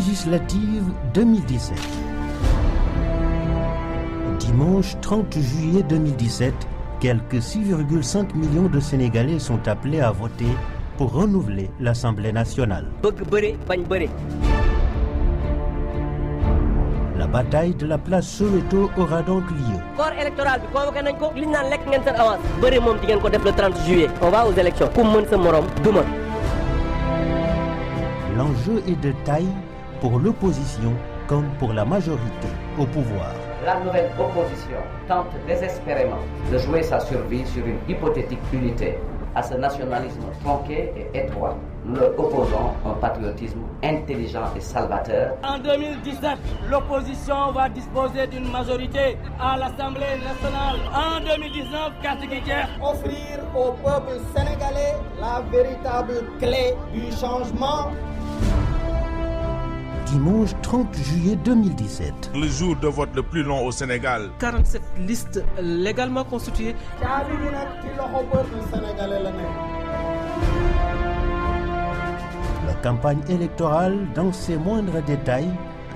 législatives 2017. Dimanche 30 juillet 2017, quelques 6,5 millions de Sénégalais sont appelés à voter pour renouveler l'Assemblée nationale. La bataille de la place Soweto aura donc lieu. Corps électoral bi convoqué nañ ko li ñu naan lekk ngeen seen avance bëri moom di ngeen ko def le 30 juillet. On va aux élections ku mën sa morom duma. L'enjeu est de taille pour l'opposition comme pour la majorité au pouvoir. La nouvelle opposition tente désespérément de jouer sa survie sur une hypothétique unité. À ce nationalisme tronqué et étroit, nous leur opposons un patriotisme intelligent et salvateur. En 2017, l'opposition va disposer d'une majorité à l'Assemblée nationale. En 2019, Katiguière. Offrir au peuple sénégalais la véritable clé du changement. Dimanche 30 juillet 2017. Le jour de vote le plus long au Sénégal. 47 listes légalement constituées. La campagne électorale dans ses moindres détails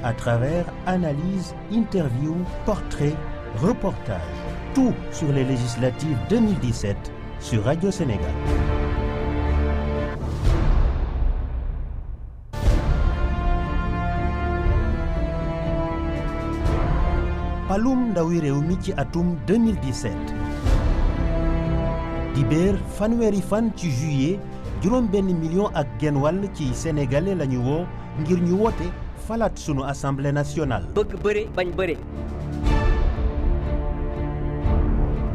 à travers analyses, interviews, portraits, reportages. Tout sur les législatives 2017 sur Radio Sénégal. Palum ndawi réew mi ci atum 2017 dibéer fanweeri fan ci juillet juróom benn million ak genn wàll ci sénégalais lañu woo ngir ñu wote falaat sunu assemblée nationale. bëgg bëre bañ bëre.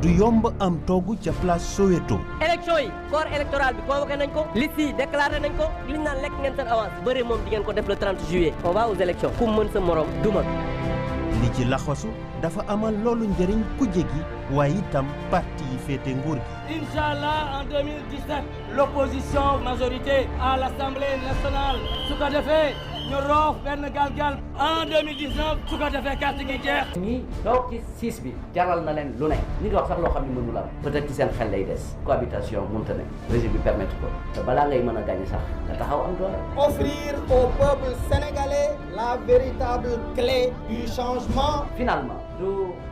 du yomb am toogu ca place Soweto. élection yi corps électoral bi convoqué nañ ko liste yi déclaré nañ ko li ñu naan lekk ngeen seen avance bëre moom di ngeen ko def le 30 juillet. On va aux élections ku mën sa morom duma. li ci laxasu dafa amal loolu njëriñ kujje gi waaye itam parti yi féete nguur gi. Inch'Allah en 2017 l'opposition majorité à l'Assemblée nationale su ko defee ñu roof benn galgal en 2019 su ko defee carte gi jeex. ñii toog ci siis bi jaral na leen lu ne ñi di wax sax loo xam ne mënu la am peut-être ci seen xel lay des cohabitation mënta ne régime bi permettre ko te balaa ngay mën a gagner sax nga taxaw am doole. Offrir au peuple sénégalais la véritable clé du changement. Finalement du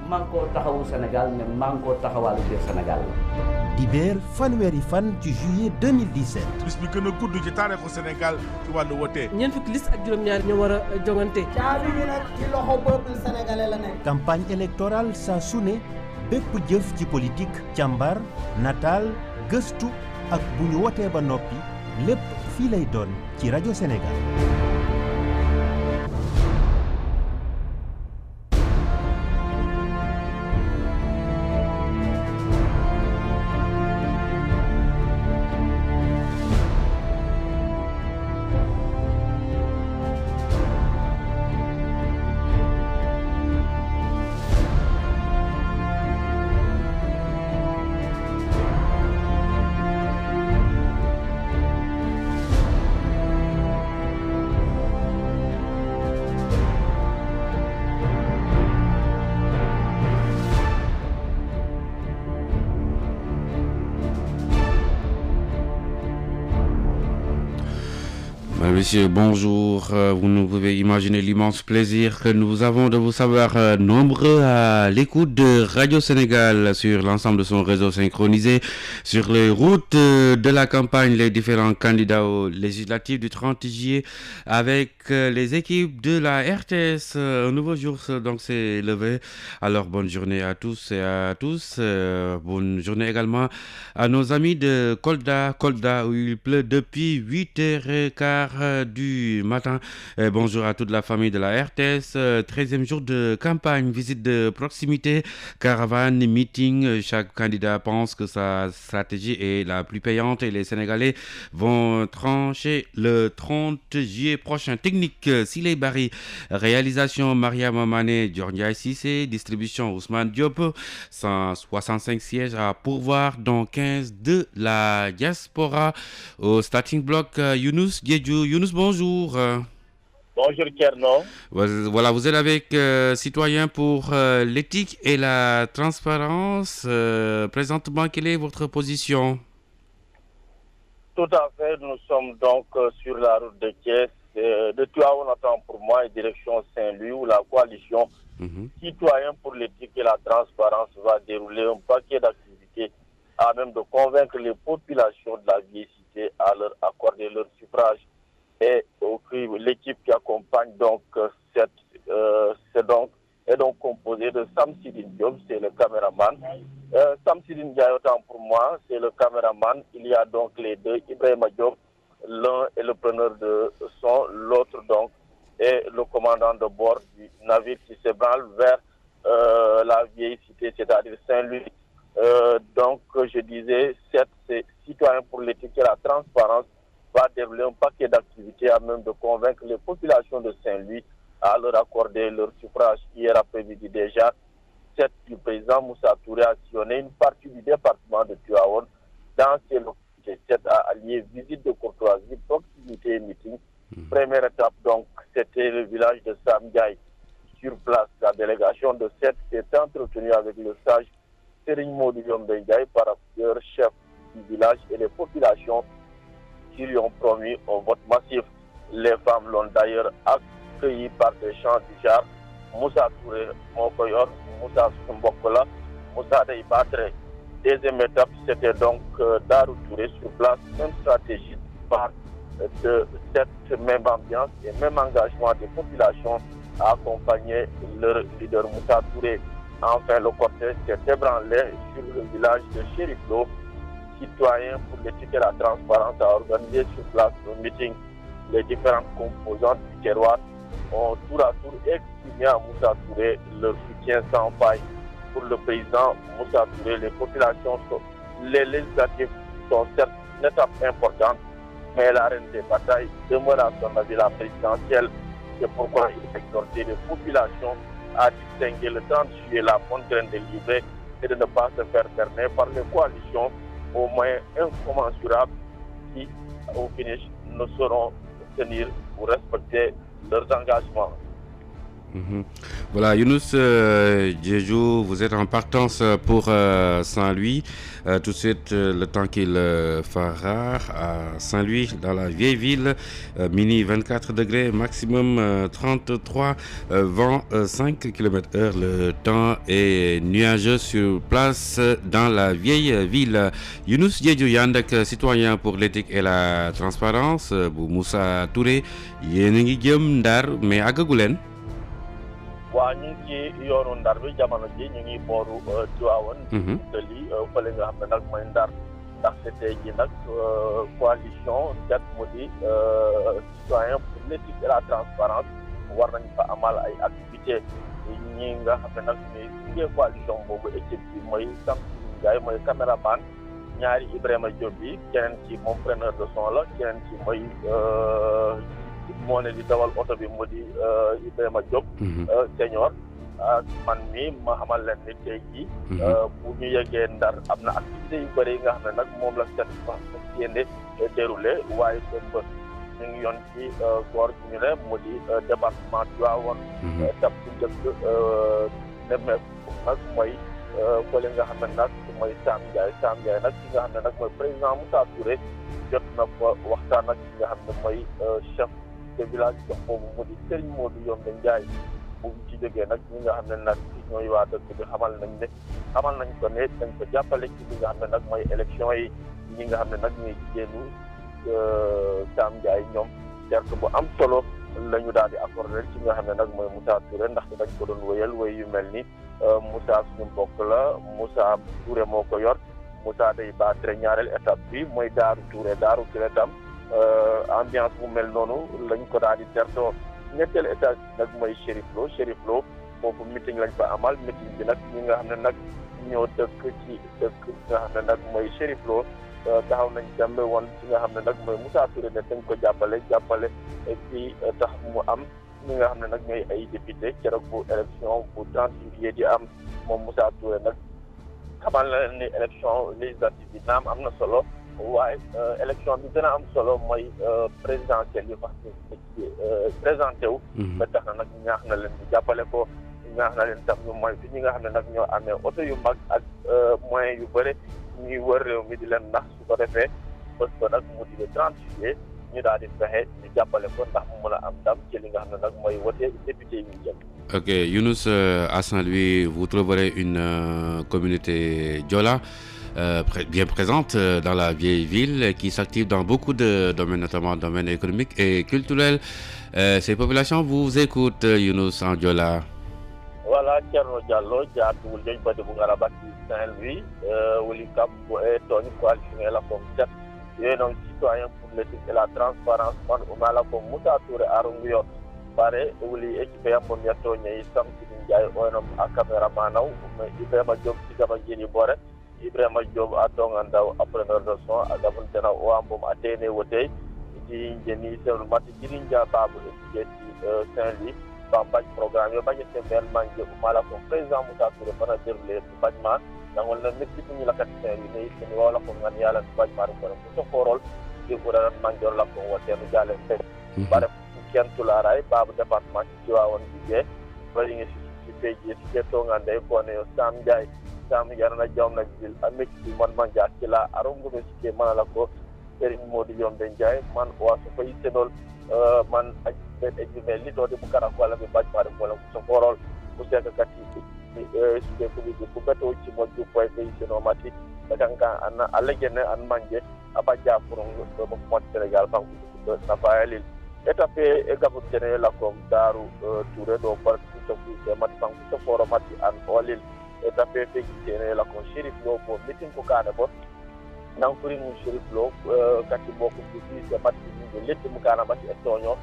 Manko Taxawu Sénégal mais Manko Taxawaalu biir Sénégal la. dibéer fanweeri fan ci juillet 2017. bis bi gën a gudd ci taarixu Sénégal ci wàllu wote. ñeent fukki liste ak juróom-ñaar ñoo war a jongante. caabi gi nag ci loxo peuple sénégalais la nekk. campagne électorale saa su ne bépp jëf ci politique càmbar nataal gëstu ak bu ñu wotee ba noppi lépp fii lay doon ci rajo Sénégal. Monsieur, bonjour. Vous ne pouvez imaginer l'immense plaisir que nous avons de vous savoir nombreux à l'écoute de Radio Sénégal sur l'ensemble de son réseau synchronisé, sur les routes de la campagne, les différents candidats aux législatives du 30 juillet avec les équipes de la RTS. Un nouveau jour donc s'est levé. Alors bonne journée à tous et à tous. Bonne journée également à nos amis de Kolda où il pleut depuis 8h15 du matin. Bonjour à toute la famille de la RTS. 13e jour de campagne, visite de proximité, caravane, meeting. Chaque candidat pense que sa stratégie est la plus payante et les Sénégalais vont trancher le 30 juillet prochain. Technique, Siley Barry. Réalisation, Maria Mamane, Diornia Sissé. Distribution, Ousmane Diop. 165 sièges à pourvoir, dont 15 de la diaspora. Au starting block, Younous Diédhiou. Younous, bonjour. Bonjour Thierno. Voilà, vous êtes avec Citoyens pour l'éthique et la transparence. Présentement, quelle est votre position? Tout à fait, nous sommes donc sur la route de Thiès de Tivaouane, autant pour moi, et direction Saint-Louis, où la coalition citoyen pour l'éthique et la transparence va dérouler un paquet d'activités à même de convaincre les populations de la vieille cité à leur accorder leur suffrage. Et l'équipe qui accompagne donc est donc composée de Sam Sidine Diop, c'est le caméraman. Sam Sidine Diop, autant pour moi, c'est le caméraman. Il y a donc les deux, Ibrahima Diop, l'un est le preneur de son, l'autre donc est le commandant de bord du navire qui s'ébranle vers la vieille cité, c'est-à-dire Saint-Louis. Donc, je disais, c'est citoyen pour l'éthique et la transparence va dérouler un paquet d'activités à même de convaincre les populations de Saint-Louis à leur accorder leur suffrage. Hier après-midi déjà, du président Moussa Touré a sillonné une partie du département de Tivaouane dans ses localités. Cette a allié visite de courtoisie, proximité et meeting. Première étape, donc, c'était le village de Samgaï. Sur place, la délégation de s'est entretenue avec le sage Serigne Modou Ndiaye, par ailleurs chef du village, et les populations qui lui ont promis un vote massif. Les femmes l'ont d'ailleurs accueilli par des chants du genre Moussa Touré Mokoyor, Moussa Sumbokola, Moussa Deibatre. Deuxième étape, c'était donc Darou Touré sur place, même stratégie par de cette même ambiance et même engagement des populations à accompagner leur leader Moussa Touré. Enfin, le cortège s'est ébranlé sur le village de Chériflo. Citoyens pour l'éthique et la transparence a organisé sur place le meeting. Les différentes composantes du terroir ont tour à tour exprimé à Moussa Touré leur soutien sans faille. Pour le président Moussa Touré, les législatives sont certes une étape importante, mais la reine des batailles demeure à son avis la présidentielle. C'est pourquoi il a exhorté les populations à distinguer le 30 juillet la bonne graine délivrée et de ne pas se faire berner par les coalitions aux moyens incommensurables qui, au finish, ne sauront tenir ou respecter leurs engagements. Voilà, Younous Djedjou, vous êtes en partance pour Saint-Louis. Tout de suite, le temps qu'il fera à Saint-Louis, dans la vieille ville, mini 24 degrés, maximum 33, vent 5 km/h. Le temps est nuageux sur place dans la vieille ville. Younous Djedjou Yandak, citoyen pour l'éthique et la transparence, bu Moussa Touré, yéen a ngi jëm Ndar mais àggaguleen. waa ñu ngi ci yoonu Ndar bi jamono ji ñu ngi booru Tivaouane te lii fële nga xam ne nag mooy Ndar ndaxte tey ji nag coalition set mu di citoyen pour l'éthique et la transparence war nañ fa amal ay activités ñi nga xam ne nag ñuy coalition boobu équipe bi mooy Sam Ndiaye mooy caméraman ñaari Ibrahima Diop bi keneen ci moom preneur de son la keneen ci mooy moo ne di dawal oto bi mu di Ibrahima Diop senior man mi ma xamal leen ni tey jii bu ñu yeggee Ndar am na activité yu bëri yi nga xam ne nag moom la set yéene déroulé waaye démb ñu ngi yoon ci goor gi ñu ne mu di département Tivaouane étape bu njëkk nemmeeku nag mooy fële nga xam ne nag mooy Sam Ndiaye nag ki nga xam ne nag mooy président Moussa Touré jot na fa waxtaan ak ki nga xam ne mooy chef de village jox boobu mu di Serigne Modou Ndiaye bu ci jógee nag ñi nga xam ne nag ñooy waa dëkk bi xamal nañ ko ne dañ ko jàppale ci li nga xam ne nag mooy élection yi ñi nga xam ne nag ñuy jigéenu Sam Ndiaye ñoom certe bu am solo la ñu daal di accordé ci nga xam ne nag mooy Moussa Touré ndaxte dañ ko doon wéyal wéy yu mel ni Moussa suñu mbokk la Moussa Touré moo ko yor Moussa day battre ñaareel étape bi mooy Daaru Touré tam ambiance bu mel noonu lañ ko daal di tertoo ñetteel état nag mooy Chérif Lo foofu meeting lañ fa amal meeting bi nag ñi nga xam ne nag ñoo dëkk nga xam ne nag mooy Chérif Lo taxaw nañ tembe woon ci nga xam ne nag mooy Moussa Touré ne dañ ko jàppale ci tax mu am ñi nga xam ne nag ñooy ay député keroog bu élection bu 30 juillet di am moom Moussa Touré nag xamal na leen ni élection législative bi naam am na solo waaye élection bi gën a am solo mooy présidentielle yu wax ci présenté wu ba tax na nag ñaax na leen ñu jàppale ko ñaax na leen tam ñu mooy fi ñi nga xam ne nag ñoo amee oto yu mag ak moyens yu bëri ñuy wër réew mi di leen nax su ko defee bés ba nag mu di le 30 juillet ñu daal di fexe ñu jàppale ko ndax mu mën a am ndam ci li nga xam ne nag mooy wote député yi ñu jëm. Ok, Younous, à Saint-Louis, vous trouverez une communauté Diola bien présente dans la vieille ville qui s'active dans beaucoup de domaines, notamment domaines économiques et culturels. Ces populations vous écoutent, Younous, en Diola. Voilà, Thierno Diallo, jaatuwul joñ bade bu ngara batti Saint-Louis, woli kam bo e toni coalition la comme jet, yooyu noonu citoyen pour l'éthique et la transparence man umala ko Moussa Touré arunguyo pare woli équipe yam mom yatto ñay sam ci Ndiaye oynam a cameraman naw Ibrahima Diop ci gaba jini bore Ibrahima Diop a tongandaw appreneur de son a gabon tena o ambom a tene wote ci jeni sewlu matti jini ja babu ci Saint-Louis bañ programme yo bañe temben manje umala ko président Moussa Touré bana derle bañma dangol na nekk ci ñu la kat Saint-Louis ni wala ko ngan yalla bañma ko so forol di ko ran manjor la ko wote no jale tek bare ken tularay babu département ci wawon bigé bari nga ci peji ci to ngande ko ne Sam Ndiaye Sam yarna jom na bil amé ci man manja ci la arongo be ci manala ko Serigne Modou Yombe Ndiaye man wa so fay senol man ak ben ejumel li do de bukara ko la be bajmare ko la so forol ko se ka kati ci ko bi ko beto ci mo ju koy be seno mati daga an alla gene an manje abaja pour do mo mot Sénégal fa ko na faali étape e gabu tene la kom daru Touré do par ko ko mati fa ko foro mati an olil étape fe tene la ko Chérif Lo bo meeting ko kana bo nan kuri mu Chérif Lo kati boko ci ci mati ni letti mu kana mati e toño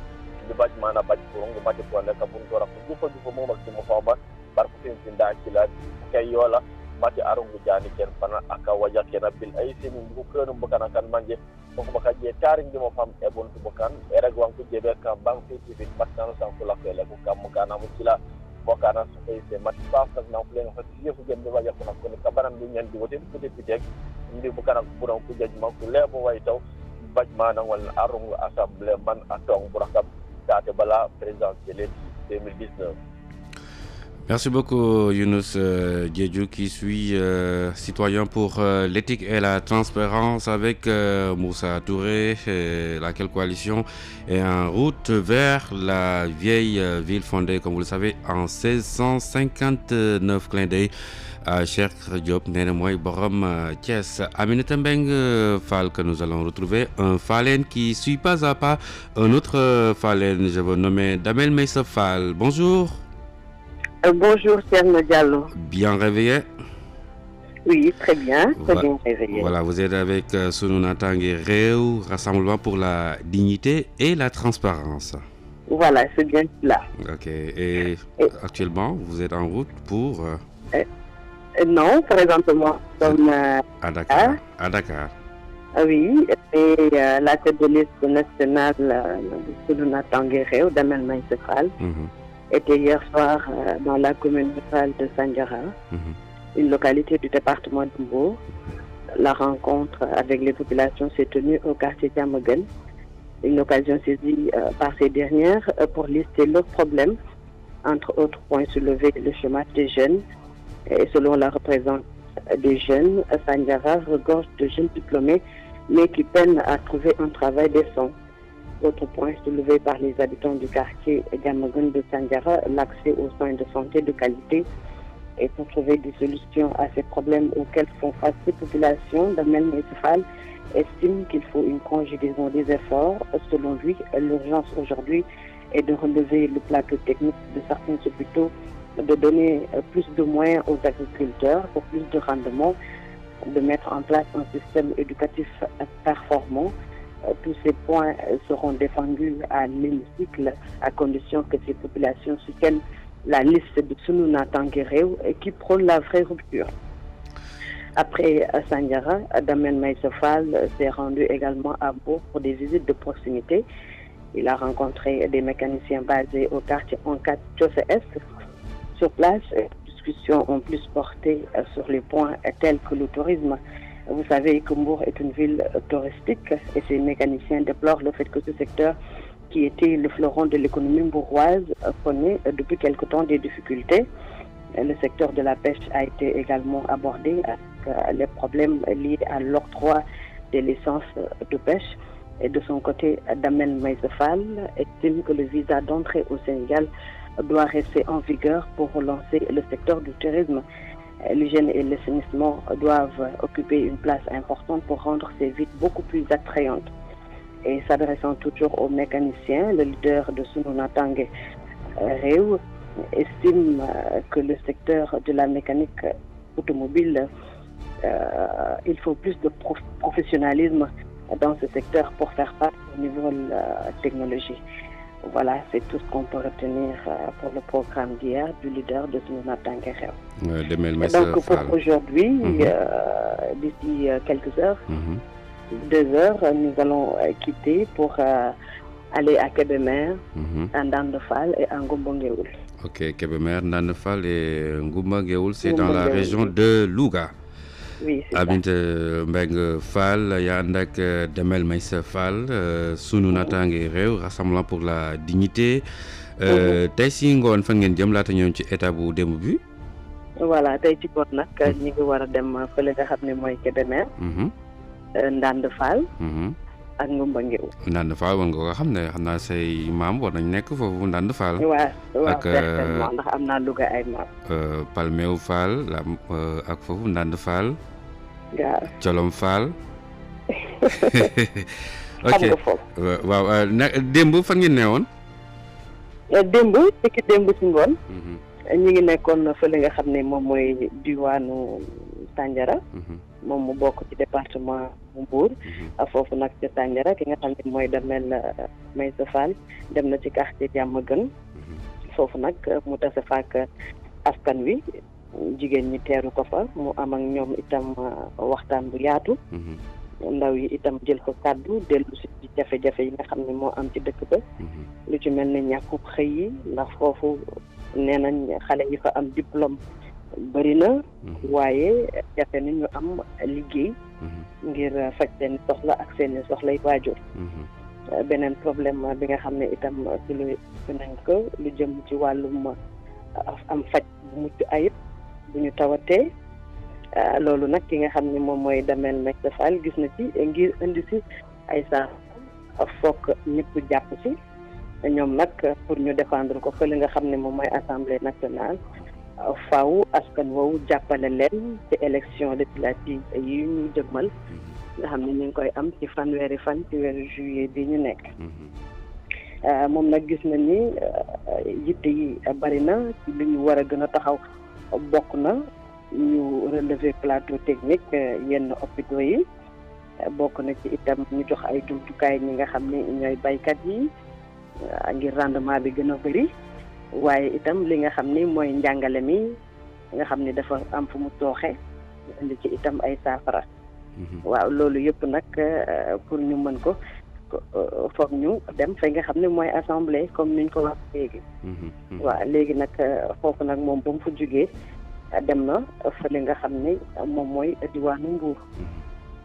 di baj mana baj ko ngo mati ko la ka bun ko ra ko du mo mak ci mo famba bar ko tin nda ci la kay yola mati arungu jani ken fana aka waja ken bil ay seni ko kenu mbakana kan manje ko baka je taring di mo fam e bon to bokan e rag wan ko jebe ka bang fi ci bit matano san ko la ko la ko kam kana mu ci la bokana so fay se mati fa fa na plen fa ci yefu jëm waja ko ko ka baram du ñan di wote ko député ndi bokana bu don ko jaj ma ko lebo way taw baj mana wala arungu assemblée man atong bu rakam date bala présidentielle 2019. Merci beaucoup Younous Diédhiou qui suit citoyen pour l'éthique et la transparence avec Moussa Touré, laquelle coalition est en route vers la vieille ville fondée, comme vous le savez, en 1659. Clin d'œil à Cheikh Diop Néné Moy Borom Thiès. Aminata Mbengue Fall que nous allons retrouver, un Fallen qui suit pas à pas un autre Fallen, je veux nommer Damel Meissa Fall. Bonjour. Bonjour Thierno Diallo. Bien réveillé? Oui, très bien réveillé. Voilà, vous êtes avec Sunu Natangué Réew, Rassemblement pour la dignité et la transparence. Voilà, c'est bien cela. Ok, et actuellement, vous êtes en route pour... Non, présentement, nous sommes à Dakar. À Dakar. Oui, et la tête de liste nationale de Sunu Natangué Réew, Damel Meissa Fall, était hier soir dans la commune rurale de Sandiara, une localité du département de Mbour. La rencontre avec les populations s'est tenue au quartier Diamaguène, une occasion saisie par ces dernières pour lister leurs problèmes, entre autres points soulevés, le chômage des jeunes. Et selon la représentante des jeunes, Sandiara regorge de jeunes diplômés, mais qui peinent à trouver un travail décent. Autre point soulevé par les habitants du quartier Diamaguène de Sandiara, l'accès aux soins de santé de qualité. Et pour trouver des solutions à ces problèmes auxquels font face ces populations, Damel Meissa Fall estime qu'il faut une conjugaison des efforts. Selon lui, l'urgence aujourd'hui est de relever le plateau technique de certains hôpitaux, de donner plus de moyens aux agriculteurs pour plus de rendement, de mettre en place un système éducatif performant. Tous ces points seront défendus à l'hémicycle à condition que ces populations soutiennent la liste de Sunu Natangué Réew qui prône la vraie rupture. Après Sandiara, Damel Meissa Fall s'est rendu également à Bourg pour des visites de proximité. Il a rencontré des mécaniciens basés au quartier Oncat Tiosse-Est. Sur place, les discussions ont plus porté sur les points tels que le tourisme. Vous savez que Mbour est une ville touristique et ces mécaniciens déplorent le fait que ce secteur, qui était le fleuron de l'économie mbouroise, connaît depuis quelque temps des difficultés. Le secteur de la pêche a été également abordé avec les problèmes liés à l'octroi des licences de pêche. Et de son côté, Damel Maïssa Fall estime que le visa d'entrée au Sénégal doit rester en vigueur pour relancer le secteur du tourisme. L'hygiène et l'assainissement doivent occuper une place importante pour rendre ces villes beaucoup plus attrayantes. Et s'adressant toujours aux mécaniciens, le leader de Sunu Natangué Réew estime que le secteur de la mécanique automobile, il faut plus de professionnalisme dans ce secteur pour faire face au niveau de la technologie. Voilà, c'est tout ce qu'on peut retenir pour le programme d'hier du leader de Sunu Natangué Réew. Donc pour aujourd'hui, d'ici quelques heures, 2 heures, nous allons quitter pour aller à Kébémer, à Ndande Fall et à Ngoumba Ngeoul. Ok, Kébémer, Ndande Fall et Ngoumba Ngeoul, c'est dans la région de Louga. Oui, c'est Aminata Mbengue Fall yaa ànd ak Damel Maïssa Fall Sunu Natangué Réew rassemblement pour la dignité. Tey si ngoon fan ngeen jëm laata ñëw ci état bu démb bi. Voilà, tey ci ngoon nag ñi ngi war a dem fële nga xam ne mooy Kébémer. Ndande Fall. ak Ngoumba Ngeoul. Ndande Fall war nga ko xam ne xam naa say maam war nañ nekk foofu Ndande Fall. waaw certainement ndax am naa Louga ay maam. Palmeew Fall ak foofu Ndande Fall. waaw Colom Fall. ok xam nga foofu. waaw démb fan ngeen newoon. démb si ngoon. ñi ngi nekkoon fële nga xam ne moom mooy diwaanu Sandiara. moom mu bokk ci département bu Mbour. foofu nag ca Sandiara ki nga xam ne mooy Damel Maïssa Fall dem na ci quartier Diamaguène. foofu nag mu tase faak askan wi jigéen ñi teeru ko fa mu am ak ñoom itam waxtaan bu yaatu. ndaw yi itam jël ko kàddu dellu si ci jafe-jafe yi nga xam ne moo am ci dëkk ba. lu ci mel ne ñàkkub xëy yi ndax foofu nee nañ xale yi fa am diplôme bëri na. waaye jafe na ñu am liggéey. ngir faj seen soxla ak seen soxlay waajur. beneen problème bi nga xam ne itam ci lu nañ ko lu jëm ci wàllum am faj bu mucc ayib bu ñu tawatee. loolu nag ki nga xam ne moom mooy Damel Maïssa Fall gis na ci ngir indi si ay saa fokk ñëpp jàpp ci ñoom nag pour ñu défendre ko fële nga xam ne moom mooy assemblée nationale faaw askan woowu jàppale leen ci élection législative yi ñu jëmmal nga xam ne ñu ngi koy am ci fanweeri fan ci weeru juillet bi ñu nekk. moom nag gis na ni yitte yi bari na ci li ñu war a gën a taxaw bokk na ñu relever plateau technique yenn hôpitaux yi bokk na ci itam ñu jox ay jumtukaay ñi nga xam ne ñooy baykat yi ngir rendement bi gën a bëri waaye itam li nga xam ni mooy njàngale mi nga xam ni dafa am fu mu tooxe indi ci itam ay saafara. waaw loolu yëpp nag pour ñu mën ko foog ñu dem fa nga xam ne mooy assemblée comme niñ ko wax léegi. waaw léegi nag foofu nag moom ba mu fa jugee dem na fële nga xam ne moom mooy diwaanu Mbour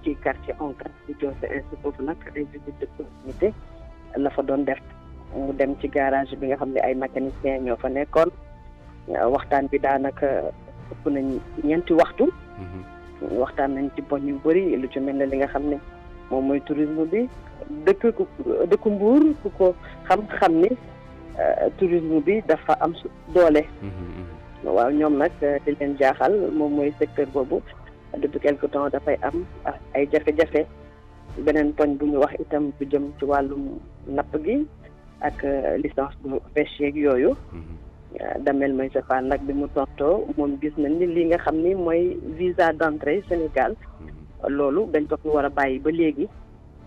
ci quartier onkat ci Diourbel ainsi foofu nag ay visite de proximité la fa doon def mu dem ci garage bi nga xam ne ay mécaniciens ñoo fa nekkoon waxtaan bi daanaka ëpp nañ 4 waxtu. waxtaan nañ ci poñ yu bëri lu ci mel ne li nga xam ne moom mooy tourisme bi dëkku Mbour ku ko xam ni tourisme bi dafa am doole. waaw ñoom nag di leen jaaxal moom mooy secteur boobu depuis quelque temps dafay am ay jafe-jafe beneen poñ bu ñu wax itam bu jëm ci wàllum napp gi ak licence bu pêche yeeg yooyu. Damel Maïssa Fall nag bi mu tontoo moom gis nañ ni li nga xam ni mooy visa d'entrée Sénégal loolu dañ ko fi war a bàyyi ba léegi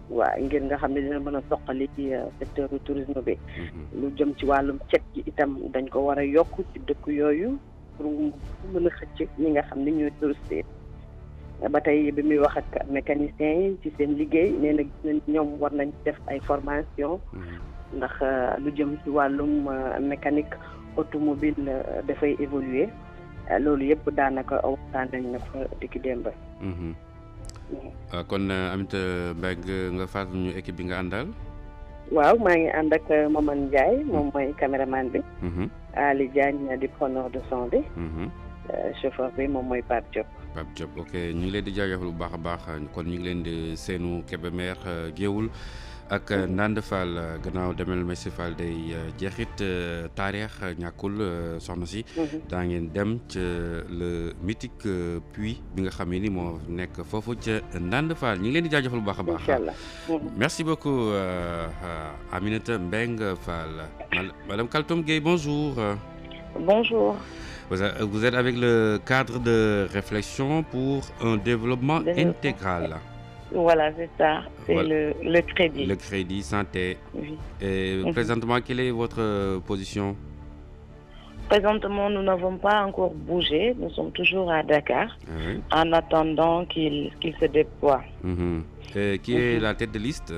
waa ngir nga xam ne dina mën a soqali ci secteur du tourisme bi. lu jëm ci wàllum cet gi itam dañ ko war a yokk ci dëkk yooyu pour mu mën a xëcc ñi nga xam ne ñooy touristes ba tey bi muy wax ak mécaniciens yi ci seen liggéey nee na gis nañ ñoom war nañ def ay formation ndax lu jëm ci wàllum mécanique automobile dafay évoluer loolu yëpp daanaka waxtaan nañ na fa dikki démb. kon Aminata Mbengue nga fàttali ñu équipe bi nga àndal. waaw maa ngi ànd ak Maman Ndiaye moom mooy caméraman bi. Ali Diagne di preneur de son bi. chauffeur bi moom mooy Pape Diop. Pape Diop ok ñu ngi leen di jaajëfal bu baax a baax kon ñu ngi leen di seenu Kébémer Géoul ak Ndande Fall gannaaw Damel Messi Fall day jeexit taarix ñàkkul soxna si. daa ngeen dem ca le mythique puits bi nga xam ni moo nekk foofu ca Ndande Fall ñu ngi leen di jaajëfal bu baax a baax. Inch'Allah. Merci beaucoup Aminata Mbengue Fall. Madame Kaltoum Gueye, bonjour. Bonjour. Vous êtes avec le cadre de réflexion pour un développement intégral. Voilà, c'est ça. C'est Voilà. le crédit. Le crédit santé. Oui. Et présentement, quelle est votre position? Présentement, nous n'avons pas encore bougé. Nous sommes toujours à Dakar en attendant qu'il se déploie. Et qui est la tête de liste?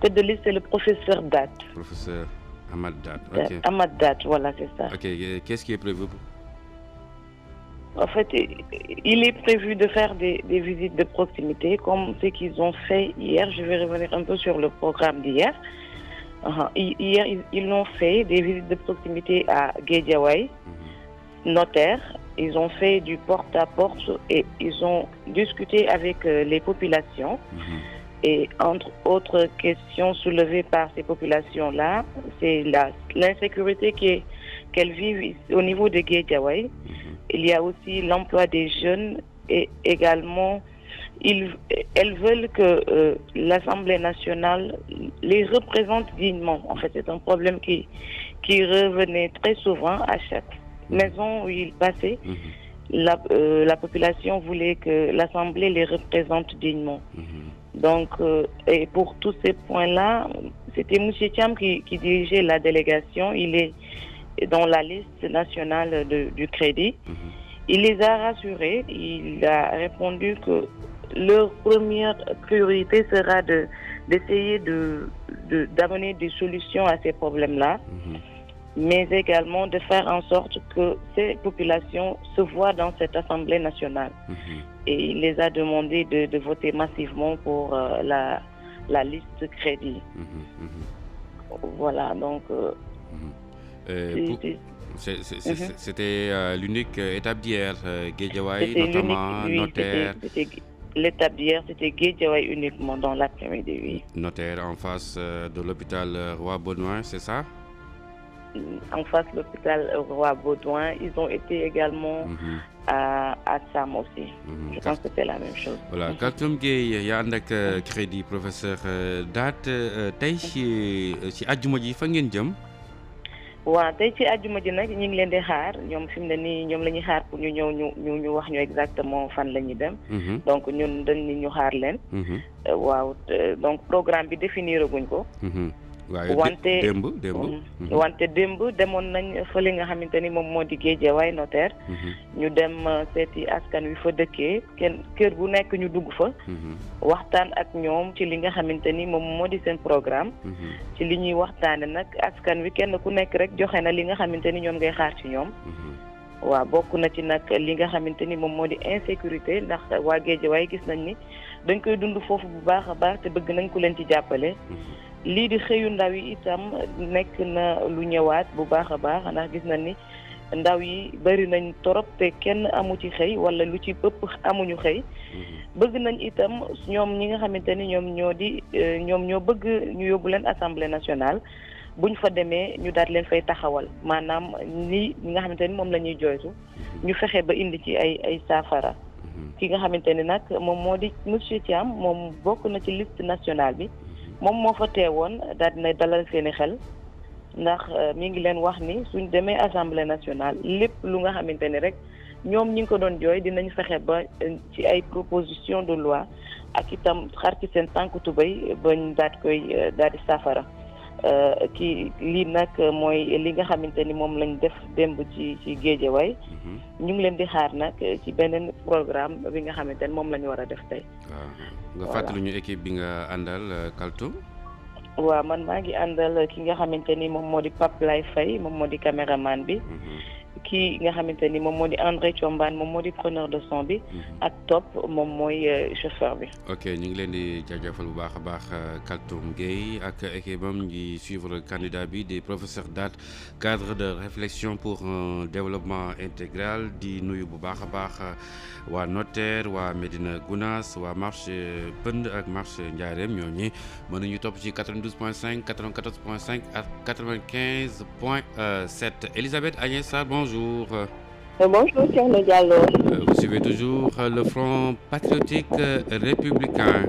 Tête de liste, c'est le professeur Dat. Professeur Ahmad Dat. Ok. Ahmad Dat, voilà, c'est ça. Ok. Qu'est-ce qui est prévu? En fait, il est prévu de faire des visites de proximité comme ce qu'ils ont fait hier. Je vais revenir un peu sur le programme d'hier. Hier, ils l'ont fait, des visites de proximité à Guédiawaye, notaire. Ils ont fait du porte-à-porte et ils ont discuté avec les populations. Et entre autres questions soulevées par ces populations-là, c'est l'insécurité qu'elles vivent au niveau de Guédiawaye. Il y a aussi l'emploi des jeunes et également, elles veulent que l'Assemblée nationale les représente dignement. En fait, c'est un problème qui revenait très souvent à chaque maison où ils passaient. La population voulait que l'Assemblée les représente dignement. Donc, et pour tous ces points-là, c'était M. Thiam qui dirigeait la délégation. Il est dans la liste nationale du crédit. Il les a rassurés. Il a répondu que leur première priorité sera d'essayer d'amener des solutions à ces problèmes-là, mais également de faire en sorte que ces populations se voient dans cette Assemblée nationale. Et il les a demandé de voter massivement pour la liste crédit. Voilà, donc... C'était l'unique étape d'hier, Guédiawaye notamment, notaire. L'étape d'hier, c'était Guédiawaye uniquement dans l'après-midi, oui. Notaire en face de l'hôpital Roi-Baudouin, c'est ça? En face de l'hôpital Roi-Baudouin, ils ont été également à Sam aussi. Je pense que c'est la même chose. Voilà, Kaltoum Gueye yaa ànd ak crédit professeur Dat tey ci àjjuma ji fa ngeen jëm? waaw tey ci àjjuma ji nag ñu ngi leen di xaar ñoom fi mu ne nii ñoom la ñuy xaar pour ñu ñëw ñu wax ñu exactement fan la ñuy dem. Donc ñun dañ ni ñu xaar leen. waaw donc programme bi définir guñ ko. wante démb demoon nañ fële nga xamante ni moom moo di Guédiawaye notaire. ñu dem seeti askan wi fa dëkkee kër bu nekk ñu dugg fa. waxtaan ak ñoom ci li nga xamante ni moom moo di seen programme. ci li ñuy waxtaane nag askan wi kenn ku nekk rek joxe na li nga xamante ni ñoom ngay xaar ci ñoom. waaw bokk na ci nag li nga xamante ni moom moo di insécurité ndax waa Guédiawaye gis nañ ni dañ koy dund foofu bu baax a baax te bëgg nañ ku leen ci jàppale. lii di xëyu ndaw yi itam nekk na lu ñëwaat bu baax a baax ndax gis nañ ni ndaw yi bari nañ torop te kenn amu ci xëy wala lu ci ëpp amuñu xëy. bëgg nañ itam ñoom ñi nga xamante ni ñoom ñoo bëgg ñu yóbbu leen assemblée nationale buñ fa demee ñu daal leen fay taxawal maanaam ñi nga xamante ni moom la ñuy jooytu ñu fexe ba indi ci ay saafara. ki nga xamante ni nag moom moo di monsieur Thiam moom bokk na ci liste nationale bi. moom moo fa teewoon daal dina dalal seeni xel ndax mi ngi leen wax ni suñ demee assemblée nationale lépp lu nga xamante ni rek ñoom ñi ngi ko doon jooy dinañ fexe ba ci ay proposition de loi ak itam xar ci seen tànk tubéy bañ daal di saafara lii nag mooy li nga xamante ni moom lañ def démb ci Guédiawaye ñu ngi leen di xaar nag ci beneen programme bi nga xamante ni moom la ñu war a def tey. nga fàttali ñu équipe bi nga àndal Kaltoum. waaw man maa ngi àndal ki nga xamante ni moom moo di Pape Lay Faye moom moo di caméraman bi. kii nga xamante ni moom moo di André Thiombane moom moo di preneur de son bi ak Top moom mooy chauffeur bi. ok ñu ngi leen di jaajëfal bu baax a baax Kaltoum Gueye ak équipe am ngi suivre candidat bi di professeur Dat cadre de réflexion pour un développement intégral di nuyu bu baax a baax waa Notaire waa Médina Gounass waa marché Pënd ak marché Ndiarème ñooñu mën nañu topp ci 92.5 94.5 ak 95.7. Elisabeth Agnès Sarr, bonjour. Bonjour, Thierno Diallo. Vous suivez toujours le Front patriotique républicain.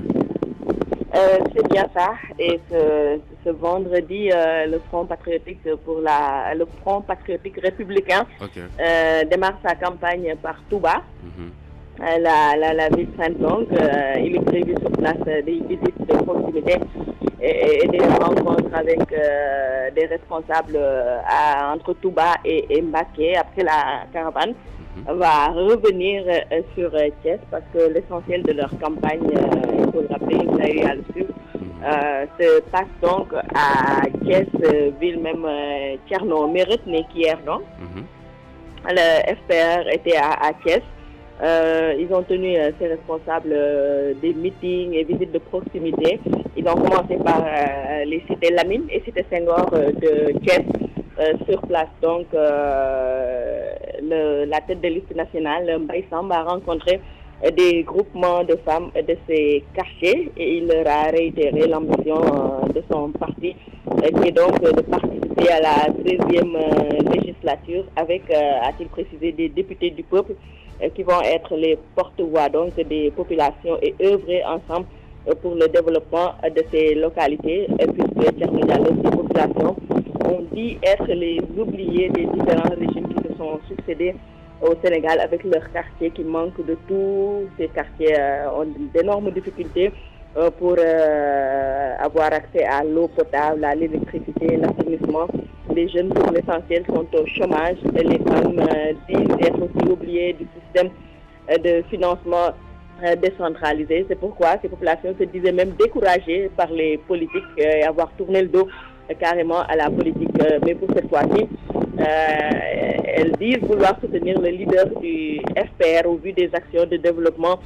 C'est bien ça. Et ce vendredi, le Front patriotique le Front patriotique républicain démarre sa campagne par Touba. La ville sainte. Donc, il est prévu sur place des visites de proximité et des rencontres avec des responsables entre Touba et Mbacké. Après, la caravane va revenir sur Thiès parce que l'essentiel de leur campagne, il faut le rappeler, il a eu à le suivre, se passe donc à Thiès, ville même Thierno mérite né qu'hier, non? Le FPR était à Thiès. Ils ont tenu ces responsables des meetings et visites de proximité. Ils ont commencé par les cités Lamine et cité Senghor de Thiès sur place. Donc, la tête de liste nationale, Mbaye Samb, a rencontré des groupements de femmes de ces quartiers et il leur a réitéré l'ambition de son parti, qui est donc de participer à la 13e législature avec, a-t-il précisé, des députés du peuple qui vont être les porte-voix donc des populations et œuvrer ensemble pour le développement de ces localités, puisque Thierno Diallo, ces populations ont dit être les oubliés des différents régimes qui se sont succédés au Sénégal avec leurs quartiers qui manquent de tout. Ces quartiers ont d'énormes difficultés pour avoir accès à l'eau potable, à l'électricité, l'assainissement. Les jeunes, pour l'essentiel, sont au chômage. Les femmes disent être aussi oubliées du système de financement décentralisé. C'est pourquoi ces populations se disaient même découragées par les politiques et avoir tourné le dos carrément à la politique. Mais pour cette fois-ci, elles disent vouloir soutenir le leader du FPR au vu des actions de développement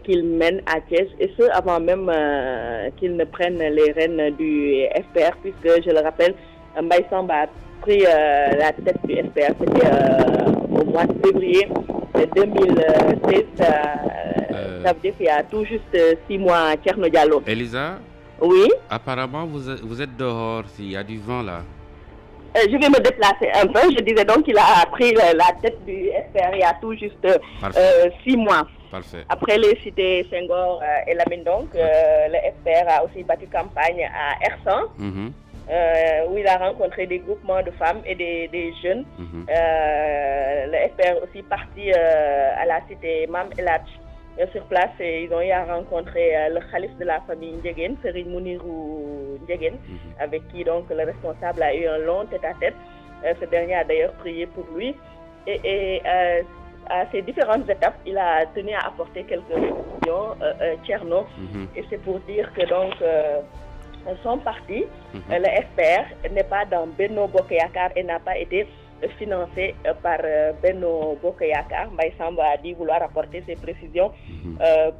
qu'il mène à Thiès, et ce avant même qu'il ne prenne les rênes du FPR, puisque, je le rappelle, Mbaye Samb a pris la tête du FPR, c'était au mois de février 2016, ça veut dire qu'il y a tout juste 6 mois. Thierno Diallo. Elisa? Oui? Apparemment, vous êtes dehors, il y a du vent là. Je vais me déplacer un peu. Je disais donc qu'il a pris la tête du FPR il y a tout juste 6 mois. Parfait. Après les cités Senghor et Lamine, donc, le FPR a aussi battu campagne à Ersan, où il a rencontré des groupements de femmes et des jeunes. Le FPR aussi parti à la cité Mam Eladj. Sur place, ils ont eu à rencontrer le calife de la famille Ndiéguène, Serigne Mounirou Ndiéguène, avec qui donc le responsable a eu un long tête-à-tête. Ce dernier a d'ailleurs prié pour lui. Et à ces différentes étapes, il a tenu à apporter quelques précisions, Thierno. Et c'est pour dire que donc son parti, le FPR, n'est pas dans Benno Bokk Yakaar et n'a pas été financé par Benno Bokk Yakaar. Mbaye Samb a dit vouloir apporter ces précisions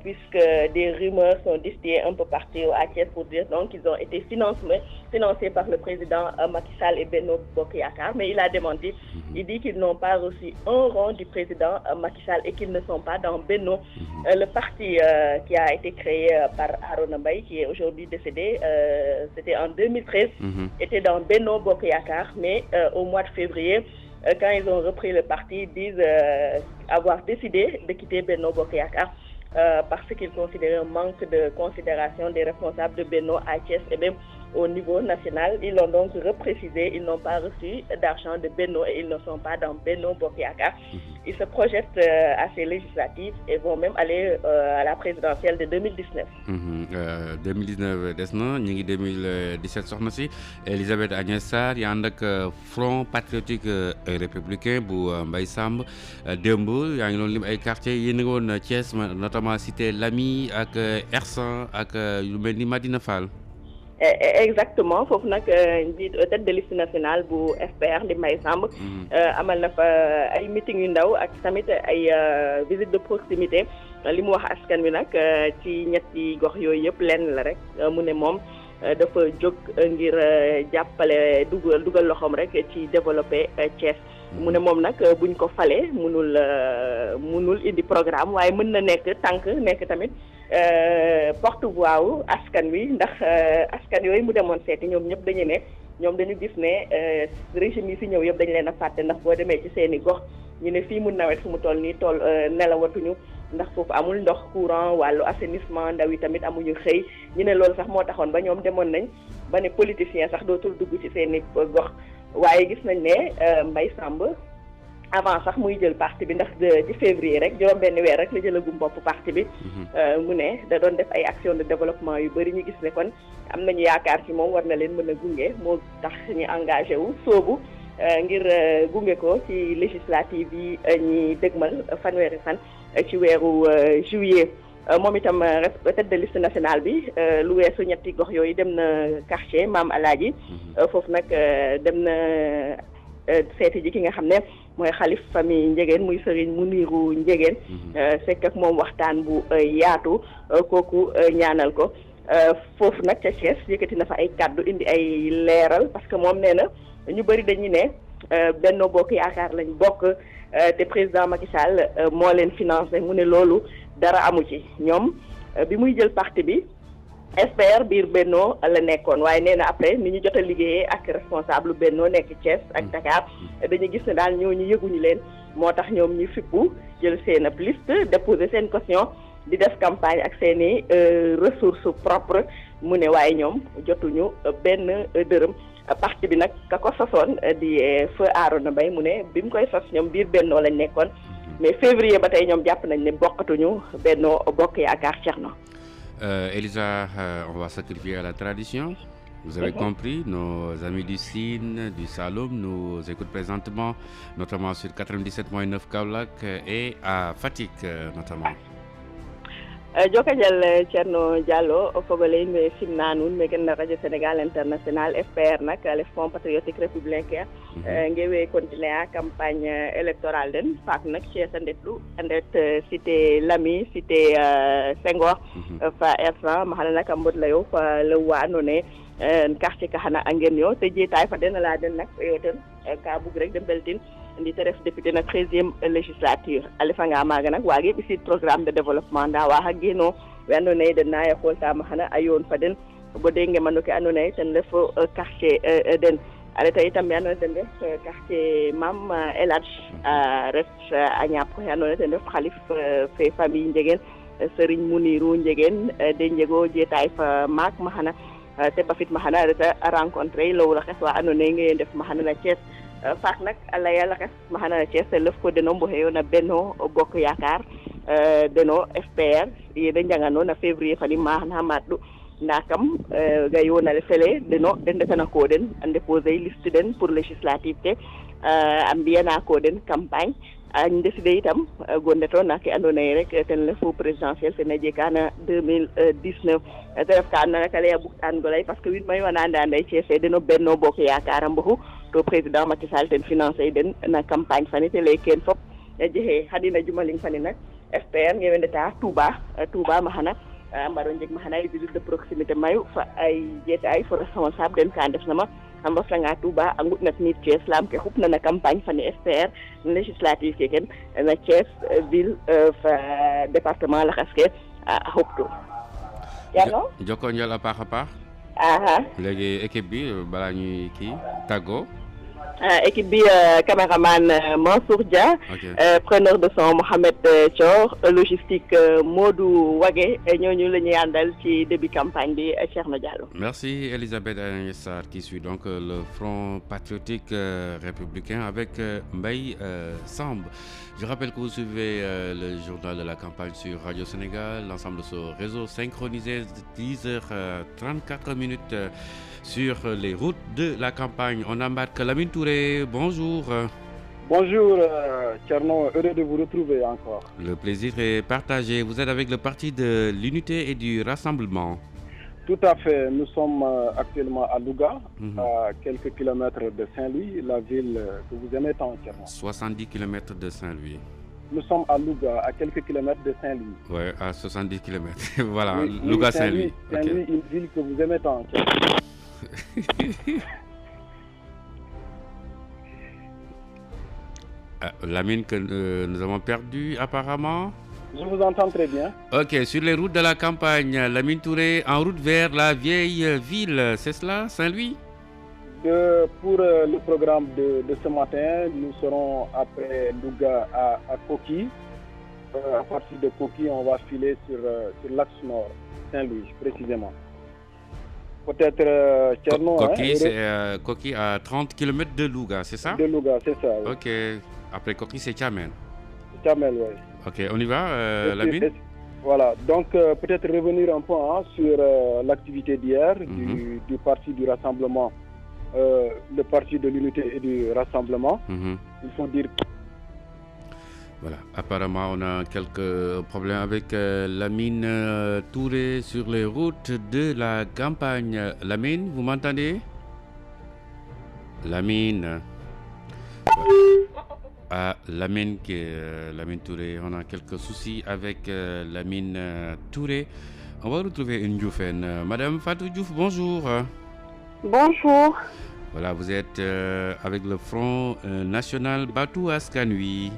puisque des rumeurs sont distillées un peu partout à Thiès pour dire donc qu'ils ont été financés par le président Macky Sall et Benno Bokk Yakaar, mais il a démenti. Il dit qu'ils n'ont pas reçu un rond du président Macky Sall et qu'ils ne sont pas dans Benno. Le parti qui a été créé par Arona Mbaye, qui est aujourd'hui décédé, c'était en 2013, était dans Benno Bokk Yakaar, mais au mois de février, quand ils ont repris le parti, ils disent avoir décidé de quitter Benno Bokk Yakaar parce qu'ils considéraient un manque de considération des responsables de Benno à Thiès et même au niveau national. Ils l'ont donc reprécisé, ils n'ont pas reçu d'argent de Benno et ils ne sont pas dans Benno Bokk Yakaar. Ils se projettent à ces législatives et vont même aller à la présidentielle de 2019. 2019 des na ñu ngi 2017 soxna si Elisabeth Agnès Sarr yaa ànd ak Front patriotique républicain bu Mbaye Samb démb yaa ngi doon lim ay quartiers yi nga woon Thiès notamment cité Lamy ak Ersan ak yu mel ni Madina Fall. exactement foofu nag njiit tête de liste nationale bu FPR di Mbaye Samb amal na fa ay meeting yu ndaw ak tamit ay visite de proximité li mu wax askan wi nag ci ñetti gox yooyu yëpp lenn la rek mu ne moom dafa jóg ngir jàppale dugal loxoom rek ci développer Thiès mu ne moom nag buñ ko falee munul indi programme waaye mën na nekk nekk tamit porte-voix wu askan wi ndax askan yooyu mu demoon seeti ñoom ñëpp dañu ne ñoom dañu gis ne régime yi fi ñëw yëpp dañu leen a fàtte ndax boo demee ci seeni gox ñu ne fii mu nawet fu mu toll nii nelawatuñu ndax foofu amul ndox courant wàllu assainissement ndaw yi tamit amuñu xëy ñu ne loolu sax moo taxoon ba ñoom demoon nañ ba ne politicien sax dootul dugg ci seeni gox waaye gis nañ ne Mbaye Samb avant sax muy jël parti bi ndax ci février rek juróom benn weer rek la jëlagum bopp parti bi mu ne da doon def ay action de développement yu bëri ñu gis ne kon am nañu yaakaar ci moom war na leen mën a gunge moo tax ñu engagé wu soobu ngir gunge ko ci législative yi ñi dëgmal fanweeri fan ci weeru juillet moom itam tête de liste nationale bi lu weesu ñetti gox yooyu dem na quartier Maam Alaaji foofu nag dem na seeti ji ki nga xam ne mooy xalif famille Ndiéguène muy Serigne Mounirou Ndiéguène fekk ak moom waxtaan bu yaatu kooku ñaanal ko foofu nag ca Thiès yëkkati na fa ay kàddu indi ay leeral parce que moom nee na ñu bëri dañuy ne Benno Bokk Yaakaar lañ bokk te président Macky Sall moo leen financé mu ne loolu dara amu ci ñoom bi muy jël parti bi SPR biir Benno la nekkoon waaye nee na après ni ñu jot a liggéeyee ak responsable Benno nekk Thiès ak Dakar dañu gis ne daal ñooñu yëguñu leen moo tax ñoom ñu fippu jël seen ab liste déposer seen caution di def campagne ak seen i ressources propres mu ne waaye ñoom jotuñu benn dërëm parti bi nag ka ko sosoon di feu Arona Mbaye mu ne bi mu koy sos ñoom biir Benno lañ nekkoon mais février ba tey ñoom jàpp nañ ne bokkatuñu Benno Bokk Yaakaar Thierno. Elisa, on va sacrifier à la tradition. Vous avez compris, nos amis du Sine, du Saloum nous écoutent présentement, notamment sur 97.9 Kaolack et à Fatick notamment. Jokajal Thierno Diallo fogole me simna nun me ken radio Sénégal international FPR nak le Front Patriotique Républicain ngewe continuer a campagne électorale den fak nak ci sandetlu andet cité Lamy cité Senghor fa ersan mahala nak mbot layo fa le wanone quartier ka hana angen yo te jitay fa den la den nak yoten ka bug rek dem beltin ndi teref député na 13e législature alifa nga maga nak wagi bisit programme de développement da wa hagino wendo ne de na ya kolta ma hana ayon faden bo denge manoke anone ten le fo quartier den ale tay tam ya no den de quartier mam Elhadj rest anyap ko anone ten de khalif fe famille Ndiéguène Serigne Mounirou Ndiéguène de njego jetay fa mak ma hana te bafit ma hana reta rencontrer lo la xes wa anone ngey def ma hana na Thiès faak nag ala yàlla xes ma xana na Thiès lëf ko deno mboxeyo na Benno Bokk Yaakaar deno FPR yede njangano na février fani ma na matdu ndakam ga yonale fele deno den detana ko den a déposer liste den pour législative te a mbiyana ko den campagne a décidé itam gondeto na ke andona ye rek ten le fo présidentiel fe na jekana 2019 te ref ka andona kale ya buktan golay parce que win may wana anda Thiès deno Benno Bokk Yaakaar mboxu to président Macky Sall ten financé den na campagne fani te lay ken fop jehe hadina jumaling fani nak FPR ngewendeta Touba ma xana mbaro njeg ma xana ay visite de proximité mayu fa ay jete ay fo responsable den ka ndef nama amba franga Touba a ngut nat nit Thiès lam ke xupna na campagne fani FPR législative ke ken na Thiès ville fa département la xaske a xuptu yalo joko njal a paax a paax léegi équipe bi balaa ñuy kii tàggoo équipe bi caméraman Mansour Dia preneur de son Mohamed Thior logistique Modou Wage ñooñu la ñuy àndal ci début campagne bi Thierno Diallo. Merci Elisabeth Sarr qui suit donc le Front Patriotique Républicain avec Mbaye Samb. Je rappelle que vous suivez le journal de la campagne sur Radio Sénégal, l'ensemble de ce réseau synchronisé 10h34 sur les routes de la campagne. On embarque Lamine Touré, bonjour. Bonjour Thierno, heureux de vous retrouver encore. Le plaisir est partagé. Vous êtes avec le parti de l'Unité et du Rassemblement. Tout à fait. Nous sommes actuellement à Louga, à quelques kilomètres de Saint-Louis, la ville que vous aimez tant, Thierno. 70 kilomètres de Saint-Louis. Nous sommes à Louga, à quelques kilomètres de Saint-Louis. Oui, à 70 kilomètres. Voilà, Oui, Louga, Saint-Louis. Saint-Louis. Saint-Louis, une ville que vous aimez tant, Thierno. Lamine que nous avons perdu apparemment. Je vous entends très bien. Ok, sur les routes de la campagne, Lamine Touré en route vers la vieille ville, c'est cela, Saint-Louis? Pour le programme de ce matin, nous serons après Louga à Koki. À partir de Koki, on va filer sur l'axe nord, Saint-Louis précisément. Peut-être Thierno. Koki, c'est Koki à 30 km de Louga, c'est ça? De Louga, c'est ça. Oui. Ok, après Koki, c'est Tchamel. Tchamel, oui. Ok, on y va, Lamine? Voilà, donc peut-être revenir un peu sur l'activité d'hier du parti du rassemblement, le parti de l'unité et du rassemblement. Il faut dire. Voilà, apparemment on a quelques problèmes avec Lamine Touré sur les routes de la campagne. Lamine, vous m'entendez? Lamine. Lamine Touré, on a quelques soucis avec Lamine Touré. On va retrouver une Dioufène. Madame Fatou Diouf, bonjour. Bonjour. Voilà, vous êtes avec le Front National Batou Askan Wi.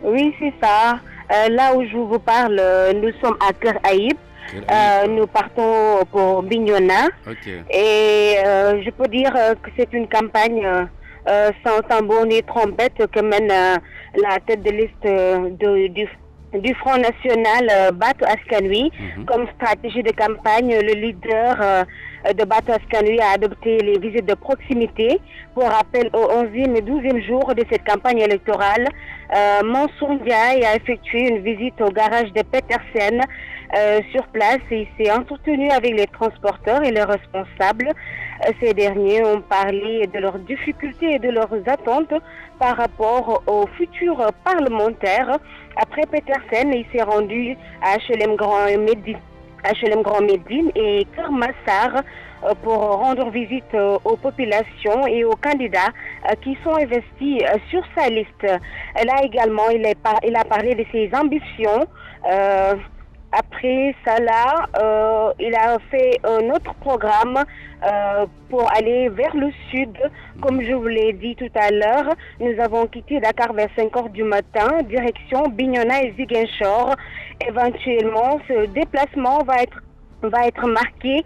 Oui, c'est ça. Là où je vous parle, nous sommes à Kër Aïb. Nous partons pour Bignona. Okay. Et je peux dire que c'est une campagne sans tambour ni trompette que mène la tête de liste du Front National Batou Askan Wi. Comme stratégie de campagne, le leader de Batou Askan Wi a adopté les visites de proximité. Pour rappel, au 11e et 12e jour de cette campagne électorale, Mansour Ndiaye a effectué une visite au garage de Petersen. Sur place, il s'est entretenu avec les transporteurs et les responsables. Ces derniers ont parlé de leurs difficultés et de leurs attentes par rapport aux futurs parlementaires. Après Petersen, il s'est rendu à HLM Grand Médine et Kermassar pour rendre visite aux populations et aux candidats qui sont investis sur sa liste. Là également, il a parlé de ses ambitions. Après cela, il a fait un autre programme pour aller vers le sud. Comme je vous l'ai dit tout à l'heure, nous avons quitté Dakar vers 5h du matin, direction Bignona et Ziguinchor. Éventuellement, ce déplacement va être marqué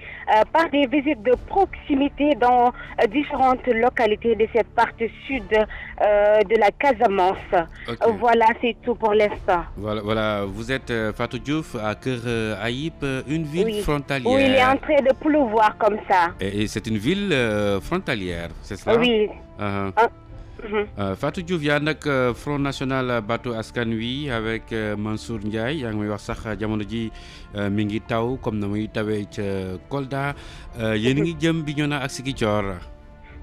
par des visites de proximité dans différentes localités de cette partie sud de la Casamance. Okay. Voilà, c'est tout pour l'instant. Voilà. Vous êtes Fatou Diouf à Kër Aïb, une ville frontalière. Oui, il est en train de pleuvoir comme ça. Et c'est une ville frontalière, c'est ça? Oui. Fatou Diouf yaa nag Front National Batou Askan Wi avec Mansour Ndiaye yaa ngi may wax sax jamono ji mi ngi taw comme na muy tawee ca Kolda yéen a ngi jëm Bignona ak Ziguinchor.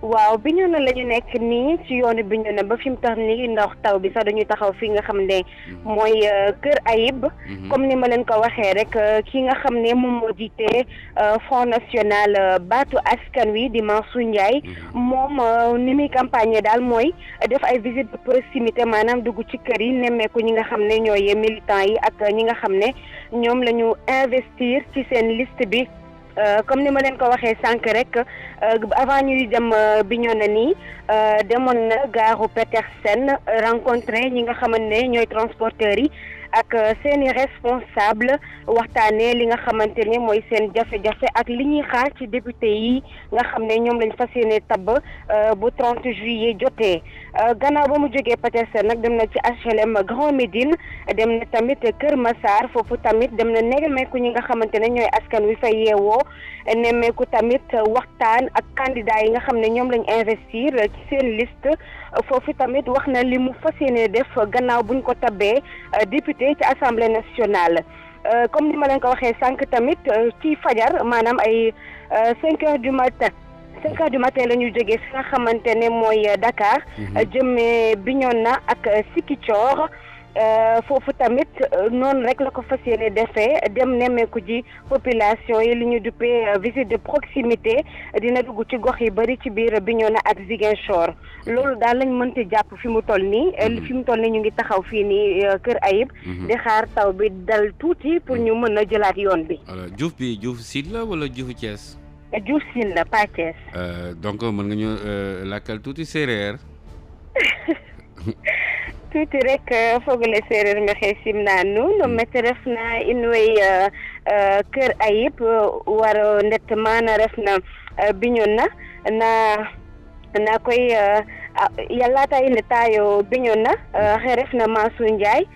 waaw Bignona la ñu nekk nii ci yoonu Bignona ba fi mu tax nii ndox taw bi sax dañuy taxaw fi nga xam ne mooy Kër Aïb. comme ni ma leen ko waxee rek ki nga xam ne moom moo jiite Front National Batou Askan Wi di Mansour Ndiaye moom ni muy campagne daal mooy def ay visite de proximité maanaam dugg ci kër yi nemmeeku ñi nga xam ne ñooy militants yi ak ñi nga xam ne ñoom la ñu investir ci seen liste bi. comme ni ma leen ko waxee sànq rek avant ñuy dem Bignona nii demoon na gaaru Petersen rencontré ñi nga xamante ne ñooy transporteurs yi ak seeni responsable waxtaanee li nga xamante ne mooy seen jafe-jafe ak li ñuy xaar ci député yi nga xam ne ñoom lañ fas yéene tabb bu 30 juillet jotee. gannaaw ba mu jógee Petersen nag dem na ci HLM Grand Médine dem na tamit Kër Massar foofu tamit dem na nemmeeku ñi nga xamante ne ñooy askan wi fay yeewoo nemmeeku tamit waxtaan ak candidat yi nga xam ne ñoom lañ investir ci seen liste foofu tamit wax na li mu fas yéene def gannaaw buñ ko tabbee député ci assemblée nationale. comme ni ma leen ko waxee sànq tamit ci fajar maanaam ay 5h du matin. 5h du matin la ñu jógee fi nga xamante ne mooy Dakar jëmee Bignona ak Ziguinchor foofu tamit noonu rek la ko fas yéene defee dem nemmeeku ji population yi li ñu duppee visite de proximité dina dugg ci gox yi bari ci biir Bignona ak Ziguinchor loolu daal lañ mënti jàpp fi mu toll nii fi mu toll nii ñu ngi taxaw fii nii Kër Ayib di xaar taw bi dal tuuti pour ñu mën a jëlaat yoon bi. alors Diouf bi Diouf Sine la wala Diouf Thiès. Diouf Sine la pas Thiès. donc mën nga ñu lakkal tuuti séeréer. tuuti rek fogole séeréer maxey simna nuun no mete refna in way Kër Ayib waro ndet mana refna Bignona na koy yallata i ndetayo Bignona xe refna Mansour Ndiaye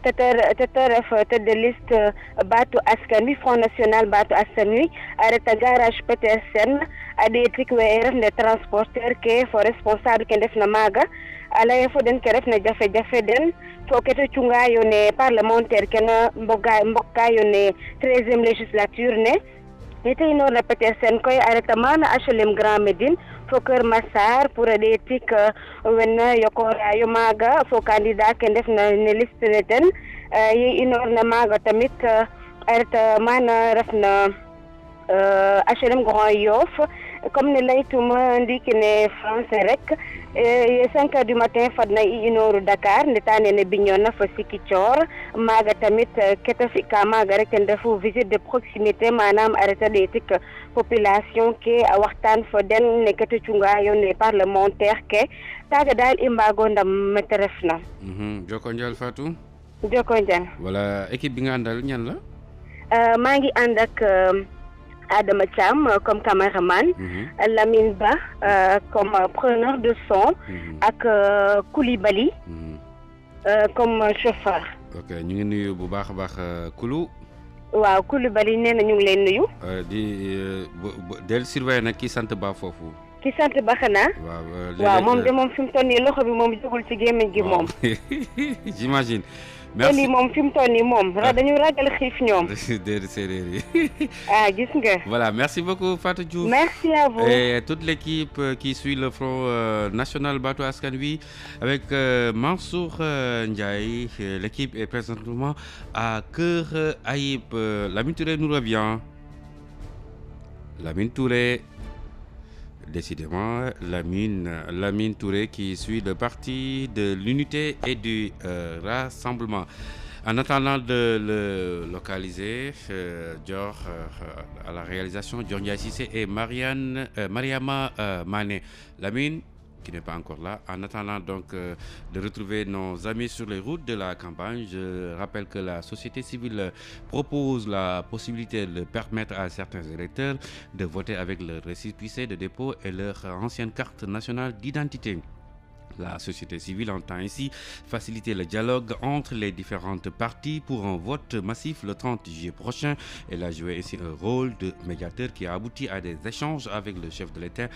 tete ref tête de liste Batu Askan Wi Front National Batu Askan Wi a reta garage Petersen a ɗeetik we refna transporteur ke fo responsable ke ndefna maaga a leye fo den ke refna jafe-jafe den fo kete cungayo ne parlementaire ke na mbokkayo ne 13e législature ne ite inoorna Petersen koy a reta maana HLM Grand Médine fo Kër Massar pour a ɗeetik wen yokorayo maaga fo candidat ke ndefna ne liste ne ten ye inoorna maaga tamit a reta maana refna HLM Grand Yoff comme ne laytuma ndiiki ne français rek 5 heures du matin fadna i inooru Dakar ndeta nene Bignona fo Ziguinchor maaga tamit kete fi'ka maaga rek ten refu visite de proximité manam a reta ɗeetik population ke a waxtaan fo den ne kete cungayo ne parlementaire ke taaga daal i mbaago ndam mete refna. Joko njal Fatou. Joko njal. voilà équipe bi nga àndal ñan la. maa ngi ànd ak Adama Thiam comme caméraman, Lamine Ba comme preneur de son, ak Koulibaly comme chauffeur. ok ñu ngi nuyu bu baax a baax Koulou. waaw Koulibaly nee na ñu ngi leen nuyu. del surveiller nag ki sant Ba foofu. ki sant Ba xanaa. waaw moom de moom fi mu toll nii loxo bi moom jógul ci gémmiñ gi moom. j'imagine. merci moom fi mu toll nii moom dañu ragal xiif ñoom. déedéet séeréer yi. gis nga. voilà merci beaucoup Fatou Diouf. merci à vous. Et toute l'équipe qui suit le Front National Batu Askan Wi avec Mansour Ndiaye. L'équipe est présentement à Kër Ayib. Lamine Touré nous revient. Lamine Touré. Décidément, Lamine Touré qui suit le parti de l'unité et du rassemblement. En attendant de le localiser, Dior à la réalisation, Dior Ndiaye Cissé et Mariama Mané. Lamine qui n'est pas encore là. En attendant donc de retrouver nos amis sur les routes de la campagne, je rappelle que la société civile propose la possibilité de permettre à certains électeurs de voter avec leur récépissé de dépôt et leur ancienne carte nationale d'identité. La société civile entend ainsi faciliter le dialogue entre les différentes parties pour un vote massif le 30 juillet prochain. Elle a joué ainsi un rôle de médiateur qui a abouti à des échanges avec le chef de l'État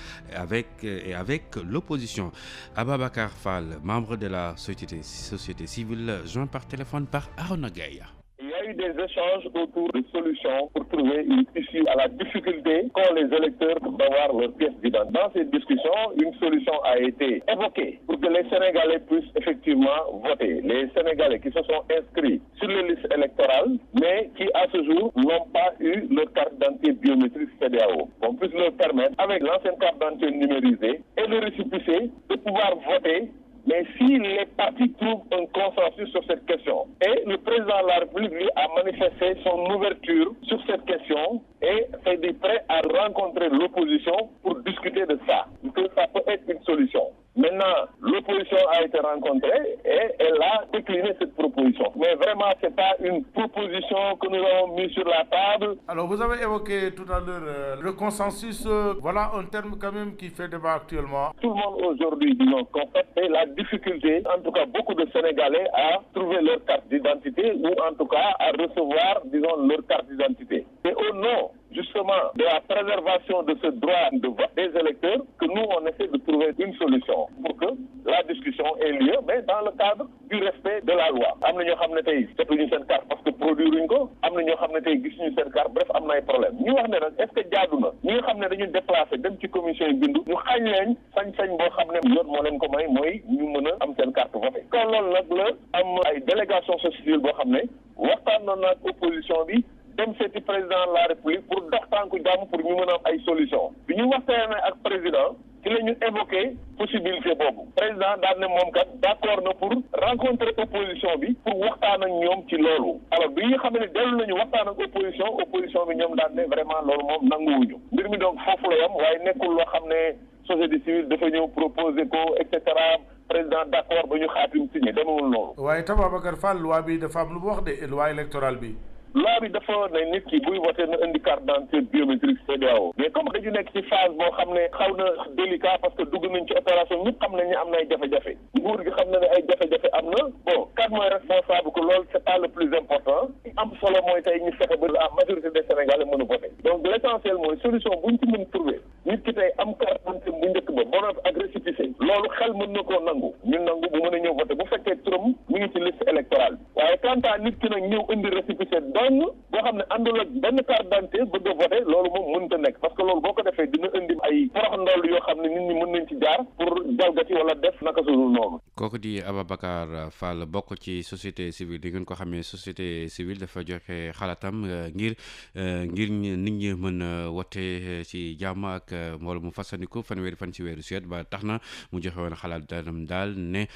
et avec l'opposition. Ababakar Fall, membre de la société civile, joint par téléphone par Arona Gaïa. Il y a eu des échanges autour de solutions pour trouver une issue à la difficulté qu'ont les électeurs d'avoir leur pièce d'identité. Dans cette discussion, une solution a été évoquée pour que les Sénégalais puissent effectivement voter. Les Sénégalais qui se sont inscrits sur les listes électorales, mais qui à ce jour n'ont pas eu leur carte d'identité biométrique CEDEAO. On puisse leur permettre, avec l'ancienne carte d'identité numérisée et le récépissé, de pouvoir voter. Mais si les partis trouvent un consensus sur cette question, et le président de la République lui a manifesté son ouverture sur cette question et est prêt à rencontrer l'opposition pour discuter de ça, que ça peut être une solution. Maintenant, l'opposition a été rencontrée et elle a décliné cette proposition. Mais vraiment, ce n'est pas une proposition que nous avons mise sur la table. Alors, vous avez évoqué tout à l'heure le consensus. Voilà un terme quand même qui fait débat actuellement. Tout le monde aujourd'hui dit non. En fait, c'est la difficulté, en tout cas beaucoup de Sénégalais, à trouver leur carte d'identité ou en tout cas à recevoir, disons, leur carte d'identité. Et au nom justement de la préservation de ce droit de vote des électeurs que nous on essaie de trouver une solution pour que la discussion ait lieu, mais dans le cadre du respect de la loi. Am na ñoo xam ne tey jotuñu seen carte parce que produire ko am na ñoo xam ne tey gis ñu seen carte bref am na ay problème ñu wax ne nag est-ce que jaadu na ñi nga xam ne dañu déplacé dem ci commission yi bindu ñu xañ leen sañ-sañ boo xam ne yoon moo leen ko may mooy ñu mën a am seen carte voté kon loolu nag la am ay délégation sociale civile boo xam ne waxtaan na nag opposition bi dem seeti président de la république pour dox tànku jàmm pour ñu mën a am ay solution bi ñu waxtaanee ak président ci la ñu évoqué possibilité boobu président daan ne moom kat d'accord na pour rencontrer opposition bi pour waxtaan ak ñoom ci loolu alors bi nga xam ne dellu nañu waxtaan ak opposition bi ñoom daan ne vraiment loolu moom nanguwuñu mbir mi donc foofu la yam waaye nekkul loo xam ne société civile dafa ñëw proposer ko et cetera président d'accord ba ñu xaatim signé demewul noonu. waaye Ababacar Fall loi bi dafa am lu mu wax de loi électorale bi. loi bi dafa ne nit ki buy voté na indi carte d'identité biométrique CEDEAO mais comme dañu nekk ci phase boo xam ne xaw na délicat parce que dugg nañ ci opération ñëpp xam nañ ne am na ay jafe-jafe nguur gi xam na ne ay jafe-jafe am na bon kan mooy responsable que loolu c'est pas le plus important am solo mooy tey ñu fexe ba la majorité des Sénégalais mën a voté donc l'essentiel mooy solution buñ ci mën trouver nit ki tey am carte d'identité bu njëkk ba bonof ak récépissé loolu xel mën na koo nangu ñu nangu bu mën a ñëw voté bu fekkee turam mi ngi ci liste électorale bi waaye quant à nit ki nag ñëw indi récépissé boo xam ne àndul ak benn carte d'identité bëgg a voté loolu moom mënta nekk parce que loolu boo ko defee dina indi ay porox ndoll yoo xam ne nit ñi mën nañ ci jaar pour jalgati wala def naka sudul noonu. kooku di Ababacar Fall bokk ci société civile di ngeen ko xamee société civile dafa joxe xalaatam ngir nit ñi mën a wote ci jàmm ak mbooloo mu fasandiku fanweeri fan ci weeru suet ba tax na mu joxe woon xalaat daal ne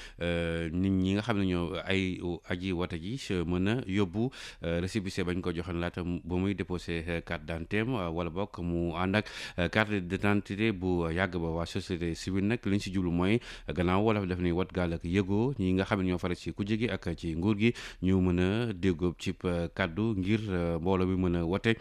nit ñi nga xam ne ñoo ay aji wote ji mën a yóbbu récépissé bañ ko joxoon laata ba muy déposé carte d'identité wala bokk mu ànd ak carte d'identité bu yàgg ba waa société civile nag liñ si jublu mooy gannaaw wolof def ni wat gaal ak yëgoo ñi nga xam ne ñoo fara ci kujje gi ak ci nguur gi ñu mën a déggoo ci kaddu ngir mbooloo bi mën a wote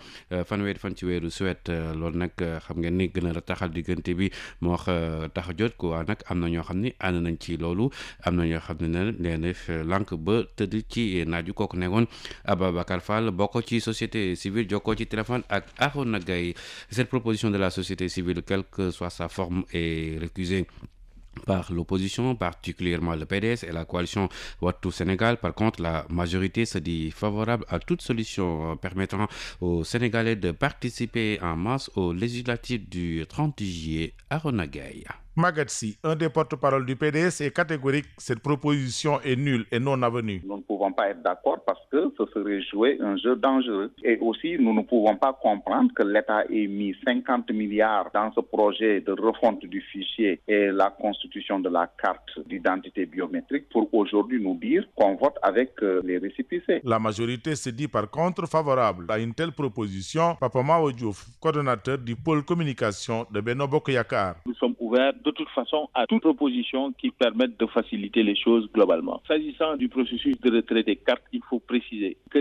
fanweeri fan ci weeru suwet loolu nag xam ngeen ni gën a taxal diggante bi moo wax tax a jot ko nag am na ñoo xam ni ànd nañ ci loolu am na ñoo xam ne ne leen def lànk ba tëdd ci naaju kooku nekkoon Ababacar Fall bokk ci société civile jokkoo ci téléphone ak Arona Gaye. Cette proposition de la société civile, quelle que soit sa forme, est récusée par l'opposition, particulièrement le PDS et la coalition Wattu Sénégal. Par contre, la majorité se dit favorable à toute solution permettant aux Sénégalais de participer en masse aux législatives du 30 juillet. Arona Gaye. Magatte Sy, un des porte-parole du PDS, est catégorique. Cette proposition est nulle et non avenue. Nous ne pouvons pas être d'accord parce que ce serait jouer un jeu dangereux. Et aussi, nous ne pouvons pas comprendre que l'État ait mis 50 milliards dans ce projet de refonte du fichier et la constitution de la carte d'identité biométrique pour aujourd'hui nous dire qu'on vote avec les récépissés. La majorité se dit par contre favorable à une telle proposition. Papa Mao Diouf, coordonnateur du pôle communication de Benno Bokk Yakaar. Nous sommes ouverts de toute façon à toute proposition qui permette de faciliter les choses globalement. S'agissant du processus de retrait des cartes, il faut préciser que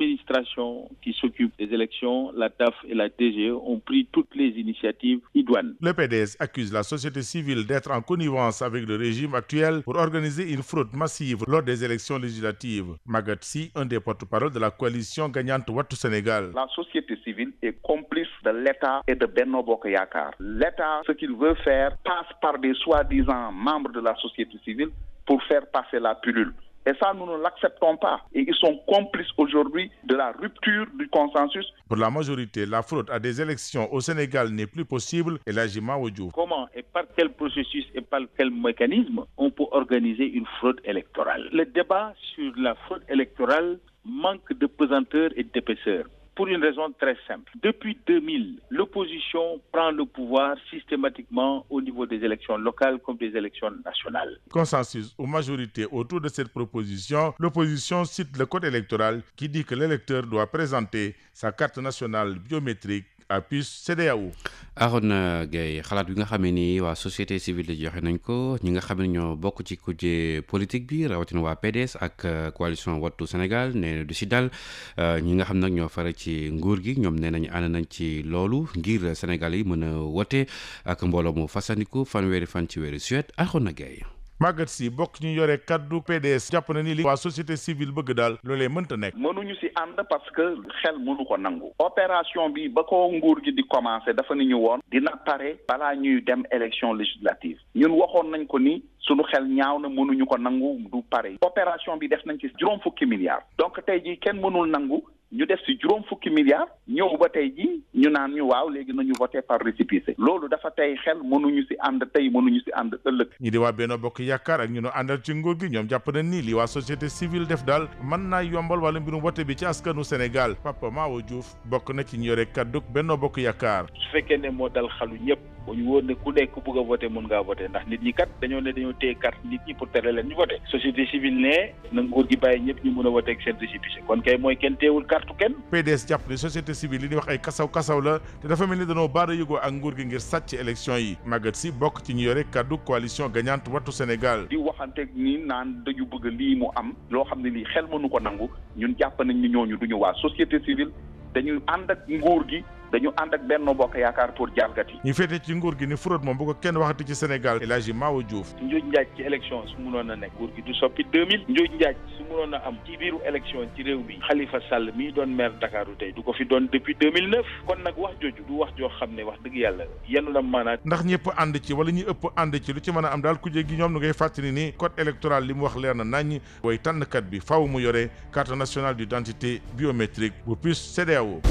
l'administration qui s'occupe des élections, la DAF et la DGE ont pris toutes les initiatives idoines. Le PDS accuse la société civile d'être en connivence avec le régime actuel pour organiser une fraude massive lors des élections législatives. Magatte Sy, un des porte-parole de la coalition gagnante Wattu Sénégal. La société civile est complice de l'État et de Benno Bokk Yakaar. L'État, ce qu'il veut faire, passe par des soi-disant membres de la société civile pour faire passer la pilule. Et ça, nous ne l'acceptons pas. Et ils sont complices aujourd'hui de la rupture du consensus. Pour la majorité, la fraude à des élections au Sénégal n'est plus possible. Et Elhadji Mao Diouf. Comment et par quel processus et par quel mécanisme on peut organiser une fraude électorale? Le débat sur la fraude électorale manque de pesanteur et d'épaisseur. Pour une raison très simple. Depuis 2000, l'opposition prend le pouvoir systématiquement au niveau des élections locales comme des élections nationales. Consensus ou majorité autour de cette proposition, l'opposition cite le code électoral qui dit que l'électeur doit présenter sa carte nationale biométrique à puce CEDEAO. Arona Gaye, xalaat bi nga xam ne ni waa société civile joxe nañ ko ñi nga xam ne ñoo bokk ci kujje politique bi rawatina waa PDS ak coalition Wattu Sénégal nee na du si dal ñi nga xam nag ñoo fare ci nguur gi ñoom nee nañu ànd nañ ci loolu ngir Sénégal yi mën a wote ak mbooloo mu fasandiku fanweeri fan ci weeru suet. Arona Gaye. Maguette Sy bokk ñu yore kaddu PDS jàpp na ni li waa société civile bëgg daal loolee mënta nekk. mënuñu ci ànd parce que xel mënu ko nangu. opération bi ba ko nguur gi di commencer dafa ni ñu woon dina pare balaa ñuy dem élection législative ñun waxoon nañ ko ni sunu xel ñaaw na mënuñu ko nangu du pare. opération bi def nañ ci juróom fukki milliards. donc tey jii kenn mënul nangu ñu def ci juróom fukki milliards ñëw ba tey jii ñu naan ñu waaw léegi nañu voté par récépissé loolu dafa tey xel mënuñu ci ànd tey mënuñu ci ànd ëllëg. ñi di waa Benno Bokk Yaakaar ak ñu nu àndal ci nguur gi ñoom jàpp nañ ni li waa société civile def daal mën naa yombal wala mbirum vote bi ci askanu Sénégal. Papa Mawo Diouf bokk na ci ñu yore kaddu Benno Bokk Yaakaar. su fekkee ne moo dal xalu ñëpp bu ñu wóor ne ku nekk ku bëgg a voté mën ngaa voté ndax nit ñi kat dañoo téye carte nit ñi pour tere leen ñu voté société civile ne na nguur gi bàyyi ñëpp ñu mën a voté ak seen récépissé kon kay mooy kenn teewul carte kenn. PDS jàpp ne société civile li ñuy wax ay kasaw la te dafa mel ni dañoo baara yëgoo ak nguur gi ngir sàcc élection yi. Maguette Sy bokk ci ñu yore kaddu coalition gagnante Wattu Sénégal. di waxanteeg ni naan dañu bëgg lii mu am loo xam ne lii xel mënu ko nangu ñun jàpp nañ ni ñooñu duñu waa société civile dañu ànd ak nguur gi dañu ànd ak Benno Bokk Yaakaar pour jalgati. ñu féete ci nguur gi ni fraude moom bu ko kenn waxati ci Sénégal. El Hadji Mawo Diouf. njuuj njaaj ci élection su mënoon a nekk nguur gi du soppi 2000 njuuj njaaj su mënoon a am ci biiru élection ci réew mi Khalifa Sall mii doon maire Dakaru tey du ko fi doon depuis 2009 kon nag wax jooju du wax joo xam ne wax dëgg yàlla yenn la maanaat. ndax ñëpp ànd ci wala ñi ëpp ànd ci lu ci mën a am daal ku jéggi ñoom nu ngay fàttali ni code électoral li mu wax leer na naññ way tànnkat bi faaw mu yore carte nationale d'identité biométrique bu puce CEDEAO.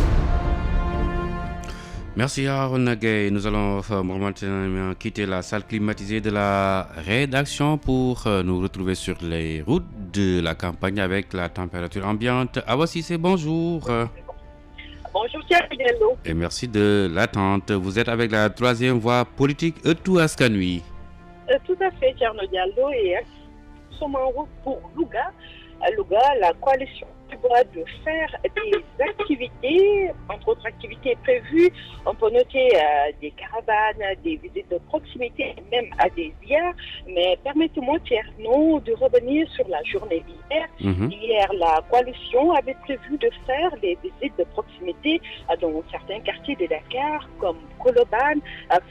Merci Arona Gueye. Nous allons momentanément quitter la salle climatisée de la rédaction pour nous retrouver sur les routes de la campagne avec la température ambiante. Awa Cissé, bonjour. Bonjour Thierno Diallo. Et merci de l'attente. Vous êtes avec la troisième voie politique Ëttu Askan Wi. Tout à fait Thierno Diallo et nous sommes en route pour Louga. À Louga, la coalition prévoit de faire des activités, entre autres activités prévues. On peut noter des caravanes, des visites de proximité, même à des ziars. Mais permettez-moi, Thierno, de revenir sur la journée d'hier. Hier, la coalition avait prévu de faire des visites de proximité dans certains quartiers de Dakar, comme Colobane,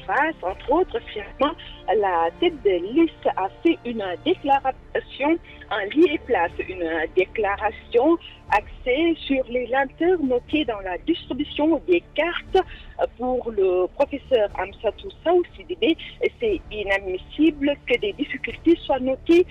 Fass, entre autres. Finalement, la tête de liste a fait une déclaration en lieu et place, une déclaration axée sur les lenteurs notées dans la distribution des cartes pour le professeur Amsatou Sow Sidibé. C'est inadmissible que des difficultés soient notées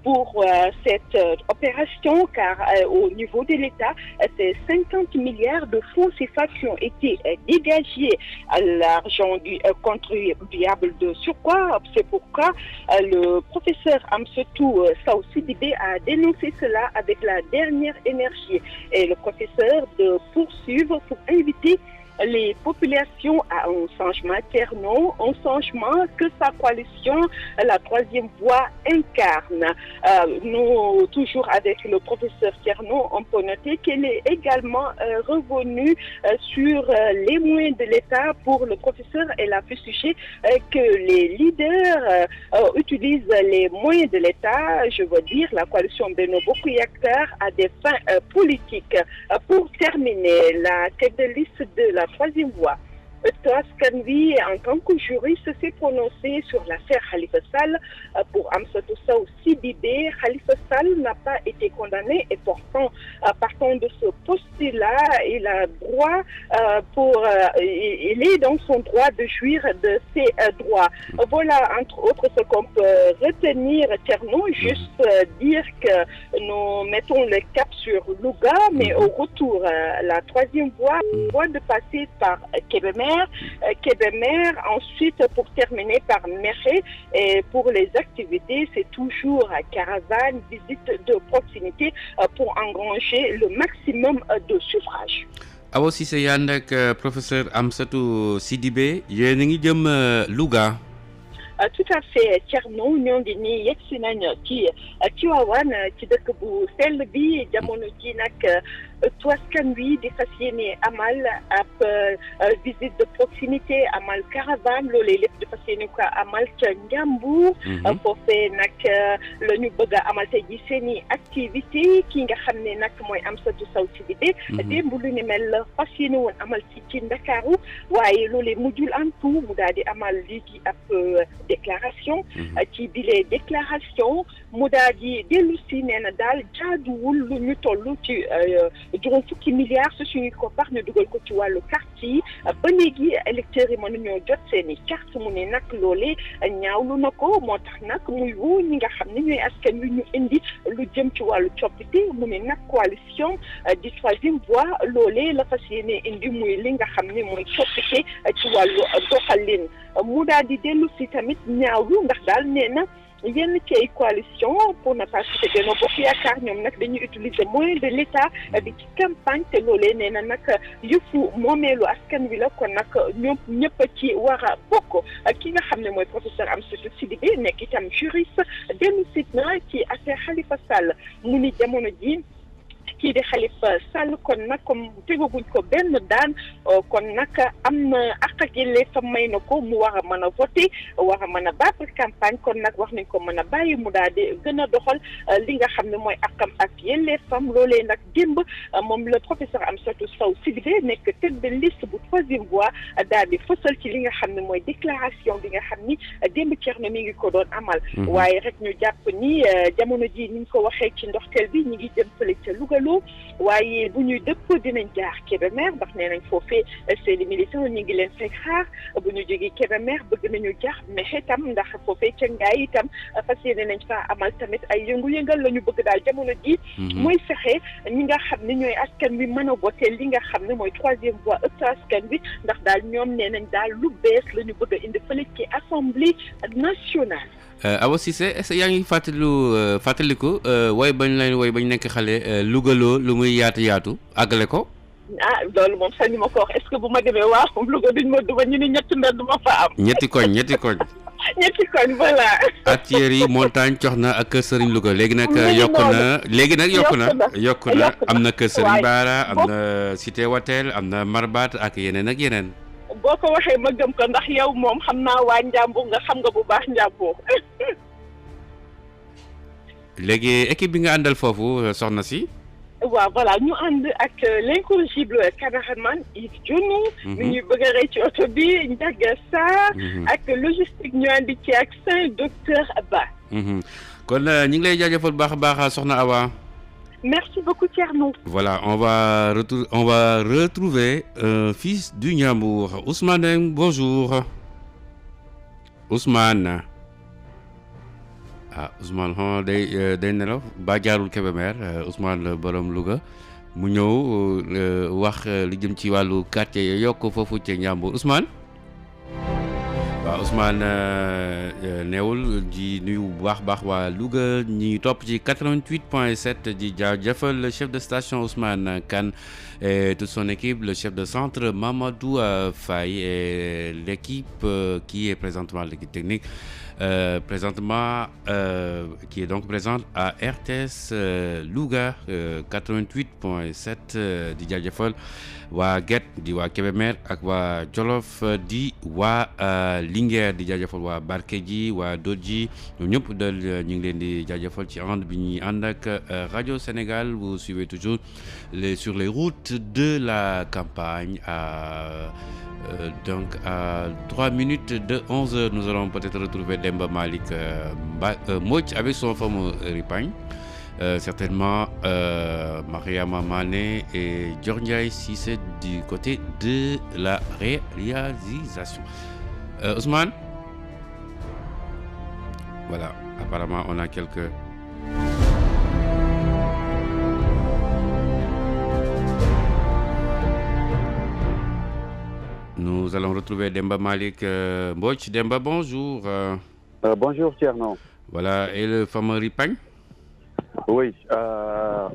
pour cette opération car au niveau de l'État, c'est 50 milliards de fonds CFA qui ont été dégagés à l'argent du contribuable de surcroît. C'est pourquoi le professeur Amsatou Sow Sidibé a dénoncé cela avec la dernière énergie et le professeur de poursuivre pour inviter les populations à un changement Thierno, un changement que sa coalition, la troisième voie, incarne. Nous, toujours avec le professeur Thierno, on peut noter qu'elle est également revenue sur les moyens de l'État pour le professeur. Elle a fustigé que les leaders utilisent les moyens de l'État, je veux dire la coalition Benno Bokk Yaakaar, à des fins politiques. Pour terminer, la tête de liste de la troisième voie, Ëttu Askan Wi, en tant que juriste, s'est prononcé sur l'affaire Khalifa Sall. Pour Amsatou Sow Sidibé, Khalifa Sall n'a pas été condamné et pourtant, partant de ce postulat, il a droit il est dans son droit de jouir de ses droits. Voilà, entre autres, ce qu'on peut retenir, Thierno, juste dire que nous mettons le cap sur Louga, mais au retour, la troisième voie de passer par Kébémer, ensuite pour terminer par Méré. Et pour les activités, c'est toujours caravane, visite de proximité pour engranger le maximum de suffrages. Awa Cissé yànd ak professeur Amsatou Sidibé yéen a ngi jëm Louga. Tout à fait Thierno ñoo ngi nii yegsi nañ ci Tivaouane ci dëkk bu sell bi jamono ji nag askan wi di fas yéene amal ab visite de proximité amal caravane loolee lépp di fas yéene ko amal ca Njàmbur. foofee nag la ñu bëgg a amal tey ji seen i activité ki nga xam ne nag mooy Amsatou Sow Sidibé démb lu ni mel fas yéene woon amal ci Ndakaaru waaye loolee mujjul antu mu daal di amal léegi ab déclaration ci bile déclaration mu daal di dellu si nee na daal jaaduwul lu ñu toll ci juróom fukki milliards su suñu koppar ñu dugal ko ci wàllu carte yi ba léegi électeurs yi mënuñoo jot seen i carte mu ne nag loolee ñaawlu na ko moo tax nag muy woo ñi nga xam ne ñooy askan wi ñu indi lu jëm ci wàllu coppite mu ne nag coalition di troisième voie loolee la fas yéene indi muy li nga xam ne mooy coppite ci wàllu doxalin mu daal di dellu si tamit ñaawlu ndax daal nee na yenn ci ay coalition pour ne pas citer Benno Bokk Yaakaar ñoom nag dañuy utiliser moyen de l'État bi ci campagne te loolee nee na nag yëfu moomeelu askan wi la kon nag ñoom ñëpp ci war a bokk ki nga xam ne mooy professeur Amsatou Sidibé nekk itam juriste dellu sit na ci affaire Khalifa Sall mu ni jamono ji kii di Khalifa Sall kon nag comme tegaguñ ko benn daan kon nag am na àq ak yelleefam may na ko mu war a mën a voter war a mën a battre campagne kon nag wax nañ ko mën a bàyyi mu daal di gën a doxal li nga xam ne mooy àqam ak yelleefam loolee nag démb moom le professeur Amsatou Sow Sidibé nekk tête de liste bu troisième voie daal di fësal ci li nga xam ne mooy déclaration bi nga xam ni démb Thierno mi ngi ko doon amal. waaye rek ñu jàpp ni jamono ji ni ñu ko waxee ci ndoxteel bi ñu ngi jëm fële ca Louga waaye bu ñuy dëpp dinañ jaar Kébémer ndax nee nañ foofee seeni militants ñu ngi leen fekk xaar bu ñu jógee Kébémer bëgg nañu jaar mais itam ndax foofee ca Ngaay itam fas yéene nañ fa amal tamit ay yëngu-yëngal la ñu bëgg daal jamono ji mooy fexe ñi nga xam ne ñooy askan wi mën a voté li nga xam ne mooy troisième voie ëpp askan wi ndax daal ñoom nee nañ daal lu bees la ñu bëgg a indi fële ci assemblée nationale. Awa Cissé est-ce que yaa ngi fàttaliku woy bañ nekk xale lugaloo lu muy yaatu àggale ko. ah loolu moom sañu ma ko wax est-ce que bu ma demee waaw Louga duñ ma duma ñu ni ñetti mbedd du ma fa am. ñetti koñ. ñetti koñ voilà. Atieri Montagne Coxna ak Kër Serigne Louga léegi nag yokku na am na Kër Serigne Bara am na Cité Watel am na Marbat ak yeneen ak yeneen. boo ko waxee ma gëm ko ndax yow moom xam naa waa Njàmbur nga xam nga bu baax Njàmbur. léegi équipe bi nga àndal foofu soxna si. waaw voilà ñu ànd ak l'incorrigible caméraman Yves Dionou. mi ñuy bëgg a rey ci oto bi Ndiaga Sarr. ak logistique ñu àndi ci ak Saint-Docteur Ba. kon ñu ngi lay jaajëfal baax a baax soxna Awa. Merci beaucoup Thierno. Voilà, on va retrouver un fils du Njàmbur. Ousmane, bonjour. Ousmane. Ah, Ousmane day nelaw ba jaarul Kébémer Ousmane borom Louga mu ñëw wax li jëm ci wàllu quartier yokk foofu ci Njàmbur Ousmane. waaw Ousmane neewul di nuyu bu baax waa Louga ñi topp ci 88.7 di jaajëfal le chef de station Ousmane Kane et toute son équipe, le chef de centre Mamadou Faye et l'équipe qui est présentement l'équipe technique qui est donc présente à RTS Louga 88.7 di jaajëfal waa Guet di waa Kébémer ak waa Jolof di waa Linguère di jaajëfal waa Barkédji waa Dodji ñoom ñëpp dal ñu ngi leen di jaajëfal ci ànd bi ñuy ànd ak Radio Sénégal. Vous suivez toujours sur les routes de la campagne donc à 3 minutes de 11h nous allons peut-être retrouver Demba Malick Mbodj avec son fameux Ripagne. Certainement Mariama Mané et Dior Ndiaye Cissé du côté de la réalisation. Ousmane, voilà, apparemment on a quelques... Nous allons retrouver Demba Malick Mbodj. Demba, bonjour. Bonjour Thierno. Voilà, et le fameux Ripagne? Oui,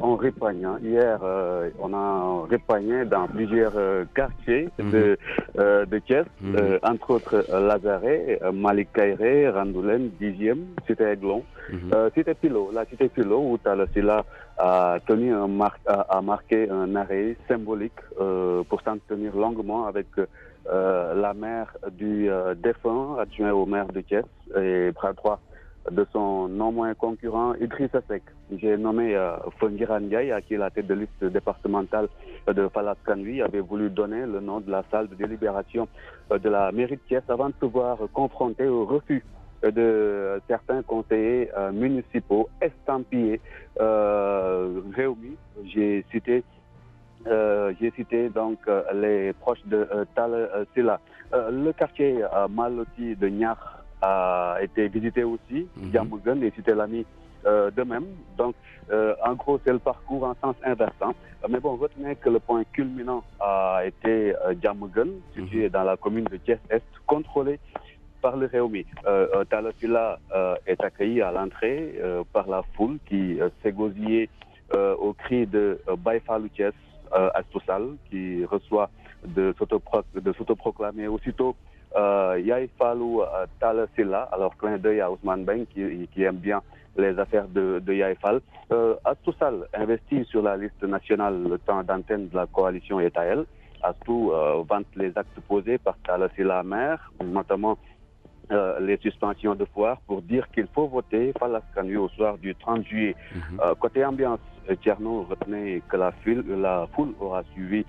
on répagne. Hier, on a répagné dans plusieurs quartiers de Thiès, entre autres Lazaret, Malick Kayré, Randoulène, 10e, Cité Aiglon, Cité Pilot. La Cité Pilot, où Talla Sylla a tenu a marqué un arrêt symbolique pour s'entretenir longuement avec la mère du défunt, adjoint au maire de Thiès et bras droit de son non moins concurrent Idrissa Seck. J'ai nommé Fongiran Ndiaye, à qui la tête de liste départementale de Falasse Kanui avait voulu donner le nom de la salle de délibération de la mairie de Thiès avant de se voir confronté au refus de certains conseillers municipaux estampillés Réumi. J'ai cité donc les proches de Talla Sylla. Le quartier mal loti de Niakh a été visité aussi, Diamaguène et Cité Lamy de même. Donc, en gros, c'est le parcours en sens inversant. Mais bon, retenez que le point culminant a été Diamaguène, situé dans la commune de Thiès-Est, contrôlé par le Réumi. Talla Sylla est accueilli à l'entrée par la foule qui s'égosillait au cri de Baye Fallou Thiès, Astou Sall, qui reçoit de s'autoproclamer aussitôt Yaye Fallou Talla Sylla. Alors, clin d'œil à Ousmane Beng qui aime bien les affaires de Yaye Fall. Astou Sall, investi sur la liste nationale le temps d'antenne de la coalition est à elle. Astou vante les actes posés par Talla Sylla maire, notamment les suspensions de foire, pour dire qu'il faut voter Falasse Kanui au soir du 30 juillet. Côté ambiance, Thierno retenait que la foule aura suivi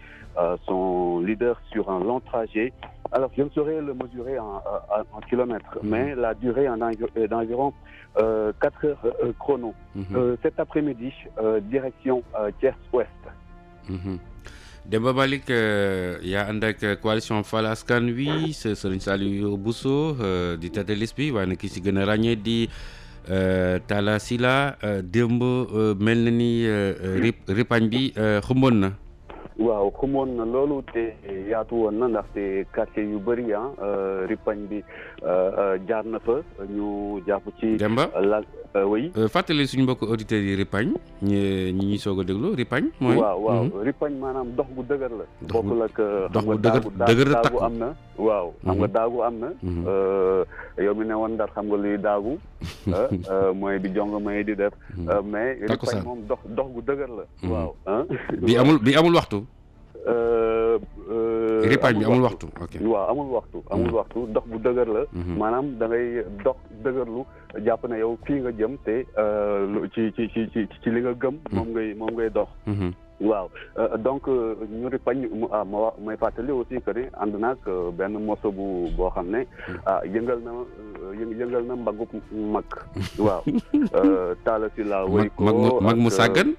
son leader sur un long trajet. Alors, je ne saurais le mesurer en kilomètres, mais la durée est d'environ 4 heures chrono. Cet après-midi, direction Thiès-Ouest. Demba Malick yaa ànd ak coalition Falasse Kanui Serigne Saliou Bousso di tête de liste bi waaye nag ki si gën a ràññee di Talla Sylla démb mel na ni ripañ bi xumboon na. waaw xamoon na loolu te yaatu woon na ndaxte quartier yu bëri ripañ bi jaar na fa ñu jàpp ci. Demba oui. fàttali suñu mbokk auditeurs yi ripañ ñi ñuy soog a déglu ripañ. mooy waaw ripañ maanaam dox bu dëgër la. bokkul ak dox bu dëgër daagu am na. waaw xam nga daagu am na. yow mi ne woon Ndar xam nga luy daagu. mooy di jong may di def. mais ripañ moom dox bu dëgër la. waaw. bi amul waxtu. ripañ bi amul waxtu. ok waaw amul waxtu dox bu dëgër la. maanaam da ngay dox dëgërlu jàpp na yow fii nga jëm te ci li nga gëm. moom ngay dox. waaw donc ñu ripañ may fàttali aussi que ni ànd naag benn morceau boo xam ne yëngal na mbaggu mag. waaw Talla Sylla wéy ko mag mu sàggan.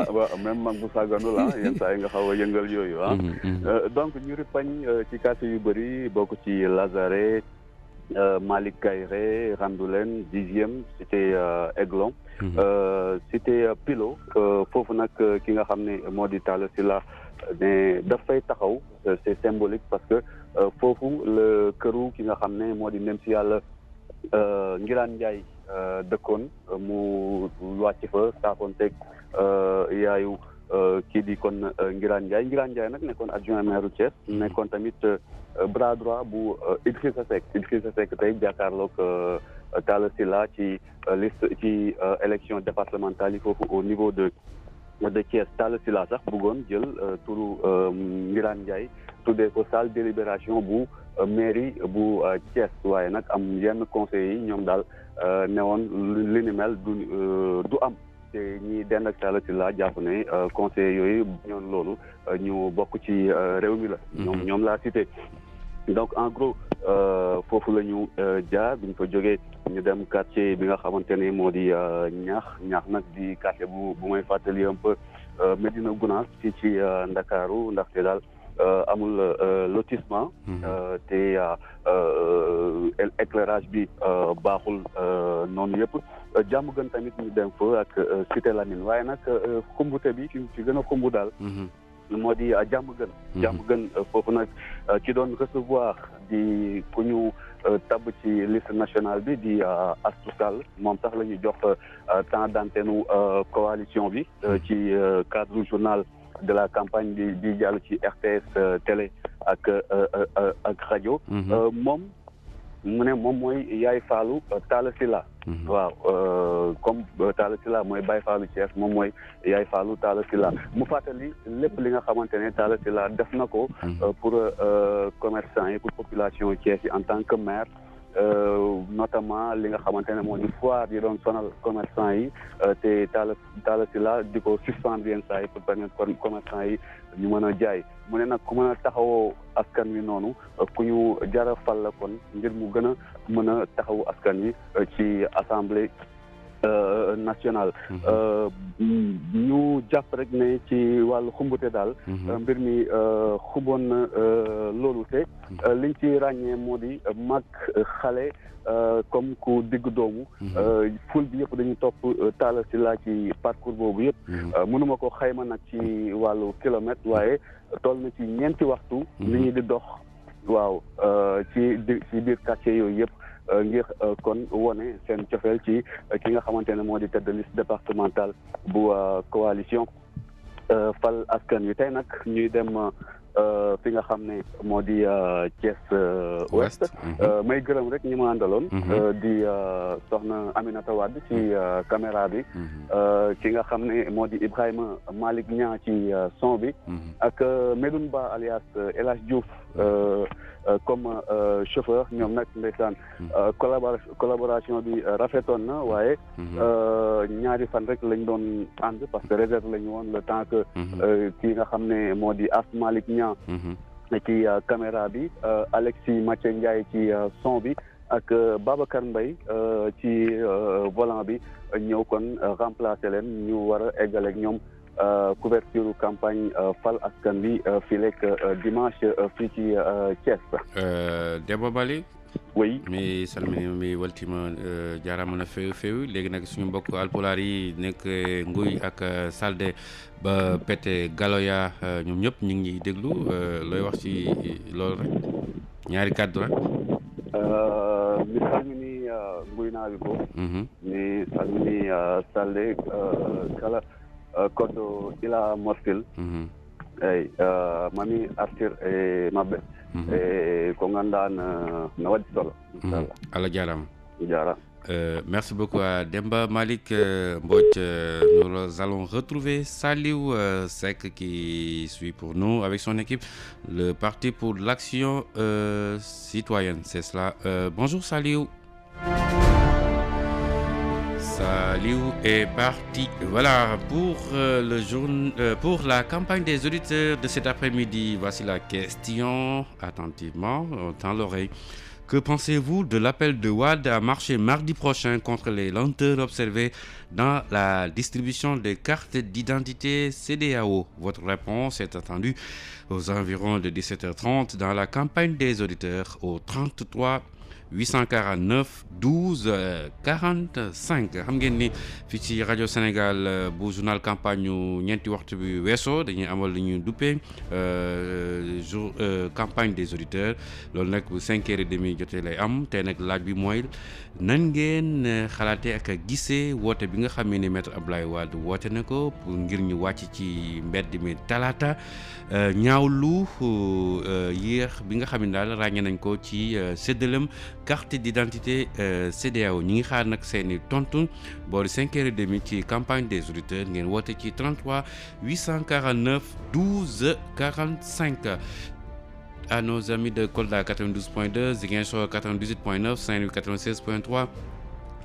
waaw même mag bu sàgganu la yenn saa yi nga xaw a yëngal yooyu donc ñu ripañ ci quartier yu bëri bokk ci Lazaret, Malick Kayré, Randoulène, 10e, Cité Aiglon, Cité Pilot. foofu nag ki nga xam ne moo di Talla Sylla ne dafay taxaw, c'est symbolique parce que foofu le këru ki nga xam ne moo di nem si yàlla Ngiraan Ndiaye dëkkoon mu wàcc fa saafonteeg yaayu kii di kon Ngiraan Ndiaye nag nekkoon adjoint maire Thiès, nekkoon tamit bras droit bu Idrissa Seck tey jàkkaarloog Talla Sylla ci liste ci élection départementale yi foofu au niveau de Thiès. Talla Sylla sax bëggoon jël turu Ngiraan Ndiaye tuddee ko salle délibération bu mairie bu Thiès, waaye nag am yenn conseillers yi ñoom daal newoon li ni mel du am. te ñi dend ak Talla Sylla jàpp ne conseillers yooyu ñoon loolu ñu bokk ci réew mi la. ñoom laa cité. donc en gros foofu la ñu jaar bi ñu fa jógee ñu dem quartier bi nga xamante ne moo di ñaax nag di quartier bu may fàttali un peu Médina Gounass fii ci Ndakaaru ndaxte daal amul lotissement te éclairage bi baaxul noonu yëpp. jàmm gën tamit ñu dem fa ak Cité Lamine waaye nag xumbute bi fi gën a xumbu daal moo di jàmm gën foofu nag ki doon recevoir di ku ñu tabb ci liste nationale bi di Astou Sall moom sax la ñu jox temps d'antenne coalition bi ci cadre journal de la campagne di jàll ci RTS télé ak rajo. moom mu ne moom mooy Yaay Fallou Talla Sylla. waaw comme Talla Sylla mooy Baye Fallou Thiès moom mooy Yaay Fallou Talla Sylla mu fàttali lépp li nga xamante ne Talla Sylla def na ko pour commerçants yi pour population Thiès yi en tant que maire. Notamment li nga xamante ne moo di foire yi doon sonal commerçant yi te Talla Sylla di ko suspendre yenn saa yi pour permettre commerçant yi ñu mën a jaay mu ne nag ku mën a taxawoo askan wi noonu ku ñu jara fal la kon ngir mu gën a mën a taxawu askan wi ci assemblée nationale. ñu jàpp rek ne ci wàllu xumbute daal mbir mi xuboon na loolu te liñ ci ràññee moo di mag xale comme ku digg doomu ful bi yëpp dañuy topp Talla Sylla ci parcours boobu yëpp mënuma ko xayma nag ci wàllu kilomètre waaye toll na ci 4 waxtu li ñuy di dox waaw ci biir quartier yooyu yëpp ngir kon wone seen cofeel ci ki nga xamante ne moo di tête de liste départementale bu coalition fal askan wi tey nag ñuy dem fi nga xam ne moo di Thiès Ouest may gërëm rek ñi ma àndaloon di soxna Aminata Wade ci caméra bi ki nga xam ne moo di Ibrahima Malick Niang ci son bi ak Medoune Ba alias El Hadj Diouf comme chauffeur ñoom nag ndeysaan collaboration bi rafetoon na waaye ñaari fan rek lañ doon ànd parce que réserve lañu woon le temps que kii nga xam ne moo di As Malick Niang ci caméra bi Alexis Mathieu Ndiaye ci son bi ak Babacar Mbaye ci volant bi ñëw kon remplacer leen ñu war a eggale ak ñoom couverture campagne fal askan bi fii lekk dimanche fii ci Thiès. Demba Bali. oui mi salmini mi waltima jaarama no feewi léegi nag suñu mbokk alpulaar yi nekk Nguy ak Salde ba Pété Galoya ñoom ñëpp ñu ngi déglu looy wax ci loolu rek ñaari kàddu rek. mi salmini Nguy naaɓe fof mi salmini Salde kala koɗɗo ila moftil eyyi mami artir e mabɓe e ko ganduɗa no waɗi solo inchallah Allah jarama jarama merci beaucoup à Demba Malick Mbodj. Nous allons retrouver Saliou Seck qui suit pour nous avec son équipe le Parti pour l'action citoyenne, c'est cela. Bonjour Saliou. Saliou est parti. Voilà pour pour la campagne des auditeurs de cet après-midi. Voici la question. Attentivement, on tend l'oreille. Que pensez-vous de l'appel de Wade à marcher mardi prochain contre les lenteurs observées dans la distribution des cartes d'identité CEDEAO? Votre réponse est attendue aux environs de 17h30 dans la campagne des auditeurs au 33 849 12 45 xam ngeen ni fii ci rajo Sénégal bu journal campagne ñu ñeenti waxtu bi weesoo dañuy amal li ñuy duppee jour campagne des auditeurs loolu nag bu 5h30 jotee lay am tey nag laaj bi mooy nan ngeen xalaatee ak gisee woote bi nga xamee ne maître Abdoulaye Wade woote na ko pour ngir ñu wàcc ci mbedd mi talaata ñaawlu yéex bi nga xam ne daal ràññee nañ ko ci séddalem carte d'identité CEDEAO ñi ngi xaar nag seeni tontu boori 5h30 ci campagne des auditeurs ngeen woote ci 33 849 12 45 à nos amis de Kolda 92.2 Ziguinchor 98.9 Saint-Louis 96.3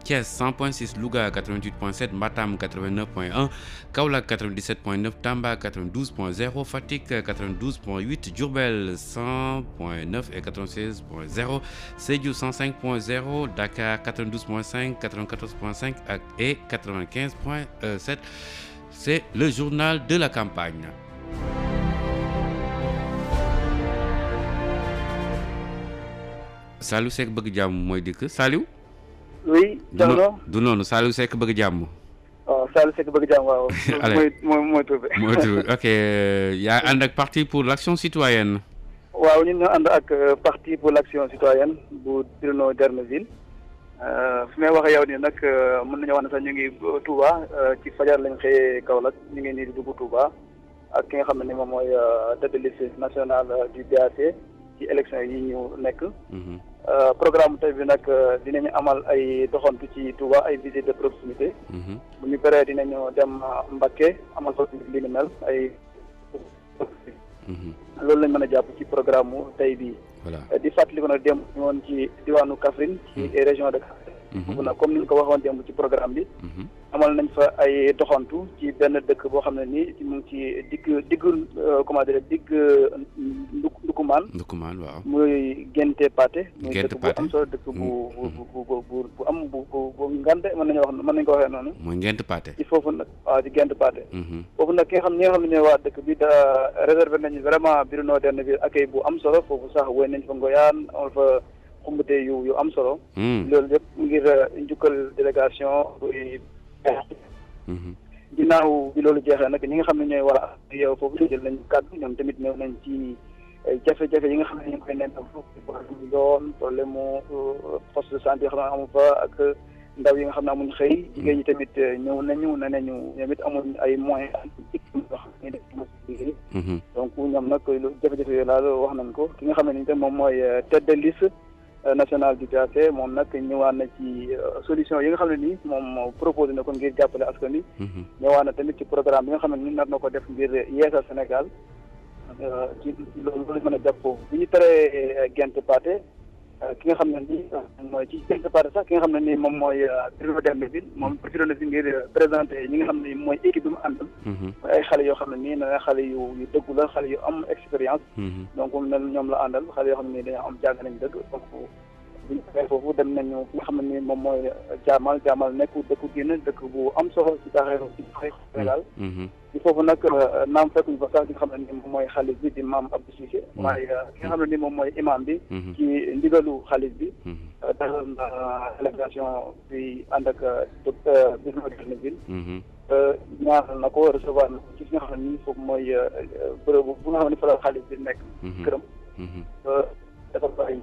Thiès 100.6 Louga 88.7 Matam 89.1 Kaolack 97.9 Tamba 92.0 Fatick 92.8 Diourbel 100.9 et 96.0 Sédhiou 105.0 Dakar 92.5 94.5 et 95.7. C'est le journal de la campagne. Saliou Seck bëgg jàmm mooy dikk Saliou. oui. du noonu Saliou Seck bëgg jàmm. waaw Sall Seck bëgg jàmm waaw. allez mooy tur bi. mooy tur bi ok yaa ànd ak parti pour l'action citoyenne. waaw ñun ñoo ànd ak parti pour l'action citoyenne bu Bruno D'erneville fi may waxee yow nii nag mën nañu wax ne sax ñu ngi Touba ci fajar lañ xëyee Kaolack ñu ngi nii di dugg Touba ak ki nga xam ne ni moom mooy tête de liste nationale du BAC ci élection yi ñu nekk. programme tey bi nag dinañu amal ay doxantu ci Touba ay visite de proximité. bu ñu paree dinañu dem Mbacké amal fa li ni mel ay. loolu lañ mën a jàpp ci programme mu tey bii. di fàttali ko nag démb ñu woon ci diwaanu Kaffrine ci région de Kaffrine. boobu nag comme ni ñu ko waxoon démb ci programme bi. amal nañ fa ay doxantu ci benn dëkk boo xam ne nii mu ngi ci diggu comment dire digg Ndukumaan. Ndukumaan waaw. muy Gente Pathé. Gente muy dëkk bu am solo dëkk bu am bu ngande mën nañu ko waxee noonu. muy Gente Pathé. ci foofu nag waaw ci Gente Pathé. foofu nag ñi nga xam ne ñooy waa dëkk bi da réservé nañu vraiment Bruno D'erneville accueil bu am solo foofu sax woy nañ fa ngoyaan amal fa xumbute yu am solo. loolu yëpp ngir njukkal délégation buy. ginnaaw bi loolu jeexee nag ñi nga xam ne ñooy waa yow foofu jël nañu kàddu ñoom tamit ñëw nañ ci jafe-jafe yi nga xam ne ñu ngi koy nekk foofu problème yoon problème mu poste de santé yoo xam ne amu fa ak ndaw yi nga xam ne amuñ xëy jigéen ñi tamit ñëw nañu ne nañu ñoom it amuñ ay moyens yoo xam ne liggéey donc ñoom nag jafe-jafe yooyu laal wax nañ ko ki nga xam ne ni moom mooy tête de liste national du BAC moom nag ñëwaat na ci solution yi nga xam ne nii moom proposé na ko ngir jàppale askan wi. ñëwaat na tamit ci programme bi nga xam ne nii nar na ko def ngir yeesal Sénégal ci loolu lañ mën a jàpp foofu. bi ñu teree Gente Pathé ki nga xam ne nii mooy ci Gente Pathé sax ki nga xam ne nii moom mooy Bruno D'erneville moom profité na fi ngir présenté ñi nga xam ne mooy équipe bi mu àndal. mooy ay xale yoo xam ne nii na xale yu dëggu la xale yu am expérience. donc ñoom la àndal xale yoo xam ne nii dañoo am jàng nañ dëgg donc bu ñu defee foofu dem nañu fi nga xam ne nii moom mooy jaamal nekk dëkku génn dëkk bu am solo ci taaxeeru ci Sénégal. ci foofu nag naam fekkuñu fa sax ki nga xam ne nii moom mooy xalif bi di maam Abdou Cissé. waaye ki nga xam ne nii moom mooy imam bi. ci ndigalu xalif bi. dalal na délégation bi ànd ak docteur Bruno D'erneville. ñaanal na ko recevoir na ko ci fi nga xam ne nii foofu mooy bërëb bu nga xam ne fa la xalif bi nekk. këram. defal ko ay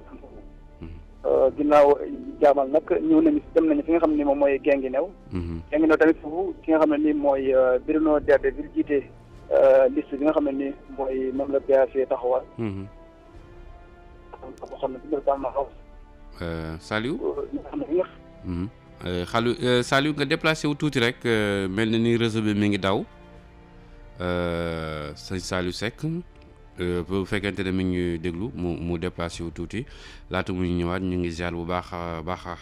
ginnaaw jaamal nag ñëw nañu dem nañu fi nga xam ne moom mooy Guinguinéo. Guinguinéo tamit foofu ki nga xam ne nii mooy Bruno D'erneville jiite liste bi nga xam ne nii mooy moom la BAC taxawal. boo xam ne bi nga Saliou. Saliou nga déplacé wu tuuti rek mel na ni réseau bi mi ngi daw sëñ Saliou Seck. bu fekkente ne mi ngi déglu mu déplacé wu tuuti laata mu ñëwaat ñu ngi ziar bu baax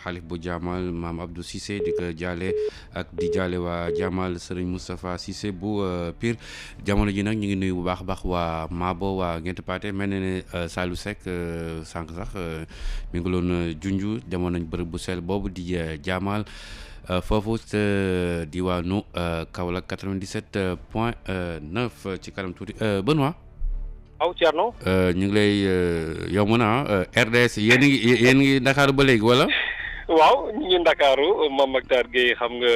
xalif bu jaamal maam Abdou Cissé di ko jaale ak di jaale waa jaamal Serigne Moustapha Cissé bu Pire jamono ji nag ñu ngi nuyu bu baax waa Mabo waa Gente Pathé mel na ne Saliou Seck sànq sax mi ngi loon junju demoon nañ bërëb bu sel boobu di jaamal foofu diwaanu Kaolack 97.9 ci kanam tuuti Benoît. aw Thierno. ñu ngi lay yomb na RDS yéen ngi Ndakaaru ba léegi wala. waaw ñu ngi Ndakaaru Mame Mactar Gueye xam nga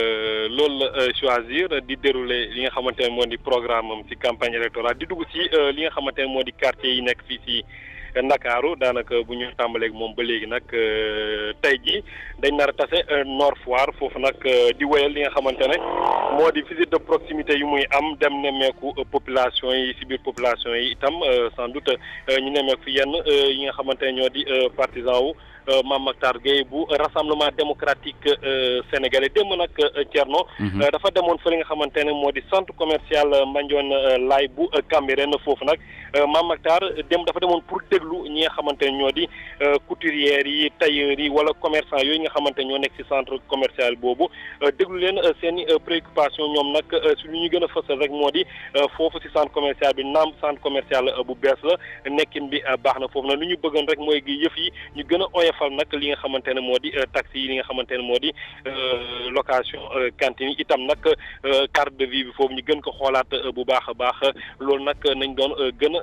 loolu la choisir di dérouler li nga xamante ne moo di programme am ci campagne électorale di dugg ci li nga xamante ne moo di quartier yi nekk fii ci Ndakaaru daanaka bu ñu tàmbaleeg moom ba léegi nag tey jii dañ nar a tase Nord Foire foofu nag di wéyal li nga xamante ne moo di visite de proximité yu muy am dem nemmeeku population yi ci biir population yi itam sans doute ñu nemmeeku fi yenn yi nga xamante ne ñoo di partisan wu Mame Mactar Gueye bu rassemblement démocratique sénégalais démb nag Thierno. dafa demoon fa li nga xamante ne moo di centre commercial Mandione Laye bu Cambérène foofu nag Mame Mactar démb dafa demoon pour déglu ñi nga xamante ne ñoo di couturières yi tailleurs yi wala commerçant yooyu nga xamante ñoo nekk ci centre commercial boobu déglu leen seen i préoccupation ñoom nag su lu ñu gën a fësal rek moo di foofu ci centre commercial bi naam centre commercial bu bees la nekkin bi baax na foofu nag lu ñu bëggoon rek mooy gi yëf yi ñu gën a oyofal nag li nga xamante ne moo di taxi yi li nga xamante ne moo di location cantine yi itam nag carte de vie bi foofu ñu gën ko xoolaat bu baax a baax loolu nag nañ doon gën a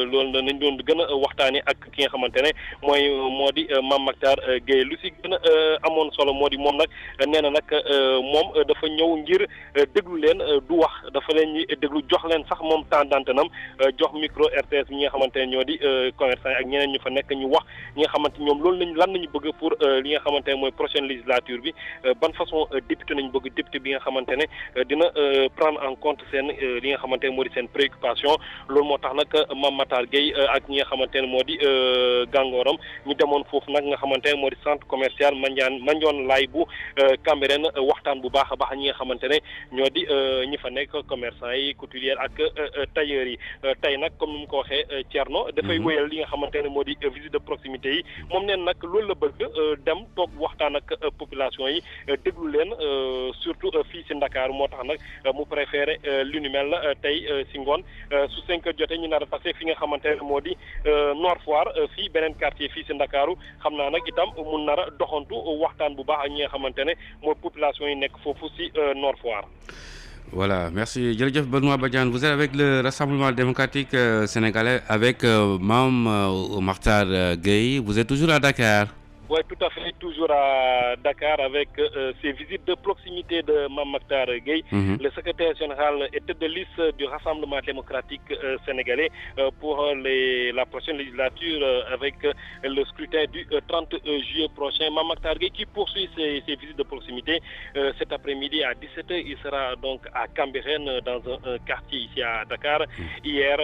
loolu nañ doon gën a waxtaanee ak ki nga xamante ne moo di Mame Mactar Gueye lu si gën a amoon solo moo di moom nag nee na nag moom dafa ñëw ngir déglu leen du wax dafa leen ñuy déglu jox leen sax moom temps d'antenne jox micro RTS bi ñi nga xamante ne ñoo di commerçant yi ak ñeneen ñu fa nekk ñu wax ñi nga xamante ñoom loolu lan nañu bëgg pour li nga xamante ne mooy prochaine législature bi ban façon député nañu bëgg député bi nga xamante ne dina prendre en compte seen li nga xamante ne moo di seen préoccupation loolu moo tax nag Mame Mactar Gueye ak ñi nga xamante ne moo di gàngooram ñu demoon foofu nag nga xamante ne moo di centre commercial Mandione Laye bu Cambérène waxtaan bu baax a baax ñi nga xamante ne ñoo di ñi fa nekk commerçant yi couturière ak tailleurs yi tey nag comme ni mu ko waxee Thierno dafay wéyal li nga xamante ne moo di visite de proximité yi moom neen nag loolu la bëgg dem toog waxtaan ak population yi déglu leen surtout fii si Ndakaaru moo tax nag mu préféré lu ni mel tey si ngoon su 5 heures jotee ñu nar a passé fi nga xamante ne moo di Nord Foire fii beneen quartier fii si Ndakaaru xam naa nag itam mu nar a doxantu waxtaan bu baax ak ñi nga xamante ne mooy population yi nekk foofu si Nord Foire. Voilà, merci. Djerejef Benoît Badiane, vous êtes avec le Rassemblement démocratique sénégalais avec Mame Mactar Gueye. Vous êtes toujours à Dakar? Oui, tout à fait, toujours à Dakar avec ces visites de proximité de Mame Mactar Gueye, le secrétaire général et tête de liste du Rassemblement démocratique sénégalais pour la prochaine législature avec le scrutin du 30 juillet prochain. Mame Mactar Gueye qui poursuit ses visites de proximité cet après-midi à 17h. Il sera donc à Cambérène dans un quartier ici à Dakar. Hier,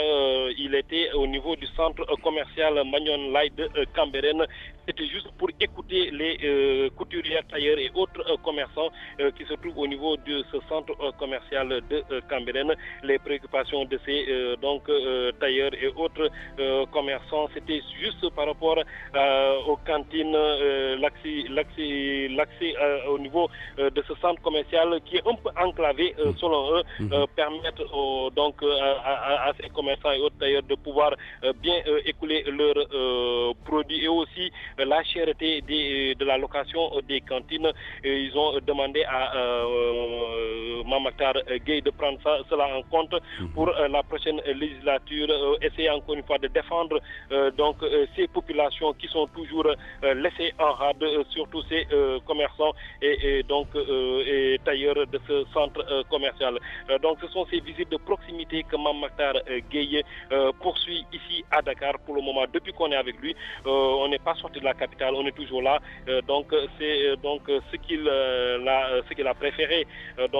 il était au niveau du centre commercial Mandione Laye de Cambérène. C'était juste pour écouter les couturières, tailleurs et autres commerçants qui se trouvent au niveau de ce centre commercial de Cambérène. Les préoccupations de ces tailleurs et autres commerçants, c'était juste par rapport aux cantines, l'accès au niveau de ce centre commercial qui est un peu enclavé selon eux, permettre à ces commerçants et autres tailleurs de pouvoir bien écouler leurs produits et aussi la cherté de la location des cantines. Ils ont demandé à Mame Mactar Gueye de prendre cela en compte pour la prochaine législature, essayer encore une fois de défendre ces populations qui sont toujours laissées en rade, surtout ces commerçants et tailleurs de ce centre commercial. Donc ce sont ces visites de proximité que Mame Mactar Gueye poursuit ici à Dakar pour le moment. Depuis qu'on est avec lui, on n'est pas sorti de la capitale, on est toujours là. C'est ce qu'il a préféré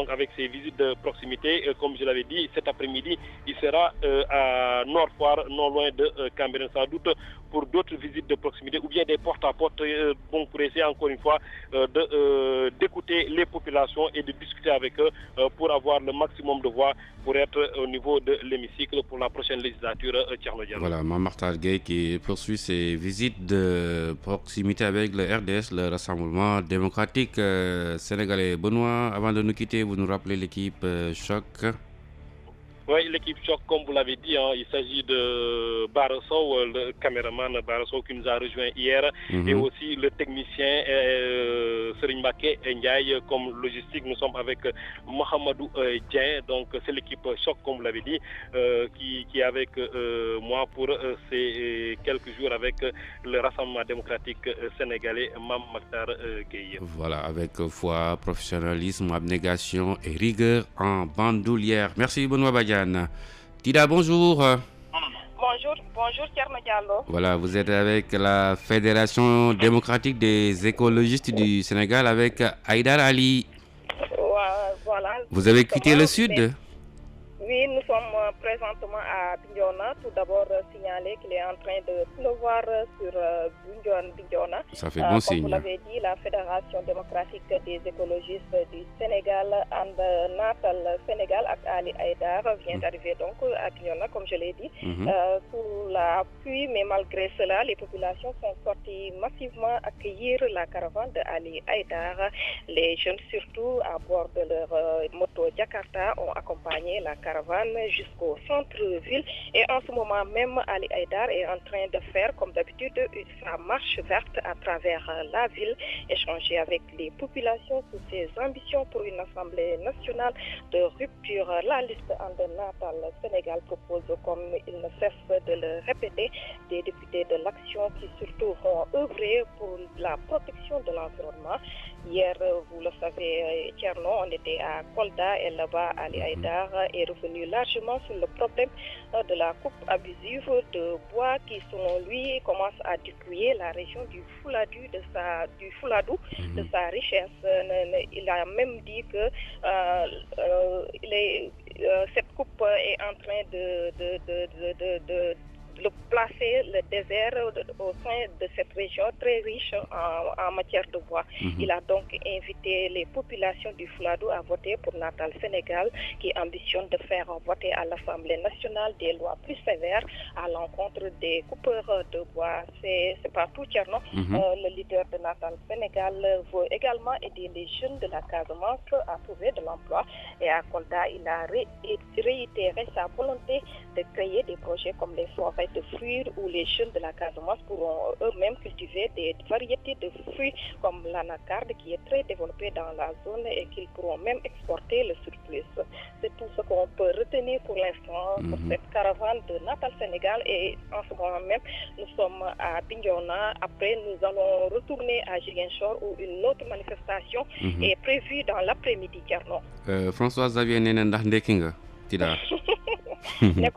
avec ces visites de proximité. Comme je l'avais dit, cet après-midi, il sera à Nord Foire, non loin de Cambérène, sans doute pour d'autres visites de proximité ou bien des porte-à-porte pour essayer encore une fois d'écouter les populations et de discuter avec eux pour avoir le maximum de voix pour être au niveau de l'hémicycle pour la prochaine législature. Voilà, Mame Mactar Gueye qui poursuit ses visites de proximité avec le RDS, le Rassemblement démocratique sénégalais. Benoît, avant de nous quitter, vous nous rappelez l'équipe Choc? Oui, l'équipe Choc, comme vous l'avez dit, il s'agit de Barasso, le caméraman Barasso qui nous a rejoint hier, et aussi le technicien Serigne Mbacké Ndiaye comme logistique. Nous sommes avec Mohamedou Dien, donc c'est l'équipe Choc, comme vous l'avez dit, qui est avec moi pour ces quelques jours avec le Rassemblement démocratique sénégalais, Mame Mactar Gueye. Voilà, avec foi, professionnalisme, abnégation et rigueur en bandoulière. Merci Benoît Badiane. Tida, bonjour. Bonjour Thierno Diallo. Voilà, vous êtes avec la Fédération démocratique des écologistes du Sénégal avec Haïdar Ali. Voilà. Vous avez quitté le sud? Oui, nous sommes présentement à Bignona. Tout d'abord, signaler qu'il est en train de pleuvoir sur Bignona. Ça fait bon signe. Comme vous l'avez dit, la Fédération démocratique des écologistes du Sénégal, Natal Sénégal, avec Ali Haïdar, vient d'arriver donc à Bignona, comme je l'ai dit, sous la pluie. Mais malgré cela, les populations sont sorties massivement accueillir la caravane de Ali Haïdar. Les jeunes, surtout à bord de leur moto Jakarta, ont accompagné la caravane caravane jusqu'au centre-ville. Et en ce moment même, Ali Haïdar est en train de faire, comme d'habitude, sa marche verte à travers la ville, échanger avec les populations sur ses ambitions pour une assemblée nationale de rupture. La liste Natal Sénégal propose, comme il ne cesse de le répéter, des députés de l'action qui surtout vont œuvrer pour la protection de l'environnement. Hier, vous le savez, Tcherno, on était à Kolda et là-bas, Ali Haïdar est revenu largement sur le problème de la coupe abusive de bois qui, selon lui, commence à dépouiller la région du Fouladou de sa richesse. Il a même dit que cette coupe est en train de placer le désert au sein de cette région très riche en matière de bois. Il a donc invité les populations du Fouladou à voter pour Natal Sénégal, qui ambitionne de faire voter à l'Assemblée nationale des lois plus sévères à l'encontre des coupeurs de bois. C'est partout, Tcherno. Le leader de Natal Sénégal veut également aider les jeunes de la Casamance à trouver de l'emploi. Et à Kolda, il a réitéré sa volonté de créer des projets comme les forêts de fruits où les jeunes de la Casamance pourront eux-mêmes cultiver des variétés de fruits comme l'anacarde qui est très développée dans la zone et qu'ils pourront même exporter le surplus. C'est tout ce qu'on peut retenir pour l'instant pour cette caravane de Natal Sénégal. Et en ce moment même, nous sommes à Bignona. Après, nous allons retourner à Ziguinchor où une autre manifestation est prévue dans l'après-midi, Tcherno. François Xavier nee na ndax ndekki nga Tida. ne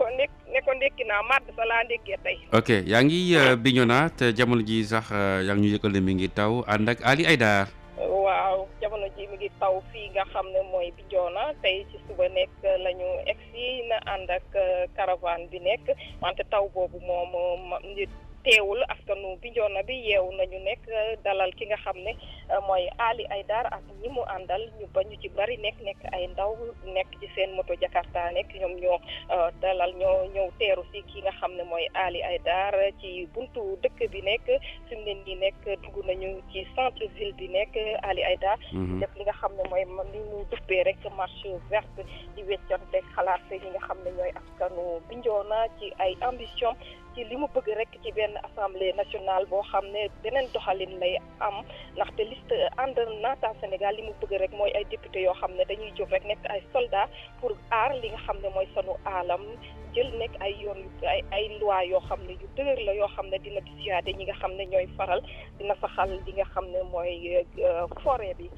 ko ndekki naa màdd sa laa ndekkee tey. ok yaa ngi Bignona te jamono ji sax yaa ngi ñu yëkkal ne mi ngi taw ànd ak Ali Haïdar. waaw jamono ji mi ngi taw fii nga xam ne mooy Bignona tey ci suba nekk la ñu egsi na ànd ak caravane bi nekk wante taw boobu moom teewul askanu Bignona bi yeewu nañu nekk dalal ki nga xam ne mooy Ali Haïdar ak ñi mu àndal ñu ba ñu ci bari nekk ay ndaw nekk ci seen moto Jakarta nekk ñoom ñoo dalal ñoo ñëw teeru si ki nga xam ne mooy Ali Haïdar ci buntu dëkk bi nekk fi mu ne nii nekk dugg nañu ci centre ville bi nekk Ali Haïdar def li nga xam ne mooy li mu duppee rek marche verte di weccante xalaat yi nga xam ne ñooy askanu Bignona ci ay ambition ci li mu bëgg rek ci benn assemblée nationale boo xam ne beneen doxalin lay am ndaxte liste ànd Natal Sénégal li mu bëgg rek mooy ay député yoo xam ne dañuy jóg rek nekk ay soldats pour aar li nga xam ne mooy sanu aalam jël nekk ay yoon ay loi yoo xam ne yu dëgër la yoo xam ne dina dissuader ñi nga xam ne ñooy faral dina saxal li nga xam ne mooy forêt bi.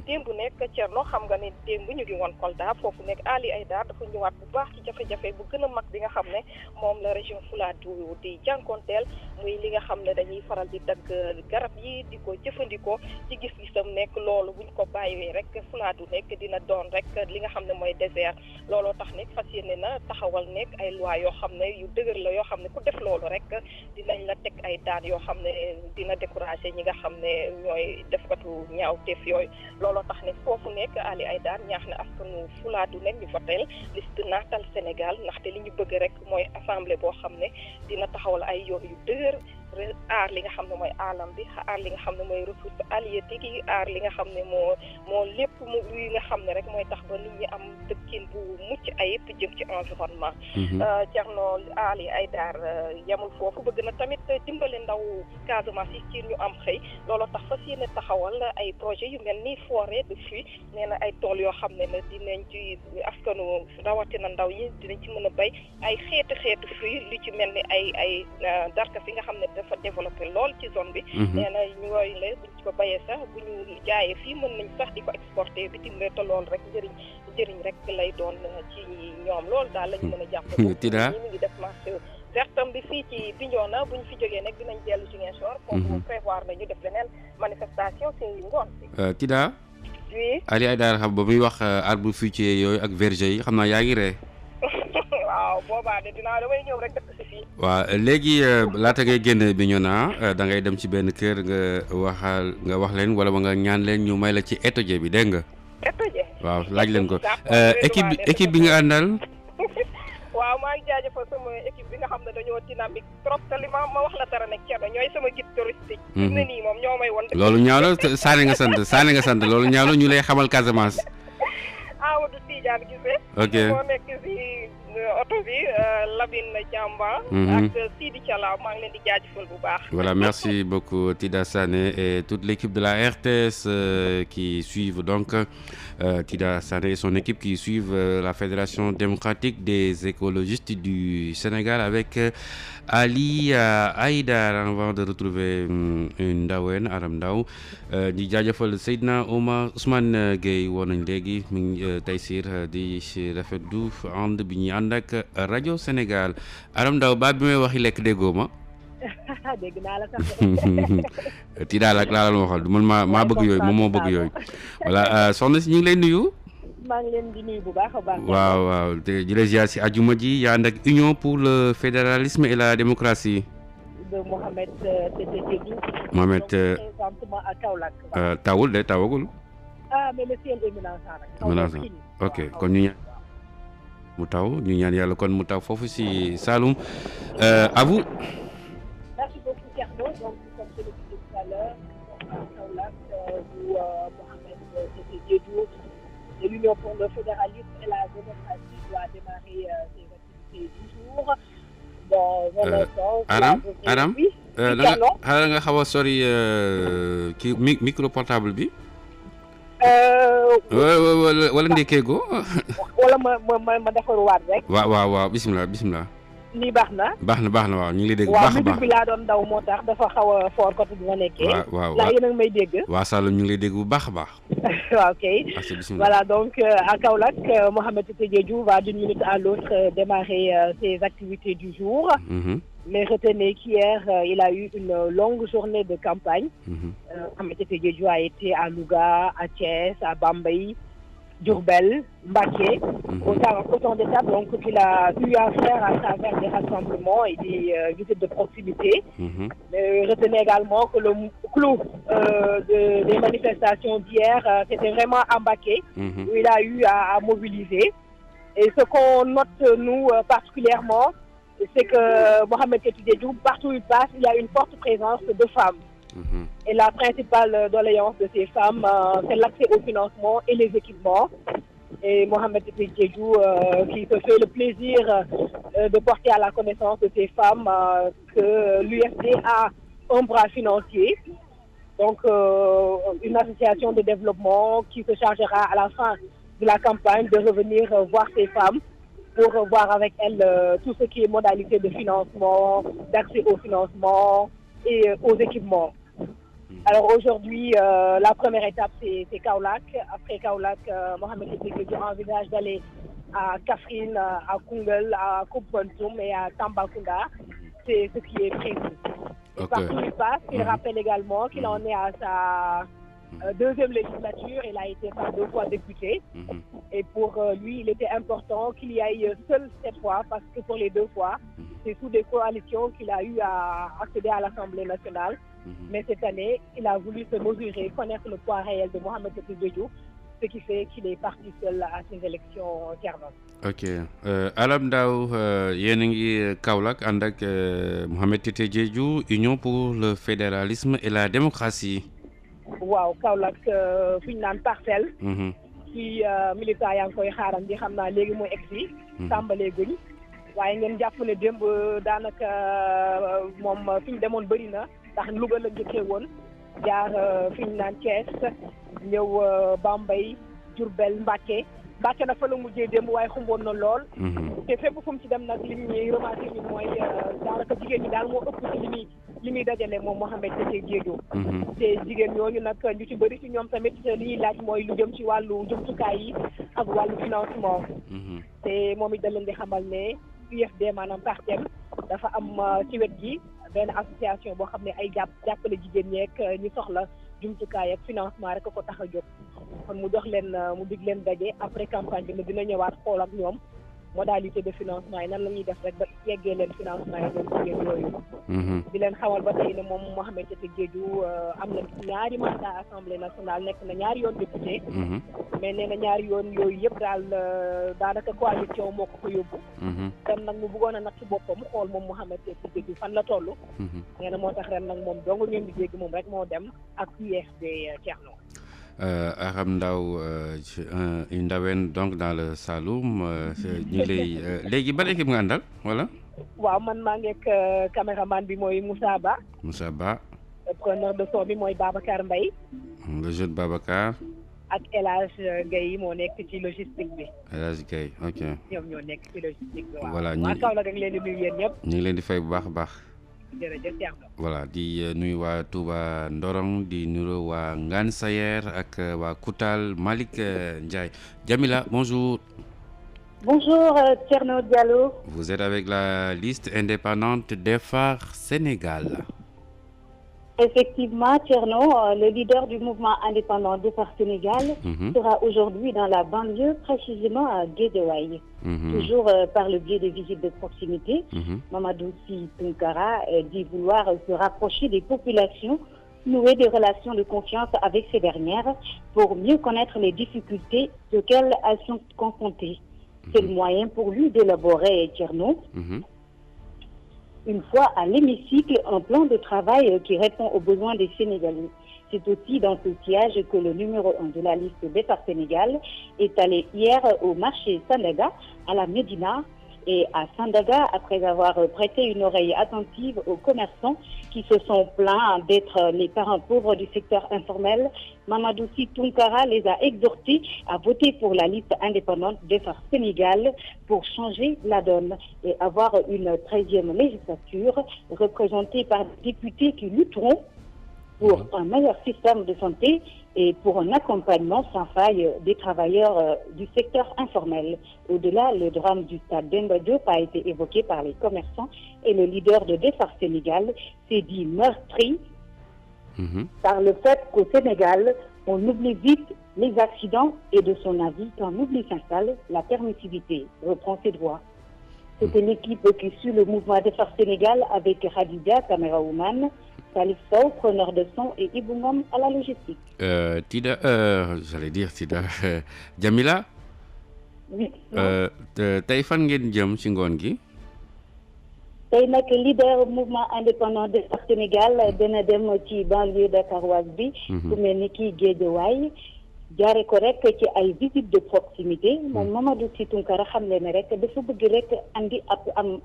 démb nekk Thierno xam nga ne démb ñu ngi woon Kolda foofu nekk Ali Haïdar dafa ñëwaat bu baax ci jafe-jafe bu gën a mag bi nga xam ne moom la région Fouladou di jànkonteel muy li nga xam ne dañuy faral di dagg garab yi di ko jëfandikoo ci gis-gisam nekk loolu buñ ko bàyyiwee rek Fouladou nekk dina doon rek li nga xam ne mooy désert looloo tax nekk fas yéene na taxawal nekk ay loi yoo xam ne yu dëgër la yoo xam ne ku def loolu rek dinañ la teg ay daan yoo xam ne dina décourager ñi nga xam ne ñooy defkatu ñaawteef yooyu looloo tax ne foofu nekk Ali Haïdar ñaax na askanu Fouladou nekk ñu voteel liste Natal Sénégal ndaxte li ñu bëgg rek mooy assemblée boo xam ne dina taxawal ay yoon yu dëgër aar li nga xam ne mooy alam bi aar li nga xam ne mooy ressource halieutique yi aar li nga xam ne moo lépp mu li nga xam ne rek mooy tax ba nit ñi am dëkkin bu mucc ayib jëm ci environnement. Thierno Ali Haïdar yamul foofu bëgg na tamit dimbale ndaw Casamance yi ci ñu am xëy looloo tax fas yéene taxawal ay projet yu mel ni forêt de fruits nee na ay tool yoo xam ne la dinañ ci askanu rawatina ndaw yi dinañ ci mën a bay ay xeetu fruits li ci mel ni ay darka fi nga xam ne dafa développé lool ci zone bi. nee na ñooyu la buñ ko bayee sax bu ñu jaayee fii mën nañ sax di ko exporté bitim réew te loolu rek njëriñ rek lay doon ci ñoom loolu daal lañu mën a jàpp. Tida ñi ngi def marché vertam bi fii ci Bignona buñ fi jógee nag dinañ dellu Ziguinchor. foofu prévoir nañu def leneen manifestation ci ngoon si. Tida. oui. Ali Haïdar xam ba muy wax arbre fruitier yooyu ak verger yi xam naa yaa ngi ree. waaw boobaa de damay ñëw rek dëkk si fii. waaw léegi laata ngay génn Bignona da ngay dem ci benn kër nga wax leen wala ba nga ñaan leen ñu may la ci étoje bi dégg nga. étoje. waaw laaj leen ko équipe bi nga àndal. waaw maa ngi jaajëfal sama équipe bi nga xam ne dañoo dynamique trop te li ma wax la dara nekk Thierno ñooy sama guide touristique. ne nii moom ñoo may won. loolu ñaaw la Sané nga sant loolu ñaaw la ñu lay xamal Casamance. Amadou Tidiane Guissé. ok moo nekk si oto bi Labine Diamba. ak Sidi Thiala maa ngi leen di jaajëfal bu baax. Voilà, merci beaucoup Tida Sané et toute l'équipe de la RTS qui suivent donc Tida Sané et son équipe qui suivent la Fédération démocratique des écologistes du Sénégal avec Ali Aïdar avant de retrouver une Ndawen Aram Ndaw di jaajëfal Seydina Ousmane Gueye woon nañ léegi mi ngi Taysir di rafetlu ànd bi ñuy ànd ak rajo Sénégal Aram Ndaw ba bi may waxi lekk déggoo ma dégg naa la sax ti daal ak laa la waxal man maa bëgg yooyu moom moo bëgg yooyu voilà soxna si ñu ngi lay nuyu. maa ngi leen di nuyu bu baax a baax. waaw te di la ziar si àjjuma ji yaa ànd ak Union pour le fédéralisme et la démocratie. de Mohamed Tété Diédhiou. Mohamed présentement à Kaolack. tawul de tawagul. ah mais le ciel est menaçant nag. menaçant ok kon ñu ñaan mu taw ñu ñaan yàlla kon mu taw foofu si Saloum à vous. Merci beaucoup Thierno. Donc comme je le disais tout à l'heure, à Kaolack où Mohamed Tété Diédhiou de l'Union pour le fédéralisme et la démocratie doit démarrer ses activités du jour. Dans un instant. Adam oui. xaaral nga xaw a sori kii micro portable bi. wala ndekkee go. wala ma defaruwaat rek. waaw bisimilah. lii baax na. baax na waaw ñu ngi lay dégg. baax a baax waaw bi laa doon daw moo tax dafa xaw a fort côté bi ma nekkee. waaw laa yéen a ngi may dégg. waaw Saloum ñu ngi lay dégg bu baax a baax. waaw ok voilà donc à Kaolack Mohamed Tété Diédhiou va d'une minute à l'autre démarrer ses activités du jour. Mais retenez qu'hier il a eu une longue journée de campagne. Mohamed Tété Diédhiou a été à Louga, à Thiès, à Bambey, Diourbel, Mbacké, autant d'étapes donc qu'il a eu à faire à travers des rassemblements et des visites de proximité. Mais retenez également que le clou des manifestations d'hier, c'était vraiment à Mbacké, où il a eu à mobiliser. Et ce qu'on note, nous, particulièrement, c'est que Mohamed Tété Diédhiou, partout où il passe, il y a une forte présence de femmes. Et la principale doléance de ces femmes, c'est l'accès au financement et les équipements. Et Mohamed Tété Diédhiou qui se fait le plaisir de porter à la connaissance de ces femmes que l'UFD a un bras financier. Donc une association de développement qui se chargera à la fin de la campagne de revenir voir ces femmes pour voir avec elles tout ce qui est modalité de financement, d'accès au financement et aux équipements. Alors aujourd'hui, la première étape, c'est Kaolack. Après Kaolack, Mohamed Tété Diédhiou envisage d'aller à Kaffrine, à Koungheul, à Koumpentoum et à Tambacounda. C'est ce qui est prévu. Et partout où il passe, il rappelle également qu'il en est à sa deuxième législature. Il a été par 2 fois député. Et pour lui, il était important qu'il y aille seul cette fois, parce que pour les 2 fois, c'est sous des coalitions qu'il a eu à accéder à l'Assemblée nationale. Mais cette année, il a voulu se mesurer, connaître le poids réel de Mohamed Tété Diédhiou, ce qui fait qu'il est parti seul à ces élections Thierno. Ok Aram Ndaw yéen a ngi Kaolack ànd ak Mohamed Tété Diédhiou, Union pour le fédéralisme et la démocratie. waaw Kaolack fi ñu naan parcelle. ci militant yaa ngi koy xaaral di xam naa léegi mooy egsi. tàmbalee guñ. waaye ngeen jàpp ne démb daanaka moom fi ñu demoon bëri na ndax Louga la njëkkee woon jaar fi ñu naan Thiès ñëw Bambey Diourbel Mbacké na fa la mujjee démb waaye xumboon na lool. te fépp fu mu ci dem nag li ñuy remarqué ni mooy daanaka jigéen ñi daal moo ëpp ci li muy dajale moom Mohamed Tété Diédhiou. te jigéen ñooñu nag ñu ci bëri ci ñoom tamit li ñuy laaj mooy lu jëm ci wàllu jumtukaay yi ak wàllu financement. te moom it da leen di xamal ne UFD maanaam partem dafa am ci wet gi benn association boo xam ne ay jàppale jigéen ñeek ñi soxla jumtukaay ak financement rek ko tax a jóg. kon mu jox leen mu dig leen daje après campagne bi ne dina ñëwaat xool ak ñoom modalité de financement yi nan la ñuy def rek ba yeggee leen financement yi ñoom jigéen yooyu. di leen xamal ba tey ne moom Mohamed Tété Diédhiou am na ñaari mandat assemblée nationale nekk na ñaari yoon député. mais nee na ñaari yoon yooyu yëpp daal daanaka coalition moo ko yóbbu. ren nag mu bëggoon a natt boppam xool moom Mohamed Tété Diédhiou fan la toll. nee na moo tax ren nag moom dong ngeen di dégg moom rek moo dem ak UFD Thierno. Aram Ndaw Ndawen donc dans le Saloum ñu lay léegi ban équipe nga àndal voilà. waaw man maa ngi ak caméraman bi mooy Moussa Ba. Moussa Ba. preneur de son bi mooy Babacar Mbaye. le jeune Babacar. ak El Hadj Gueye moo nekk ci logistique bi. El Hadj Gueye ok. ñoom ñoo nekk ci logistique bi. voilà waa Kaolack ak leen di nuyu yéen ñëpp. ñu ngi leen di fay bu baax a baax. jërëjëf Thierno. voilà di nuyu waa Touba Ndorong di nuyu waa Ngane Sayer ak waa Koutal Malick Ndiaye. Jamila bonjour. Bonjour Thierno Diallo. Vous êtes avec la liste indépendante Defar Sénégal. Effectivement, Thierno, le leader du mouvement indépendant Defar Sénégal sera aujourd'hui dans la banlieue, précisément à Guédiawaye. Toujours par le biais des visites de proximité, Mamadou Sy Tounkara dit vouloir se rapprocher des populations, nouer des relations de confiance avec ces dernières pour mieux connaître les difficultés auxquelles elles sont confrontées. C'est le moyen pour lui d'élaborer, Thierno, une fois à l'hémicycle, un plan de travail qui répond aux besoins des Sénégalais. C'est aussi dans ce siège que le numéro 1 de la liste Defar Sénégal est allé hier au marché Sandaga, à la Médina. Et à Sandaga, après avoir prêté une oreille attentive aux commerçants qui se sont plaints d'être les parents pauvres du secteur informel, Mamadou Sy Tounkara les a exhortés à voter pour la liste indépendante Defar Sénégal pour changer la donne et avoir une 13e législature représentée par des députés qui lutteront pour un meilleur système de santé et pour un accompagnement sans faille des travailleurs du secteur informel. Au-delà, le drame du stade Demba Diop a été évoqué par les commerçants et le leader de Defar Sénégal s'est dit meurtri par le fait qu'au Sénégal, on oublie vite les accidents et de son avis, quand oubli s'installe, la permissivité reprend ses droits. C'était l'équipe qui suit le mouvement Defar Sénégal avec Khadija, camérawoman, Salif Sow, preneur de son, et Iboumam à la logistique. Tida, j'allais dire Tida, Jamila. Oui. Tey fan ngeen jëm ci ngoon gi. tey nag leader mouvement indépendant Defar Sénégal dina dem ci banlieue dakaroise bi. ku mel ni kii Guédiawaye jaare ko rek ci ay visite de proximité moom Mamadou Sy Tounkara xam le ne rek dafa bëgg rek andi am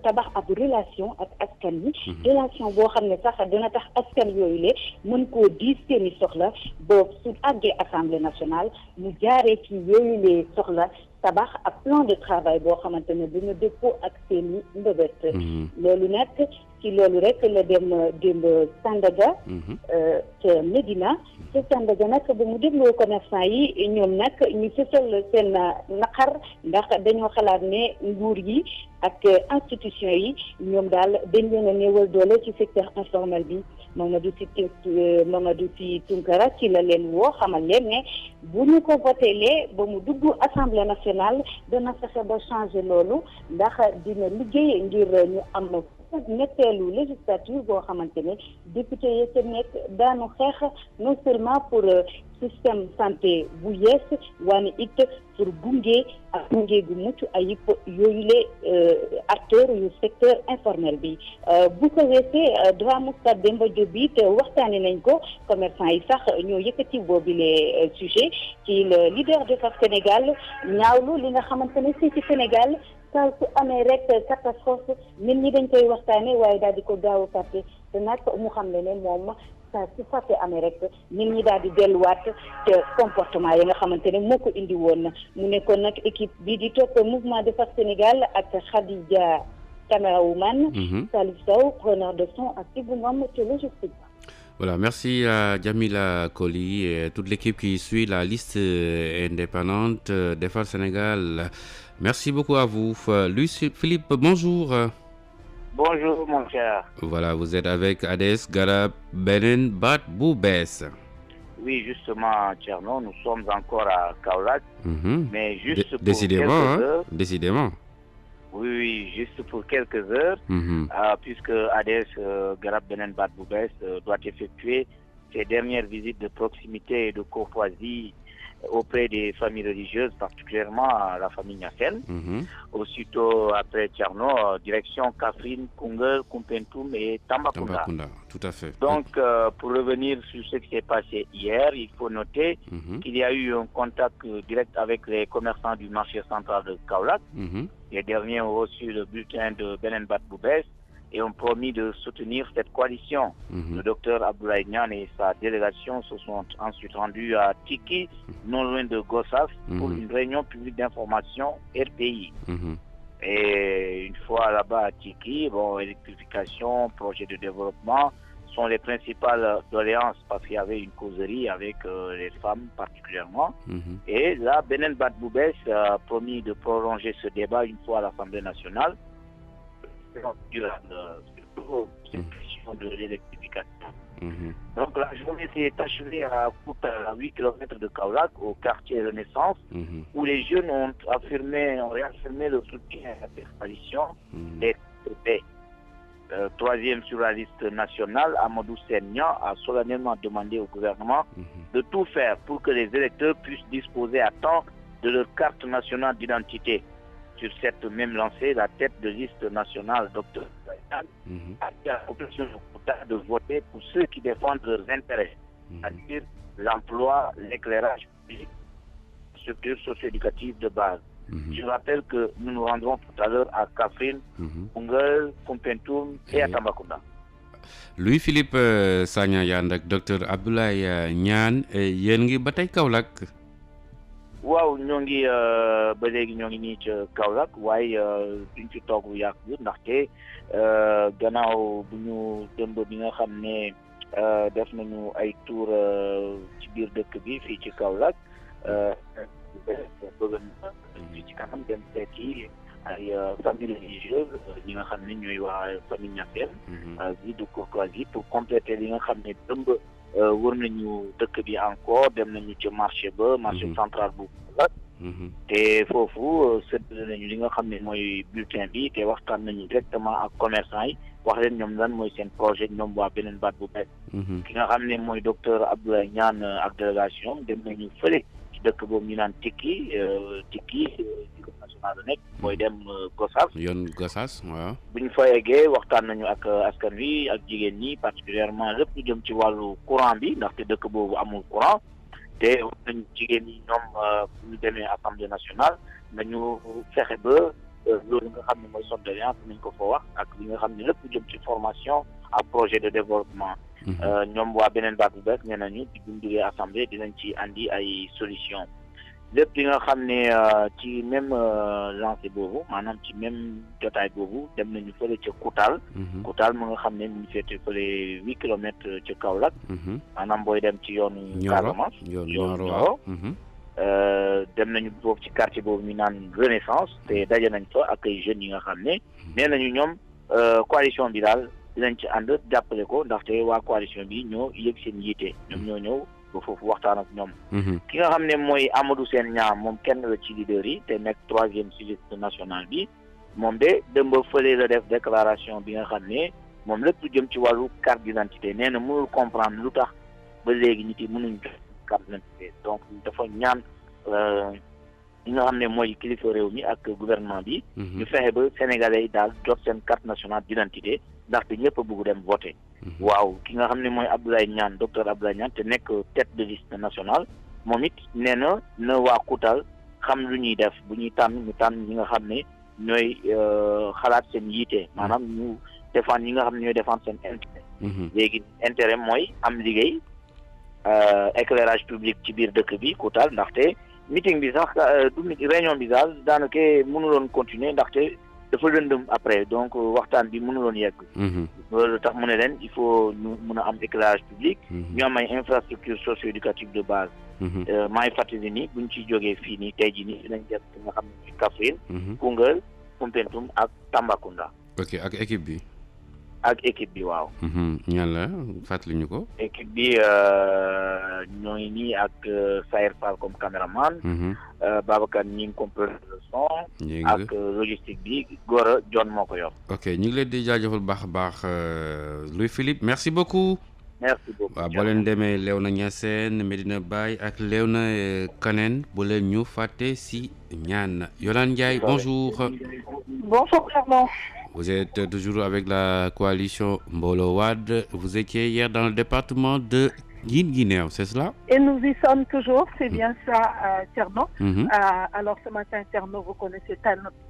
tabax ab relation ak askan wi relation boo xam ne sax dina tax askan yooyu le mën koo diis seeni soxla boobu su àggee assemblée nationale mu jaaree ci yooyu le soxla tabax ak plan de travail boo xamante ne dina dëppoo ak seeni mbëbët loolu nag ci loolu rek la dem démb Sandaga ca Médina ca Sandaga nag ba mu dégloo commerçant yi ñoom nag ñu fësal seen naqar ndax dañoo xalaat ne nguur yi ak institution yi ñoom daal dañ leen a néewal doole ci secteur informel bi Mamadou Sy Tounkara ci la leen woo xamal leen ne bu ñu ko votelee ba mu dugg assemblée nationale dana fexe ba changer loolu ndax dina liggéey ngir ñu am ñetteelu législature boo xamante ne député yi ca nekk daanu xeex non seulement pour système santé bu yees waane it pour gunge ak gunge gu mucc ayib yooyu le acteurs yu secteur informel bi bu ko weesee drame stade Demba Diop bi te waxtaane nañ ko commerçant yi sax ñoo yëkkati boobu le sujet ci le leader Defar Sénégal ñaawlu li nga xamante ne fii ci Sénégal saa su amee rek catastrophe nit ñi dañ koy waxtaane waaye daal di ko gaaw a fàtte te nag mu xam ne ne moom saa su fàtte amee rek nit ñi daal di delluwaat te comportement yi nga xamante ne moo ko indi woon mu nekkoon nag équipe bi di topp mouvement Defar Sénégal ak Khadija camérawoman Salif Sow preneur de son ak Ibou Ngom te logistique. Voilà, merci à Jamila Koli et toute l'équipe qui suit la liste indépendante Defar Sénégal. Merci beaucoup à vous. Luis Philippe, bonjour. Bonjour mon cher. Voilà, vous êtes avec Ades Garab Benen Bat Boubès. Oui, justement, Thierno, nous sommes encore à Kaolack, mais juste pour décidément, quelques heures. Décidément. Oui, juste pour quelques heures, puisque Ades Garab Benen Bat Boubès doit effectuer ses dernières visites de proximité et de courtoisie auprès des familles religieuses, particulièrement la famille Niassène. Aussitôt après Tcherno, direction Kaffrine, Koungheul, Koumpentoum et Tambacounda. Tout à fait. Donc, pour revenir sur ce qui s'est passé hier, il faut noter qu'il y a eu un contact direct avec les commerçants du marché central de Kaolack. Les derniers ont reçu le bulletin de Benen Bat Boubès et ont promis de soutenir cette coalition. Le docteur Abdoulaye Niane et sa délégation se sont ensuite rendus à Tiki, non loin de Gossas, pour une réunion publique d'information RPI. Et une fois là-bas à Tiki, électrification, projet de développement sont les principales doléances parce qu'il y avait une causerie avec les femmes particulièrement. Et là, Benen Bat Boubès a promis de prolonger ce débat une fois à l'Assemblée nationale. De l'électrification. Donc la journée s'est achevée à 8 km de Kaolack, au quartier Renaissance, où les jeunes ont réaffirmé le soutien à cette coalition des TP. Troisième sur la liste nationale, Amadou Senya a solennellement demandé au gouvernement de tout faire pour que les électeurs puissent disposer à temps de leur carte nationale d'identité. Sur cette même lancée, la tête de liste nationale, Dr. Zayan, a dit à la population de voter pour ceux qui défendent leurs intérêts, c'est-à-dire l'emploi, l'éclairage public, structure socio-éducative de base. Je rappelle que nous nous rendrons tout à l'heure à Kaffrine, Koungheul, Koumpentoum et à Tambacounda. Louis-Philippe Sagna Yandak, Dr. Abdoulaye Niane, yéen ngi ba tey Kaolack. waaw ñoo ngi ba léegi ñoo ngi nii ca Kaolack waaye duñ ci toog bu yàgg ndaxte gannaaw bu ñu dëmb bi nga xam ne def nañu ay tour ci biir dëkk bi fii ci Kaolack bëgg na ci kanam dem seeti ay famille religieuse ñi nga xam ne ñooy waa famille Niassène vie de courtoisie pour compléter li nga xam ne dëmb wër nañu dëkk bi encore dem nañu ci marché central bu Kaolack te foofu séddale nañu li nga xam ne mooy bulletin bi te waxtaan nañu directement ak commerçant yi wax leen ñoom lan mooy seen projet ñoom waa Benen Bat Boubès ki nga xam ne mooy docteur Abdoulaye Niane ak délégation dem nañu fële ci dëkk boobu ñu naan Tiki national la nekk mooy dem Gossas yoon Gossas waaw bu ñu fa yeggee waxtaan nañu ak askan wi ak jigéen ñi particulièrement lépp lu jëm ci wàllu courant bi ndaxte dëkk boobu amul courant te wax nañu jigéen ñi ñoom bu ñu demee assemblée nationale nañu fexe ba loolu nga xam ne mooy surveillance nañ ko fa wax ak li nga xam ne lépp lu jëm ci formation ak projet de développement ñoom waa Benen Bat Boubès nee nañu bu ñu duggee assemblée dinañ ci andi ay solution lépp li nga xam ne ci même lancé boobu maanaam ci même jotaay boobu dem nañu fële ca Koutal mu nga xam ne mu ngi féete fële 8 kilomètres ca Kaolack maanaam booy dem ci yoonu Casamance yoonu Nioro dem nañu foofu ci quartier boobu ñu naan Renaissance te daje nañ fa ak ay jeunes yi nga xam ne nee nañu ñoom coalition bi daal dinañ ci ànd jàppale ko ndaxte waa coalition bi ñoo yëg seen yiite ñoom ñoo ñëw ba foofu waxtaan ak ñoom ki nga xam ne mooy Amadou Senya moom kenn la ci leader yi te nekk troisième ci liste nationale bi moom de dëmba fële la def déclaration bi nga xam ne moom lépp lu jëm ci wàllu carte d'identité nee na mënul comprendre lu tax ba léegi nit yi mënuñ jox carte d'identité donc dafa ñaan li nga xam ne mooy kilifa réew mi ak gouvernement bi ñu fexe ba sénégalais yi daal jot seen carte nationale d'identité ndaxte ñëpp a bëgg dem voter waaw ki nga xam ne mooy Abdoulaye Niane docteur Abdoulaye Niane te nekk tête de liste nationale moom it nee na waa Koutal xam lu ñuy def bu ñuy tànn ñu tànn ñi nga xam ne ñooy xalaat seen yiite maanaam ñu défendre ñi nga xam ne ñooy défendre seen intérêt léegi intérêt mooy am liggéey éclairage public ci biir dëkk bi Koutal ndaxte meeting bi sax du réunion bi daal daanaka mënuloon continuer ndaxte dafa lëndëm après donc waxtaan bi mënuloon yegg loolu tax mu ne leen il faut ñu mun a am éclairage public ñu am ay infrastructure socio-éducative de base maa ngi fàttali ni buñ ciy jógee fii nii tey jii nii dinañ def nga xam ne Kaffrine Koungheul Koumpentoum ak Tambacounda ok ak équipe bi waaw ñan la fàttali ñu ko équipe bi ñoo ngi nii ak Sayer Fall comme caméraman Babacar ñi ngi comprendre le son ak logistique bi Gora John moo ko yor ok ñu ngi leen di jaajëfal baax a baax Louis Philippe merci beaucoup merci beaucoup. waaw boo leen demee Léona Niassène Medina Baye ak Léona Kaneen bu leen ñu fàtte si ñaan. Yolande Ndiaye, bonjour. Bonjour Clermont. Vous êtes toujours avec la coalition Mbolo Wade. Vous étiez hier dans le département de Guinguinéo, c'est cela? Et nous y sommes toujours, c'est bien ça, Tierno. Alors ce matin, Tierno, vous connaissez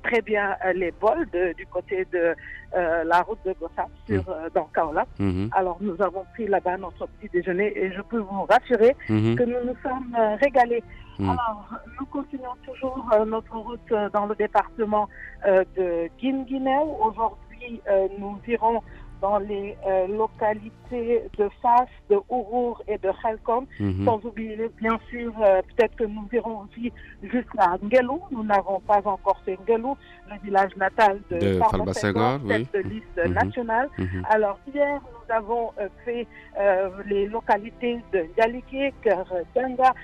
très bien les vols du côté de la route de Gossas dans Kaolack. Alors nous avons pris là-bas notre petit déjeuner et je peux vous rassurer que nous nous sommes régalés. Alors nous continuons toujours notre route dans le département de Guinguinéo. Aujourd'hui, nous irons dans les localités de Fass, de Ourour et de Khelcom. Sans oublier, bien sûr, peut-être que nous irons aussi jusqu'à Nguelou. Nous n'avons pas encore fait Nguelou, le village natal de Farba Senghor, tête de liste nationale. Alors, hier, nous avons fait les localités de Ndialike, Keur Danga,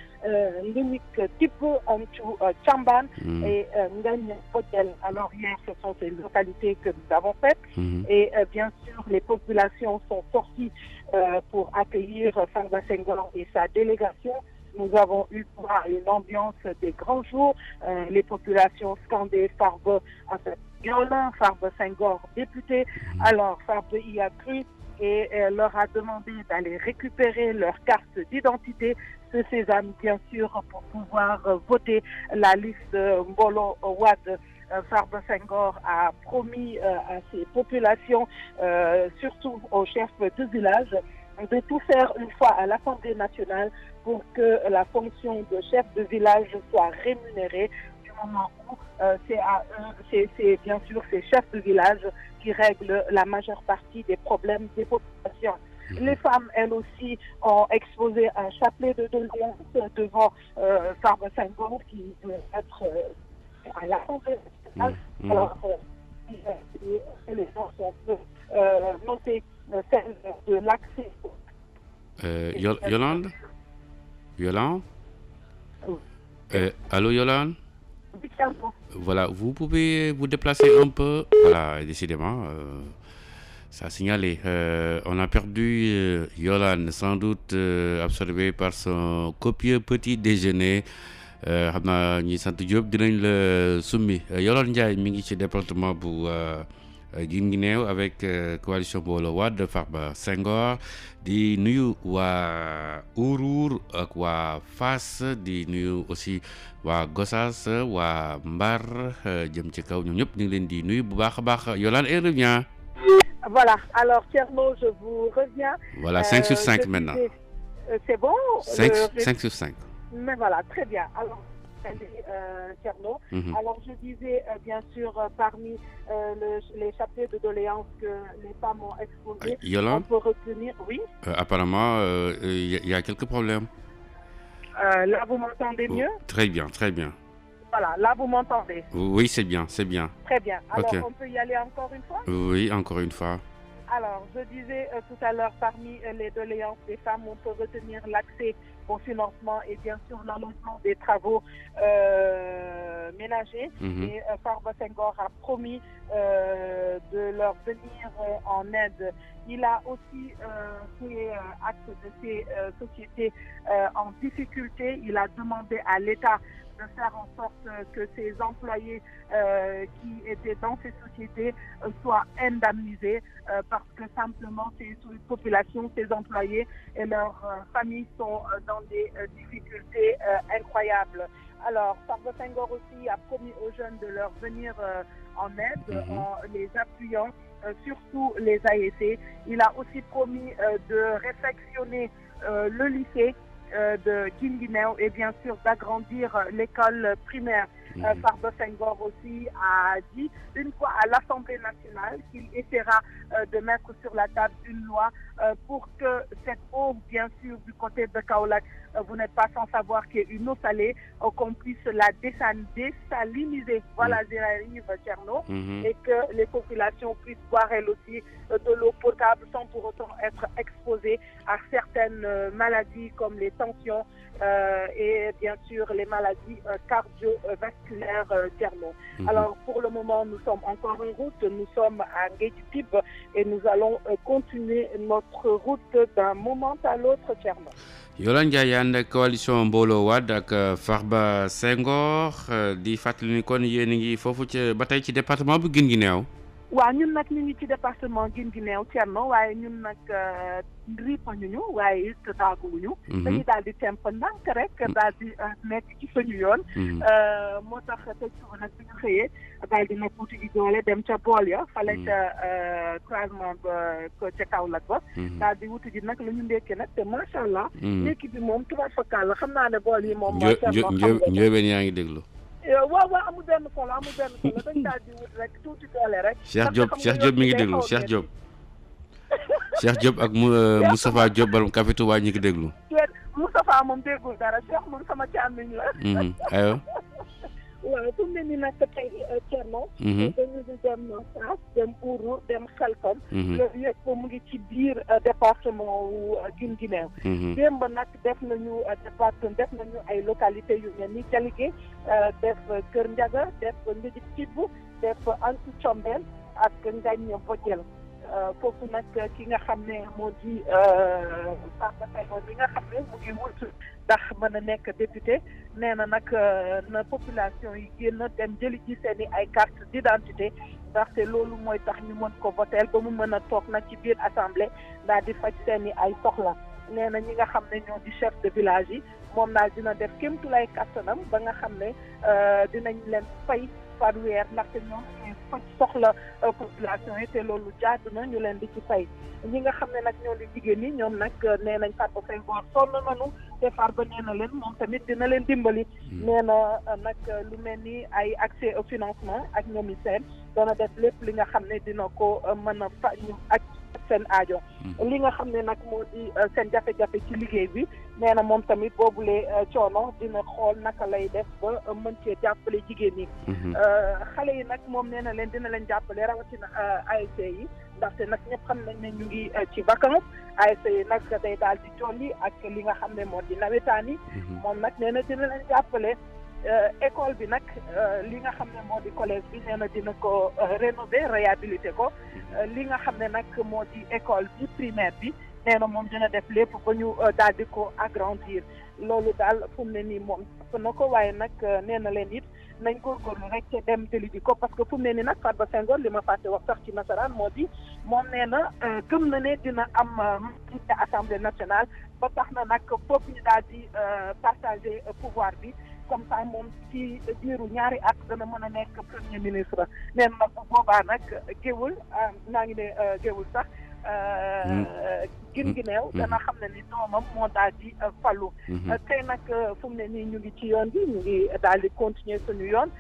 Limik Tipo, Amchou, Tchamban et Ngagne Hotel. Alors, hier, ce sont ces localités que nous avons faites. Et bien sûr, les populations sont sorties pour accueillir Farba Senghor et sa délégation. Nous avons eu droit à une ambiance des grands jours. Les populations scandaient Farba Farba Senghor député. Alors, Farba y a cru et leur a demandé d'aller récupérer leur carte d'identité de ses amis, bien sûr, pour pouvoir voter la liste Mbolo Wade. Farba Senghor a promis à ses populations, surtout aux chefs de village, de tout faire une fois à l'Assemblée nationale pour que la fonction de chef de village soit rémunérée, du moment où c'est bien sûr ces chefs de village qui règlent la majeure partie des problèmes des populations. Les femmes, elles aussi, ont exposé un chapelet de doléances devant Farba Senghor qui veut être à l'Assemblée nationale. Alors, les gens sont notés celle de l'accès. Yolande? Allô, Yolande? Voilà, vous pouvez vous déplacer un peu. Voilà, décidément, ça a signalé. On a perdu Yolande, sans doute absorbé par son copieux petit déjeuner. Xam naa ñi sant Diop dinañ la summi. Yolande Ndiaye mi ngi ci département bu Guinguinéo avec coalition Mbolo Wade Farba Senghor di nuyu waa Ourour ak waa Fass di nuyu aussi waa Gossas waa Mbar jëm ci kaw ñoom ñëpp ñu ngi leen di nuyu bu baax a baax. Yolande et revient. Voilà, alors Thierno, je vous reviens. Voilà, 5 sur 5 maintenant. C'est bon 5 sur 5. Mais voilà, très bien. Alors, Thierno. Alors, je disais, bien sûr, parmi les chapeaux de doléances que les femmes ont exposés, on peut retenir, oui. Apparemment, il y a quelques problèmes. Là, vous m'entendez mieux? Très bien, très bien. Voilà, là, vous m'entendez? Oui, c'est bien, c'est bien. Très bien. Alors, on peut y aller encore une fois? Oui, encore une fois. Alors, je disais tout à l'heure, parmi les doléances des femmes, on peut retenir l'accès au financement et bien sûr l'allongement des travaux ménagers. Et Farba Senghor a promis de leur venir en aide. Il a aussi fait acte de ces sociétés en difficulté. Il a demandé à l'État de faire en sorte que ces employés qui étaient dans ces sociétés soient indemnisés parce que simplement ces populations, ces employés et leurs familles sont dans des difficultés incroyables. Alors, Farba Senghor aussi a promis aux jeunes de leur venir en aide en les appuyant, surtout les AEC. Il a aussi promis de réfectionner le lycée de Guinguinéo et bien sûr d'agrandir l'école primaire. Farba Senghor aussi a dit une fois à l'Assemblée nationale qu'il essaiera de mettre sur la table une loi pour que cette eau, bien sûr, du côté de Kaolack, vous n'êtes pas sans savoir qu'il y a une eau salée, qu'on puisse la désaliniser. Voilà, j'y arrive, Tcherno, et que les populations puissent boire elles aussi de l'eau potable sans pour autant être exposées à certaines maladies comme les tensions et bien sûr les maladies cardiovasculaires. vasculaire Thierno. Alors pour le moment, nous sommes encore en route, nous sommes à Nguédjitib et nous allons continuer notre route d'un moment à l'autre Thierno. Yolande Ndiaye ànd ak coalition Mbooloo Wade ak Farba Senghor di fàttali ni kon yéen a ngi foofu ca ba tey ci département bu Guinguinéo. waaw ñun nag ñu ngi ci département Guinguinéo Thierno waaye ñun nag riipañuñu waaye it taaguwuñu. dañuy daal di temp ndànk rek daal di nekk ci suñu yoon. moo tax tey suba nag bi ñu xëyee daal di nekk wuti ji doole dem ca bool ya fale ca croisement ba ca Kaolack ba. daal di wuti ji nag lu ñu ndekkee nag te macha allah. ndekki bi moom tubaab fakkaal la xam naa ne bool yi moom. Njóobeen yaa ngi déglu. waaw amul benn solo dañ daal di wut rek tuuti doole rek. Cheikh Diop mi ngi déglu Cheikh Diop ak Moustapha Diop borom Café Touba ñi ngi déglu. Moustapha moom déggul dara Cheikh moom sama càmmiñ la. aywa. waaw fu mu ne nii nag tey Thierno. dañu di dem Fass dem Ouro dem Xelkom. loolu yëpp mu ngi ci biir département wu Guinguinéo. démb nag def nañu ay localités yu mel ni Dialigué def Kër Ndiaga def Nguédjitib def Antu Combel ak Ngagne Bodiel. foofu nag ki nga xam ne moo di Farba Senghor bi nga xam ne mu ngi wut ndax mën a nekk député nee na nag na population yi génn dem jëli ji seen i ay carte d'identité ndaxte loolu mooy tax ñu mën ko voter ba mu mën a toog nag ci biir assemblée daal di faj seen i ay soxla nee na ñi nga xam ne ñoo di chef de village yi moom daal dina def kéemtulaay kattanam ba nga xam ne dinañ leen fay par weer ndaxte ñoom faj soxla population yi te loolu jaadu na ñu leen di ci fay ñi nga xam ne nag ñoo di jigéen ñi ñoom nag nee nañ Farba Senghor sonn nañu te Farba nee na leen moom tamit dina leen dimbali nee na nag lu mel ni ay accès au financement ak ñoom i seen dana def lépp li nga xam ne dina ko mën a fa ñu ak seen aajo li nga xam ne nag moo di seen jafe-jafe ci liggéey bi nee na moom tamit boobule coono dina xool naka lay def ba mën cee jàppale jigéen ñi xale yi nag moom nee na leen dina leen jàppale rawatina ASC yi ndaxte nag ñëpp xam nañ ne ñu ngi ci vacances ASC yi nag day daal di jolli ak li nga xam ne moo di nawetaan yi moom nag nee na dina leen jàppale école bi nag li nga xam ne moo di collège bi nee na dina ko rénover réhabiliter ko li nga xam ne nag moo di école bi primaire bi nee na moom dina def lépp ba ñu daal di ko agrandir loolu daal fu mu ne nii moom jàpp na ko waaye nag nee na leen it nañ góorgóorlu rek te dem jëli ji ko parce que fu mu ne nii nag Farba Senghor li ma fàtte wax sax ci nasaraan moo di moom nee na gëm na ne dina am majorité assemblée nationale ba tax na nag foofu ñu daal di partager pouvoir bi comme ça moom ci diiru ñaari at dana mën a nekk premier ministre nee na nag bu boobaa nag géwul naa ngi ne géwul sax Guinguinéo dana xam ne ni doomam moo daal di falu tey nag fu mu ne nii ñu ngi ci yoon bi ñu ngi daal di continuer suñu yoon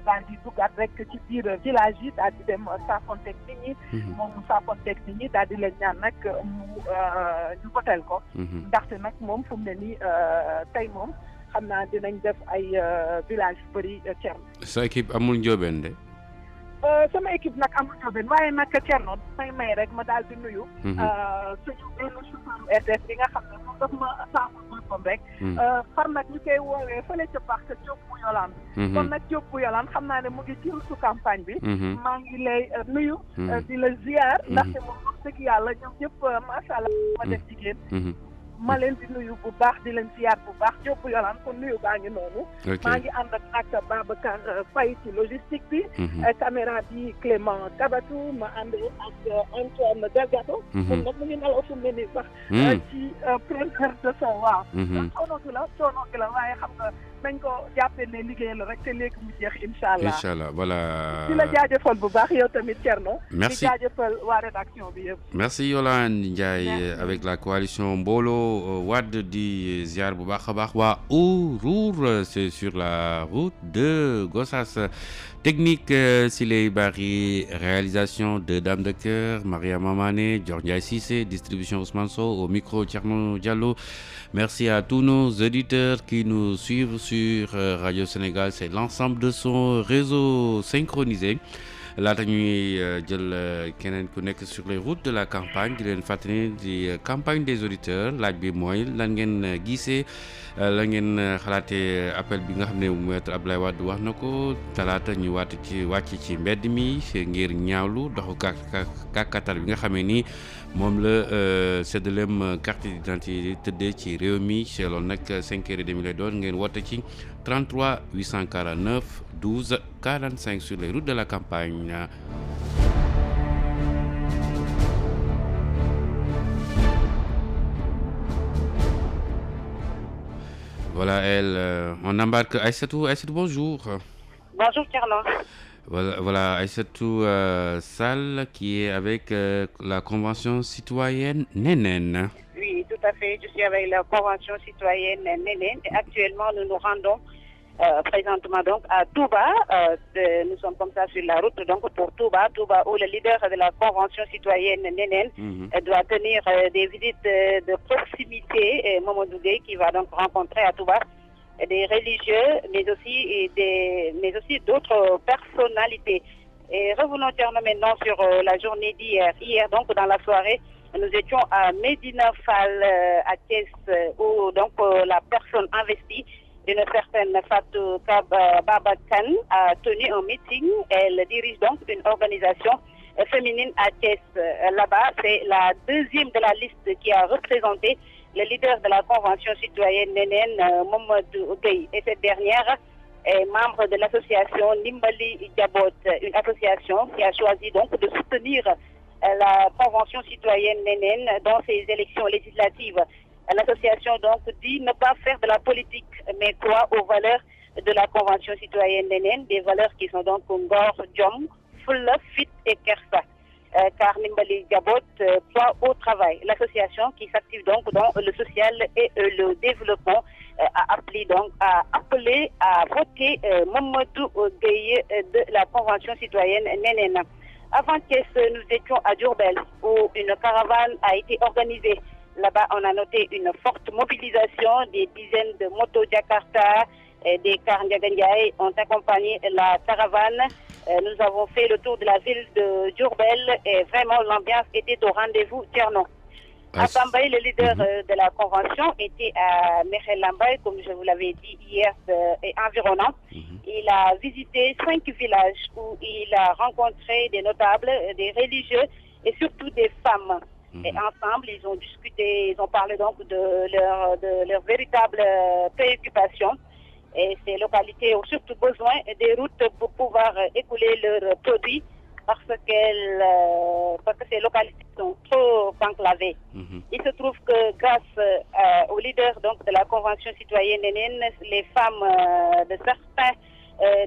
daal di duggaat rek ci biir village yi daal di dem saafonteeg nit ñi moom mu saafonteeg nit ñi daal di leen ñaan nag mu ñu votel ko ndaxte nag moom fu mu ne nii tey moom xam naa dinañ def ay village yu bëri Thierno. sa équipe amul njóobeen de. sama équipe nag amul njóobeen waaye nag Thierno may rek ma daal di nuyu. suñu benn chauffeur RTS bi nga xam ne moom daf ma saafara boppam rek. far nag ñu koy woowee fële ca baax ca Diop bu Yolande. kon nag Diop bu Yolande xam naa ne mu ngi ci su campagne bi. maa ngi lay nuyu. di la ziar. ndaxte moom wax dëgg yàlla ñoom ñëpp macha allah ma def jigéen. ma leen di nuyu bu baax di leen ziar bu baax Diop bu Yolande kon nuyu baa ngi noonu. maa ngi ànd ak Babacar Faye ci logistique bi. caméra bi Clément Tabatou ma ànd ak Antoine Delgato. kon nag mu ngi nelaw fu mu ne nii sax. ci première de son waaw. coono gi la waaye xam nga nañ ko jàppee ne liggéey la rek te léegi mu jeex incha allah. incha allah voilà. di la jaajëfal bu baax yow tamit Thierno. merci di jaajëfal waa rédaction bi yëpp. merci Yolande Ndiaye avec la coalition Mbooloo Wade di ziar bu baax a baax waa Ourour c'est sur la route de Gossas. Technique Siley Bari, réalisation de Dame de Cœur, Maria Mamane, Georgia Cissé, distribution Ousmane Sow, au micro Thierno Diallo. Merci à tous nos auditeurs qui nous suivent sur Radio Sénégal, c'est l'ensemble de son réseau synchronisé. laata ñuy jël keneen ku nekk sur les routes de la campagne di leen fàttali di campagne des auditeurs laaj bi mooy lan ngeen gisee la ngeen xalaatee appel bi nga xam ne maître Abdoulaye Wade wax na ko talaata ñu wàcc ci mbedd mi ngir ñaawlu doxu kàkkatar bi nga xamee ni moom la séddaleem carte d'identité tëddee ci réew mi loolu nag 5h30 lay doon ngeen woote ci 33 849 12 45 sur les routes de la campagne. Voilà, on embarque Aïssatou. Aïssatou, bonjour. Bonjour, Tierno. Voilà Aïssatou Sall qui est avec la Convention citoyenne Nénène. Oui, tout à fait. Je suis avec la Convention citoyenne Nénène et actuellement nous nous rendons présentement donc à Touba. Nous sommes comme ça sur la route donc pour Touba où le leader de la Convention citoyenne Nénène doit tenir des visites de proximité, Mamadou Gueye qui va donc rencontrer à Touba des religieux, mais aussi d'autres personnalités. Et revenons maintenant sur la journée d'hier. Hier, donc, dans la soirée, nous étions à Medina Fall, à Thiès, où donc la personne investie, une certaine Fatou Baba Khan, a tenu un meeting. Elle dirige donc une organisation féminine à Thiès. Là-bas, c'est la deuxième de la liste qui a représenté le leader de la Convention citoyenne Nénène, Mamadou Gueye. Et cette dernière est membre de l'association Nimbali Jabot, une association qui a choisi donc de soutenir la Convention citoyenne Nénène dans ses élections législatives. L'association donc dit ne pas faire de la politique, mais croire aux valeurs de la Convention citoyenne Nénène, des valeurs qui sont donc Ngor, Djom, Fulla, Fit et Kersa. Car Nimbali Jabot croit au travail. L'association qui s'active donc dans le social et le développement a appelé à voter Mamadou Gueye de la Convention citoyenne Nénène. Avant-hier, nous étions à Diourbel où une caravane a été organisée. Là-bas, on a noté une forte mobilisation, des dizaines de motos Jakarta et des cars Ndiagandiaï ont accompagné la caravane. Nous avons fait le tour de la ville de Diourbel et vraiment l'ambiance était au rendez-vous, Tierno. À Bambaye, le leader de la convention était à Mekhe Lambaye, comme je vous l'avais dit hier, et environnant. Il a visité 5 villages où il a rencontré des notables, des religieux et surtout des femmes. Et ensemble, ils ont discuté, ils ont parlé donc de leur véritable préoccupation. Et ces localités ont surtout besoin des routes pour pouvoir écouler leurs produits parce que ces localités sont trop enclavées. Il se trouve que grâce aux leaders donc, de la Convention citoyenne Nénène, les femmes de certains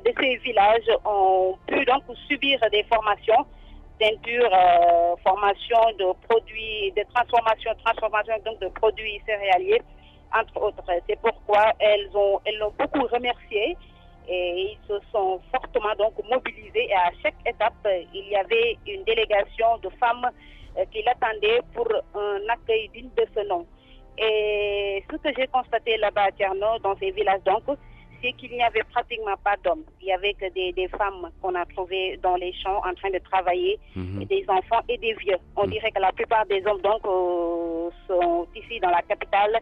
de ces villages ont pu donc subir des formations, teinture, formation de produits, de transformation donc de produits céréaliers, entre autres. C'est pourquoi elles l'ont beaucoup remercié et ils se sont fortement donc mobilisés. Et à chaque étape, il y avait une délégation de femmes qui l'attendaient pour un accueil digne de ce nom. Et ce que j'ai constaté là-bas à Tierno, dans ces villages donc, c'est qu'il n'y avait pratiquement pas d'hommes. Il y avait que des femmes qu'on a trouvées dans les champs en train de travailler, et des enfants et des vieux. On dirait que la plupart des hommes donc sont ici dans la capitale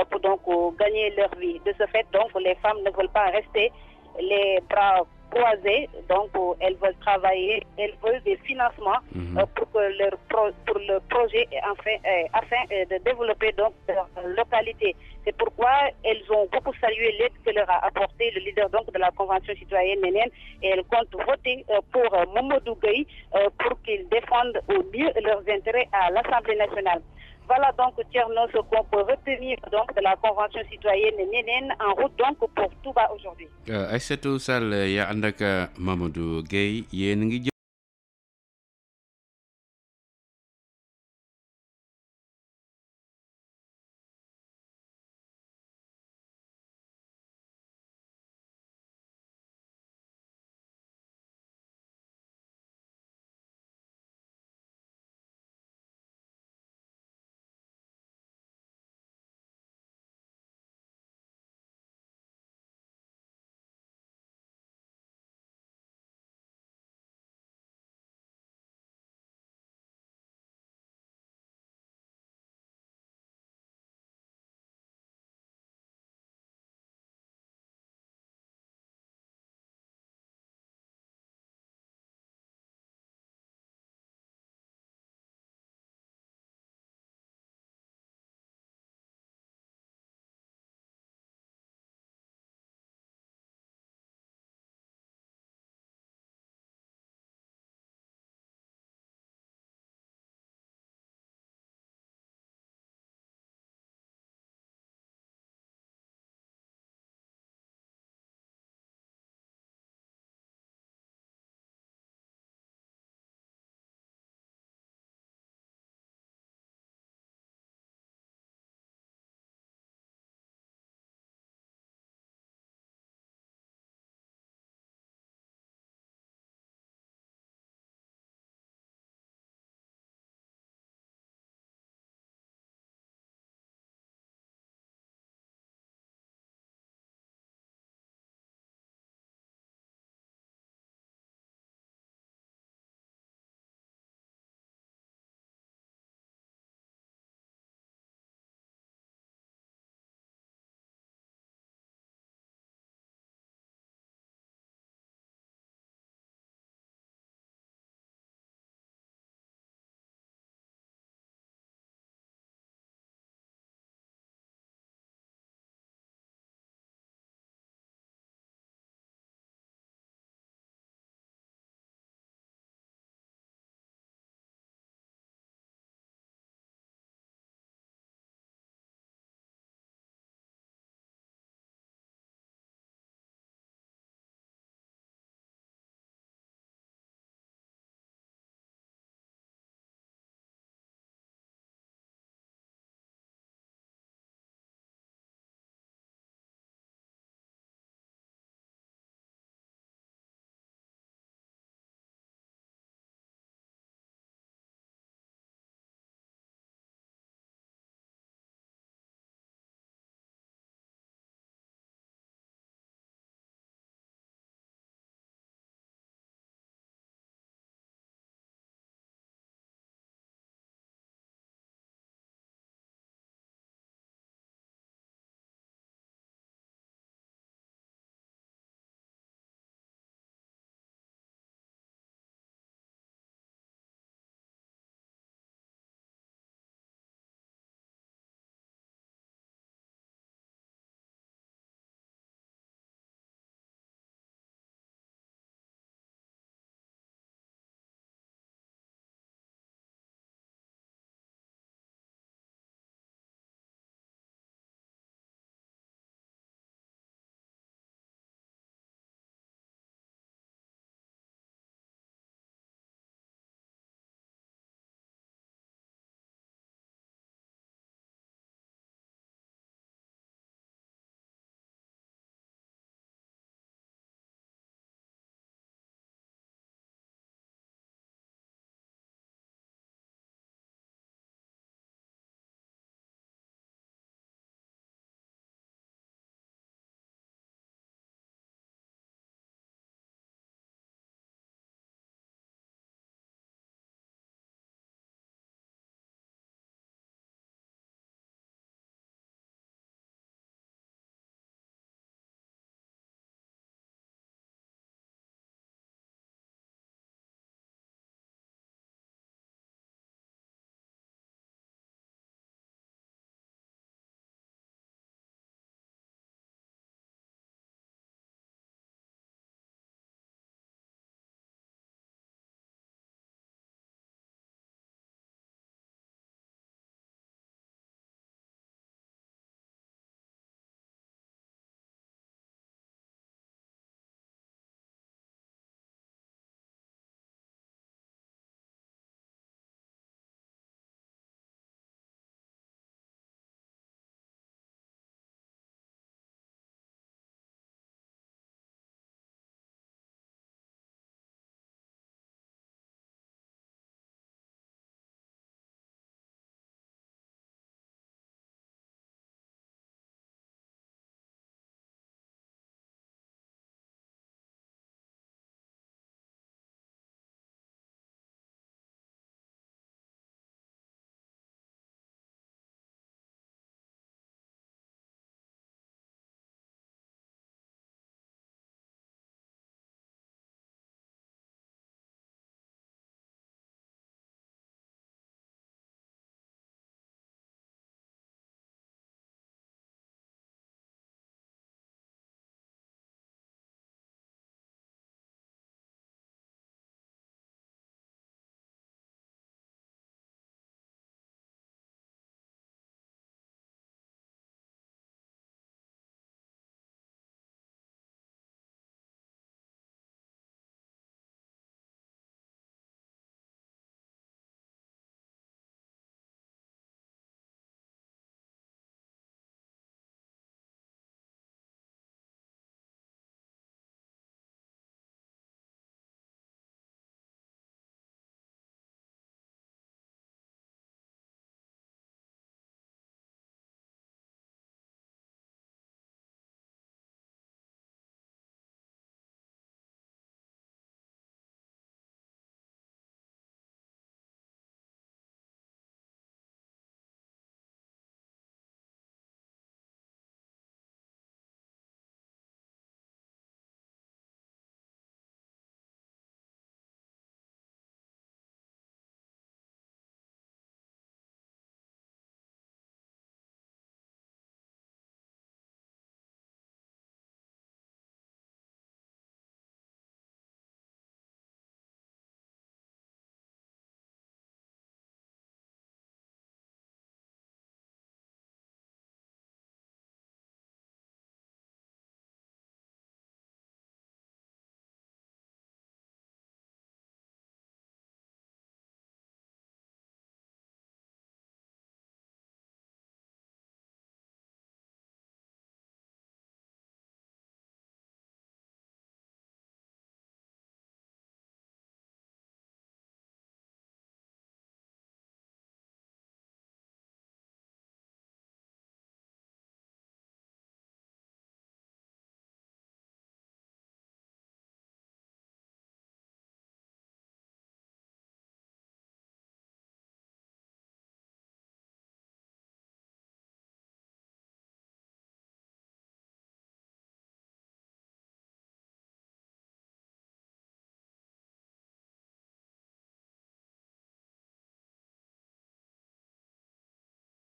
pour donc gagner leur vie. De ce fait, donc, les femmes ne veulent pas rester les bras croisés, donc elles veulent travailler, elles veulent des financements pour le projet afin de développer donc leur localité. C'est pourquoi elles ont beaucoup salué l'aide que leur a apporté le leader donc de la Convention citoyenne Nénène et elles comptent voter pour Mamadou Gueye pour qu'ils défendent au mieux leurs intérêts à l'Assemblée nationale. Voilà donc, Tierno, ce qu'on peut retenir donc de la Convention citoyenne Nénène en route donc pour Touba aujourd'hui. Aïssatou Sall yaa ànd ak Mamadou Gueye yéen ngi